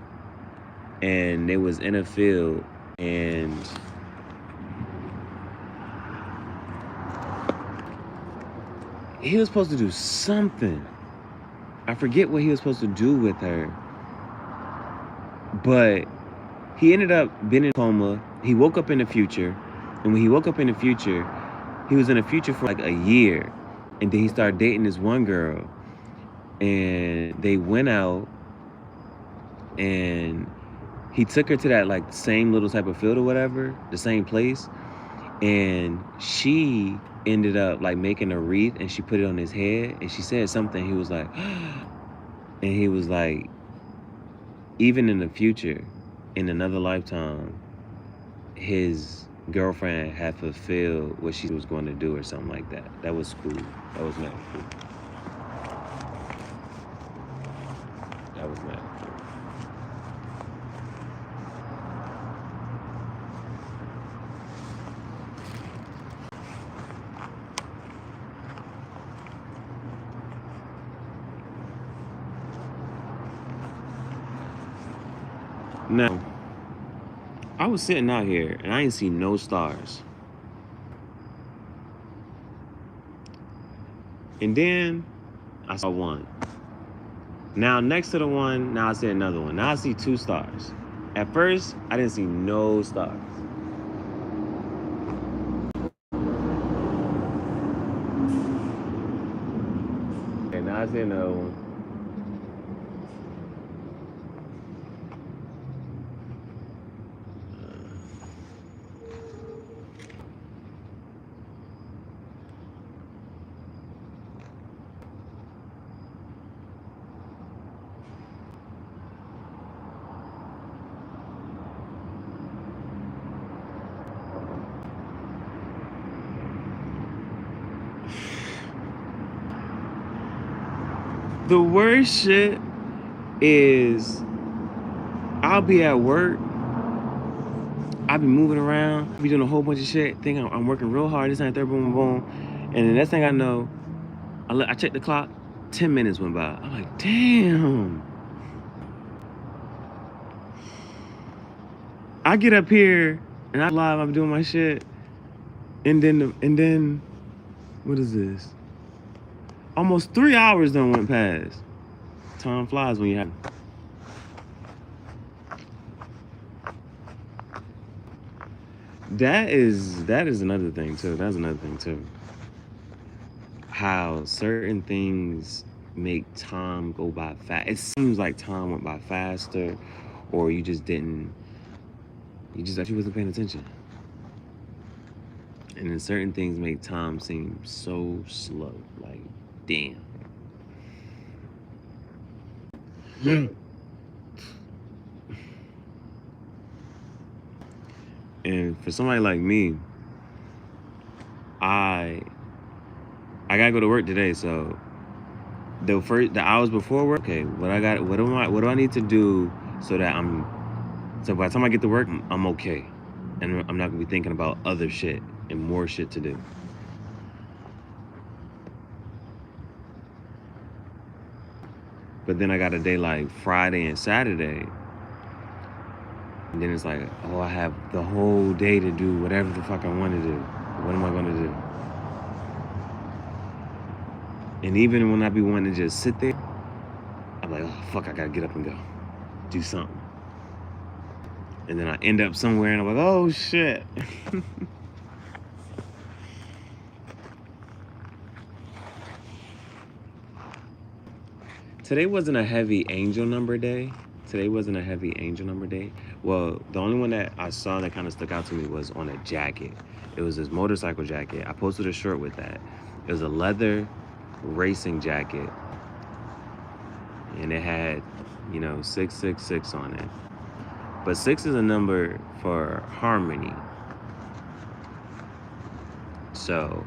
and they was in a field, and he was supposed to do something. I forget what he was supposed to do with her. But he ended up being in a coma. He woke up in the future. And when he woke up in the future, he was in the future for like a year. And then he started dating this one girl. And they went out. And he took her to that like same little type of field or whatever. The same place. And she ended up like making a wreath, and she put it on his head, and she said something. He was like, and he was like, even in the future, in another lifetime, his girlfriend had fulfilled what she was going to do or something like that. That was cool. That was mad cool. That was mad cool. Now, I was sitting out here and I ain't see no stars. And then I saw one. Now next to the one, now I see another one. Now I see 2 stars. At first, I didn't see no stars. And now I see another one. The worst shit is I'll be at work, I'll be moving around, I'll be doing a whole bunch of shit, thinking I'm working real hard, this and that, boom, boom, boom. And the next thing I know, I check the clock, 10 minutes went by. I'm like, damn. I get up here and I'm live, I'm doing my shit. And then, what is this? Almost 3 hours done went past. Time flies when you have. That is another thing too. That's another thing too. How certain things make time go by fast. It seems like time went by faster, or you just wasn't paying attention. And then certain things make time seem so slow. Like, damn. And for somebody like me, I gotta go to work today, so the hours before work, okay, what do I need to do so that so by the time I get to work, I'm okay. And I'm not gonna be thinking about other shit and more shit to do. But then I got a day like Friday and Saturday. And then it's like, oh, I have the whole day to do whatever the fuck I want to do. What am I gonna do? And even when I be wanting to just sit there, I'm like, oh, fuck, I gotta get up and go. Do something. And then I end up somewhere and I'm like, oh, shit. Today wasn't a heavy angel number day. Well, the only one that I saw that kind of stuck out to me was on a jacket. It was this motorcycle jacket. I posted a shirt with that. It was a leather racing jacket, and it had, 666 on it. But 6 is a number for harmony. So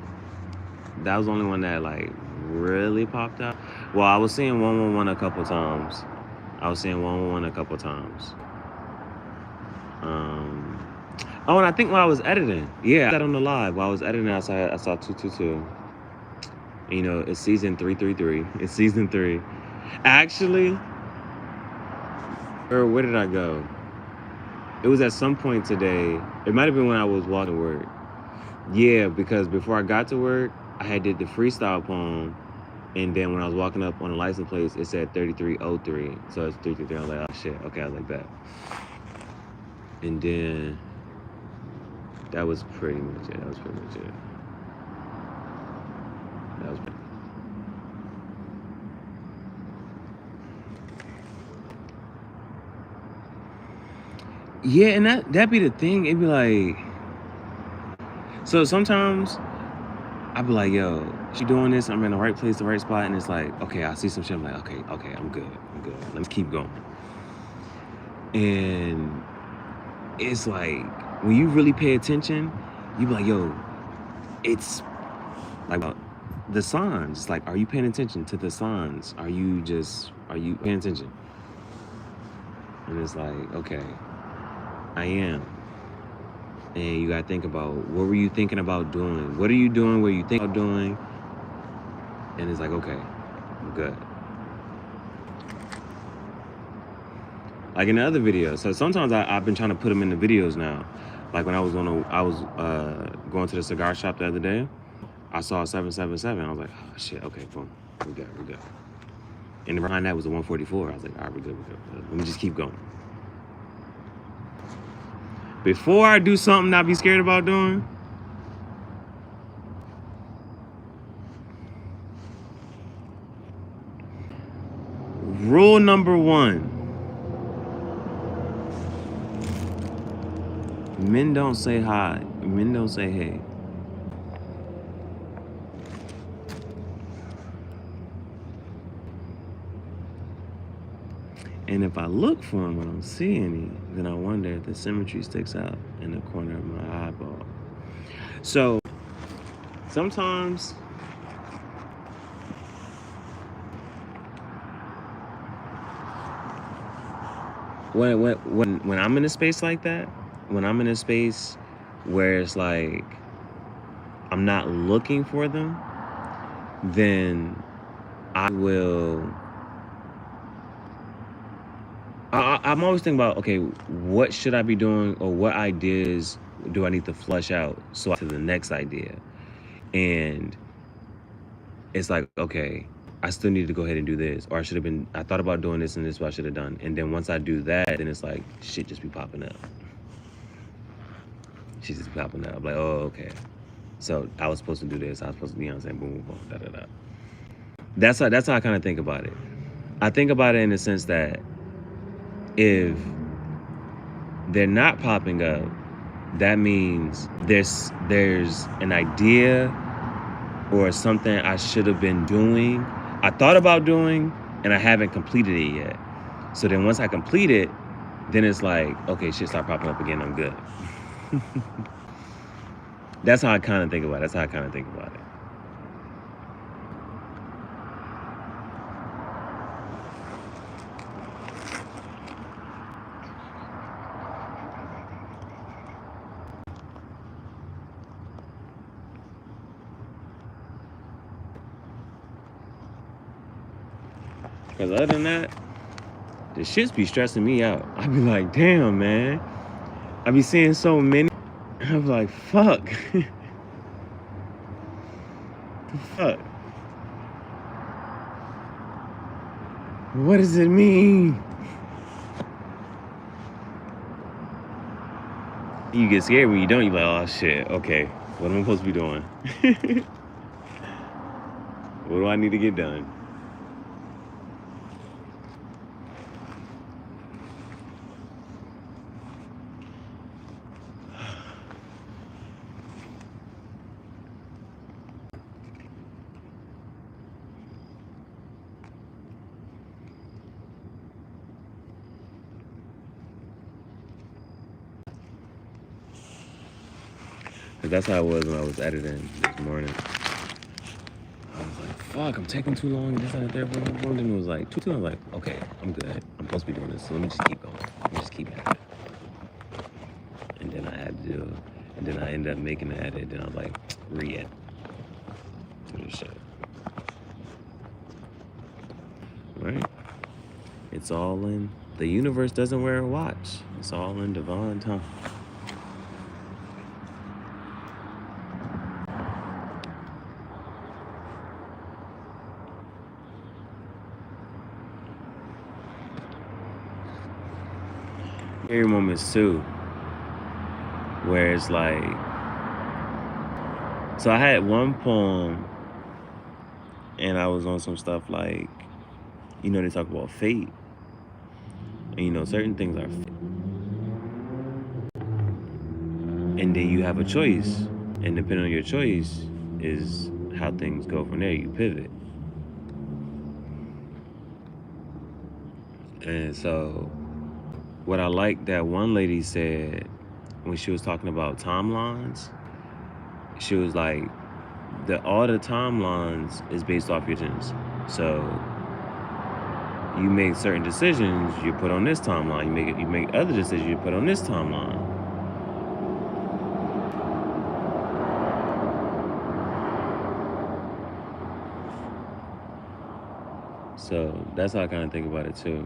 that was the only one that like really popped out. Well, I was seeing 111 a couple times. Oh, and I think while I was editing, that on the live, while I was editing, I saw 222. It's season 333. It's season 3. Actually, or where did I go? It was at some point today. It might have been when I was walking to work. Yeah, because before I got to work, I had did the freestyle poem, and then when I was walking up on the license plate, it said 3303. So it's 333. I was like, oh shit. Okay, I was like that. And then that was pretty much it. That was yeah, and that be the thing. It'd be like, so sometimes I'd be like, yo, she doing this, I'm in the right place, the right spot, and it's like, okay, I see some shit, I'm like, okay, I'm good. Let's keep going. And it's like, when you really pay attention, you be like, yo, it's like the signs. It's like, are you paying attention to the signs? Are you paying attention? And it's like, okay, I am. And you gotta think about, what were you thinking about doing? What are you doing? What are you thinking about doing? And it's like, okay, I'm good. Like in the other videos. So sometimes I've been trying to put them in the videos now. Like when I was going to the cigar shop the other day, I saw a 777. I was like, oh shit, okay, boom, we're good. And behind that was a 144. I was like, all right, we're good. Let me just keep going. Before I do something I'd be scared about doing, rule number 1, men don't say hi, men don't say hey. And if I look for them and I don't see any, then I wonder if the symmetry sticks out in the corner of my eyeball. So sometimes when I'm in a space like that, when I'm in a space where it's like I'm not looking for them, then I'm always thinking about, okay, what should I be doing, or what ideas do I need to flush out so to the next idea? And it's like, okay, I still need to go ahead and do this, or I thought about doing this and this is what I should have done. And then once I do that, then it's like shit just be popping up. I'm like, oh, okay. So I was supposed to do this. I was supposed to be on saying boom, boom, da, da, da. That's how I kind of think about it. I think about it in the sense that if they're not popping up, that means there's an idea or something I should have been doing, I thought about doing, and I haven't completed it yet. So then once I complete it, then it's like, okay, shit start popping up again, I'm good. That's how I kind of think about it. Because other than that, the shits be stressing me out. I be like, damn, man. I be seeing so many. I'm like, fuck. The fuck? What does it mean? You get scared when you don't. You like, oh shit, okay. What am I supposed to be doing? What do I need to get done? Cause that's how it was when I was editing this morning. I was like, fuck, I'm taking too long. And this and that. Then it was like, too. I was like, okay, I'm good. I'm supposed to be doing this. So let me just keep going. Let me just keep at it. And then I had to do it. And then I ended up making the edit. Then I was like, re-edit. Do this shit. Right? It's all in. The universe doesn't wear a watch. It's all in divine time. Scary moments too, where it's like, so I had one poem, and I was on some stuff like, they talk about fate, and certain things are fate, and then you have a choice, and depending on your choice is how things go from there. You pivot, and so. What I like that one lady said when she was talking about timelines, she was like, all the timelines is based off your genes. So you make certain decisions, you put on this timeline. You make other decisions, you put on this timeline. So that's how I kind of think about it too.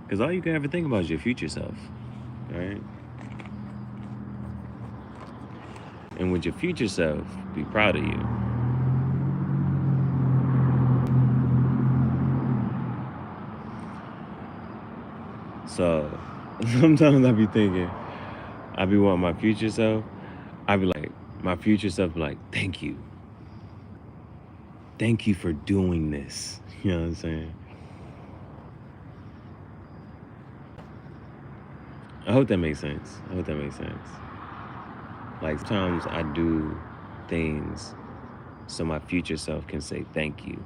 Because all you can ever think about is your future self, right? And with your future self, be proud of you. So sometimes I be thinking, I be wanting my future self. I be like, my future self be like, thank you. Thank you for doing this. You know what I'm saying? I hope that makes sense. Like sometimes I do things so my future self can say thank you.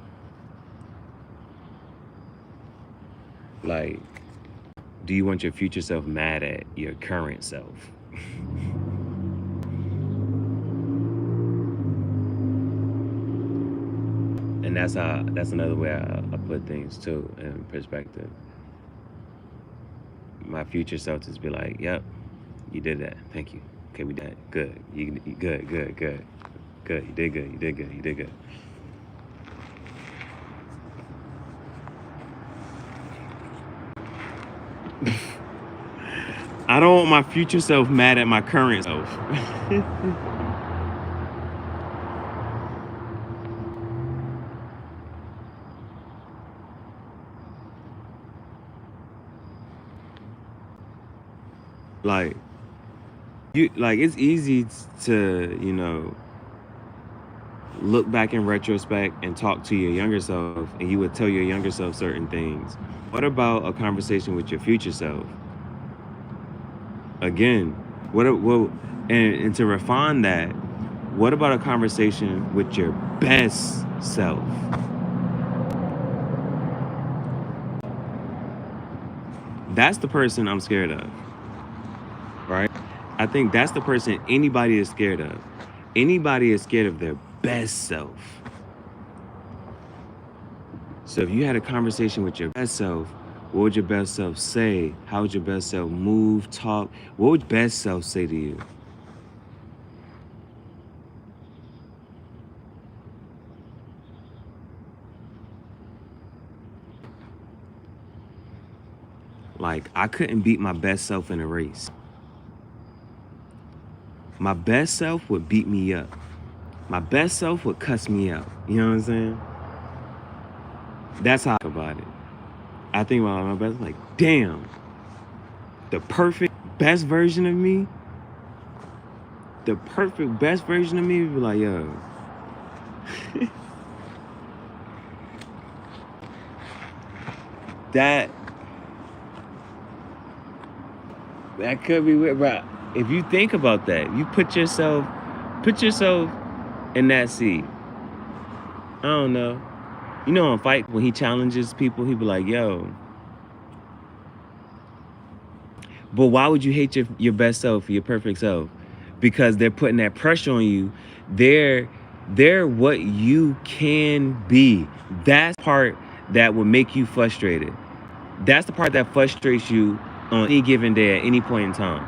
Like, do you want your future self mad at your current self? And that's another way I put things too in perspective. My future self just be like, yep, you did that. Thank you. Okay, we did it. Good. You good. Good. You did good. I don't want my future self mad at my current self. Like, it's easy to, look back in retrospect and talk to your younger self, and you would tell your younger self certain things. What about a conversation with your future self? Again, and to refine that, what about a conversation with your best self? That's the person I'm scared of, right? I think that's the person anybody is scared of. Anybody is scared of their best self. So if you had a conversation with your best self, what would your best self say? How would your best self move, talk? What would your best self say to you? Like, I couldn't beat my best self in a race. My best self would beat me up. My best self would cuss me out. You know what I'm saying? That's how I think about it. I think about my best, like, damn, the perfect best version of me, would be like, yo. that could be weird, bro. If you think about that, you put yourself in that seat. I don't know. You know, in fight when he challenges people, he be like, "Yo, but why would you hate your best self, your perfect self? Because they're putting that pressure on you. They're they're what you can be. That's the part that will make you frustrated. That's the part that frustrates you on any given day at any point in time.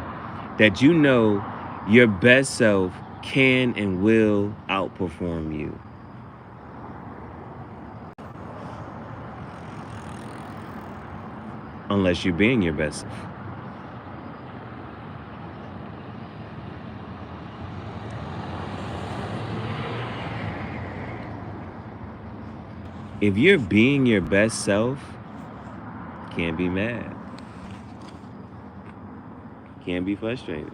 That you know your best self can and will outperform you. Unless you're being your best self. If you're being your best self, can't be mad. Can't be frustrated.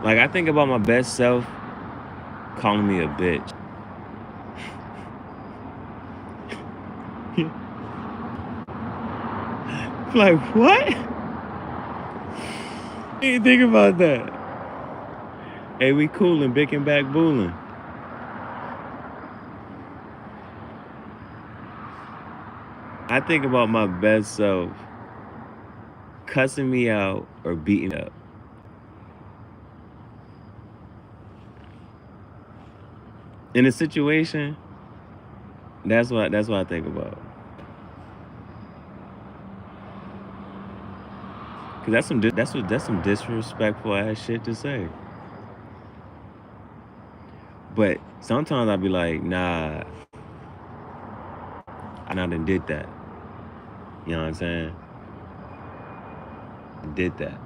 Like, I think about my best self calling me a bitch. Like, what? You think about that? Hey, we coolin', big and back boolin'. I think about my best self cussing me out or beating me up. In a situation, that's what I think about. Cause that's some disrespectful ass shit to say. But sometimes I'll be like, nah, I done did that. You know what I'm saying? Did that.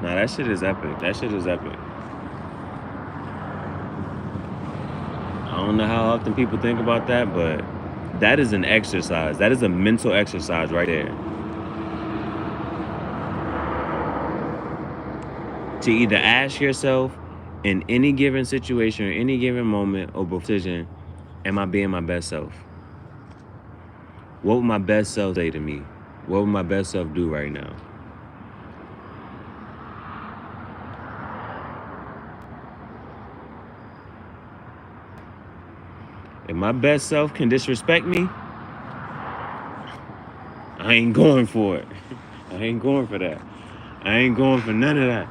Nah, that shit is epic. That shit is epic. I don't know how often people think about that, but that is an exercise. That is a mental exercise right there. To either ask yourself in any given situation or any given moment or decision, am I being my best self? What would my best self say to me? What would my best self do right now? If my best self can disrespect me, I ain't going for it. I ain't going for that. I ain't going for none of that.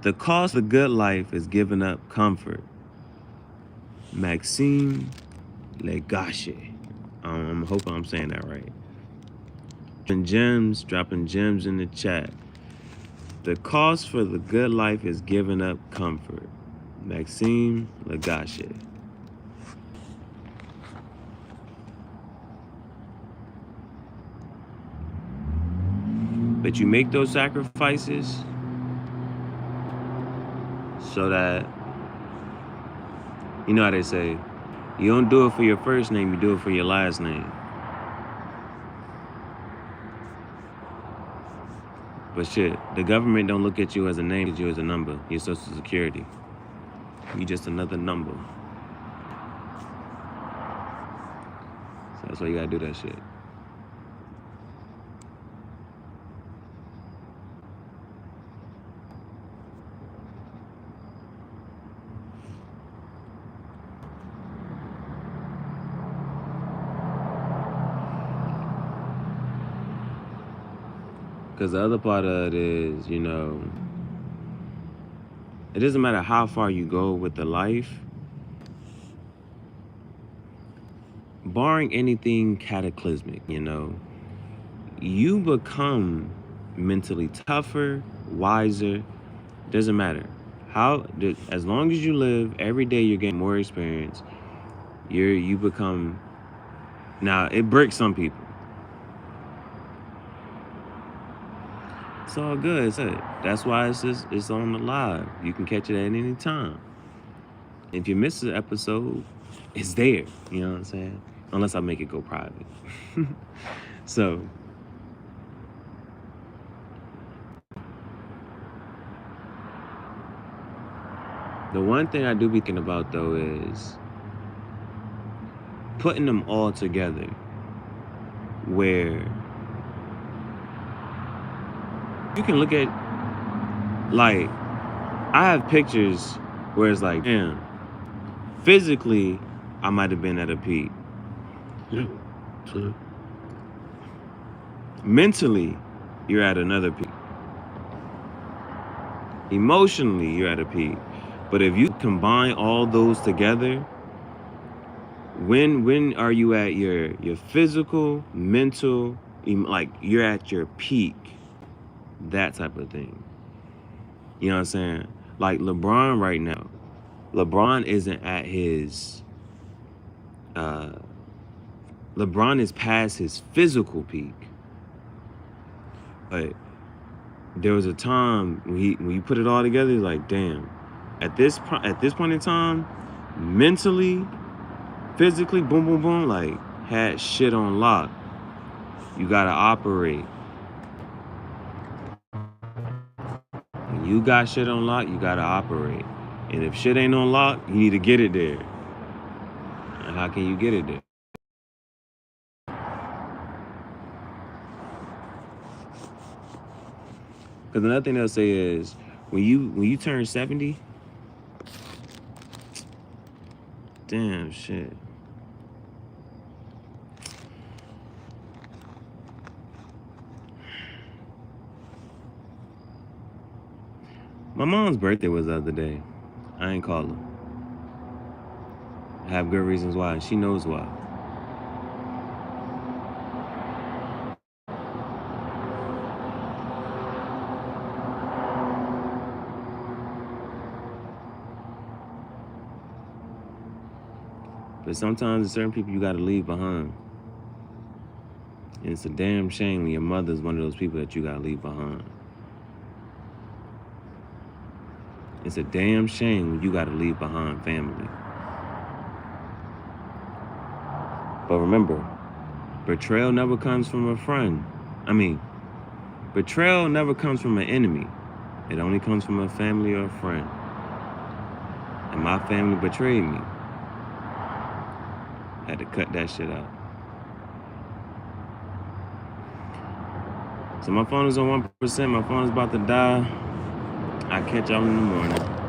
The cost of good life is giving up comfort. Maxime Legache. I'm hoping I'm saying that right. Dropping gems in the chat. The cost for the good life is giving up comfort. Maxime Legache. But you make those sacrifices so that, you know how they say, you don't do it for your first name, you do it for your last name. But shit, the government don't look at you as a name, look at you as a number. Your social security. You just another number. So that's why you gotta do that shit. Because the other part of it is, you know, it doesn't matter how far you go with the life, barring anything cataclysmic, you know, you become mentally tougher, wiser. Doesn't matter how. As long as you live, every day you're getting more experience. You become. Now it breaks some people. It's all good. It's it. That's why it's on the live. You can catch it at any time. If you miss an episode, it's there. You know what I'm saying? Unless I make it go private. So the one thing I do be thinking about though is putting them all together where you can look at, like, I have pictures where it's like, damn, physically I might have been at a peak. Yeah. So, Mentally, you're at another peak. Emotionally, you're at a peak. But if you combine all those together, when are you at your physical, mental, like you're at your peak? That type of thing. You know what I'm saying? Like LeBron right now. LeBron isn't at his LeBron is past his physical peak. But there was a time when you put it all together, it's like, damn, at this point in time, mentally, physically, boom, boom, boom, like, had shit on lock. You gotta operate. When you got shit on lock, you gotta operate. And if shit ain't on lock, you need to get it there. And how can you get it there? Because another thing they'll say is, when you turn 70, damn shit. My mom's birthday was the other day. I ain't call her. I have good reasons why, and she knows why. But sometimes there's certain people you gotta leave behind. And it's a damn shame when your mother's one of those people that you gotta leave behind. It's a damn shame when you gotta leave behind family. But remember, betrayal never comes from a friend. Betrayal never comes from an enemy. It only comes from a family or a friend. And my family betrayed me. Had to cut that shit out. So my phone is on 1%. My phone is about to die. I'll catch y'all in the morning.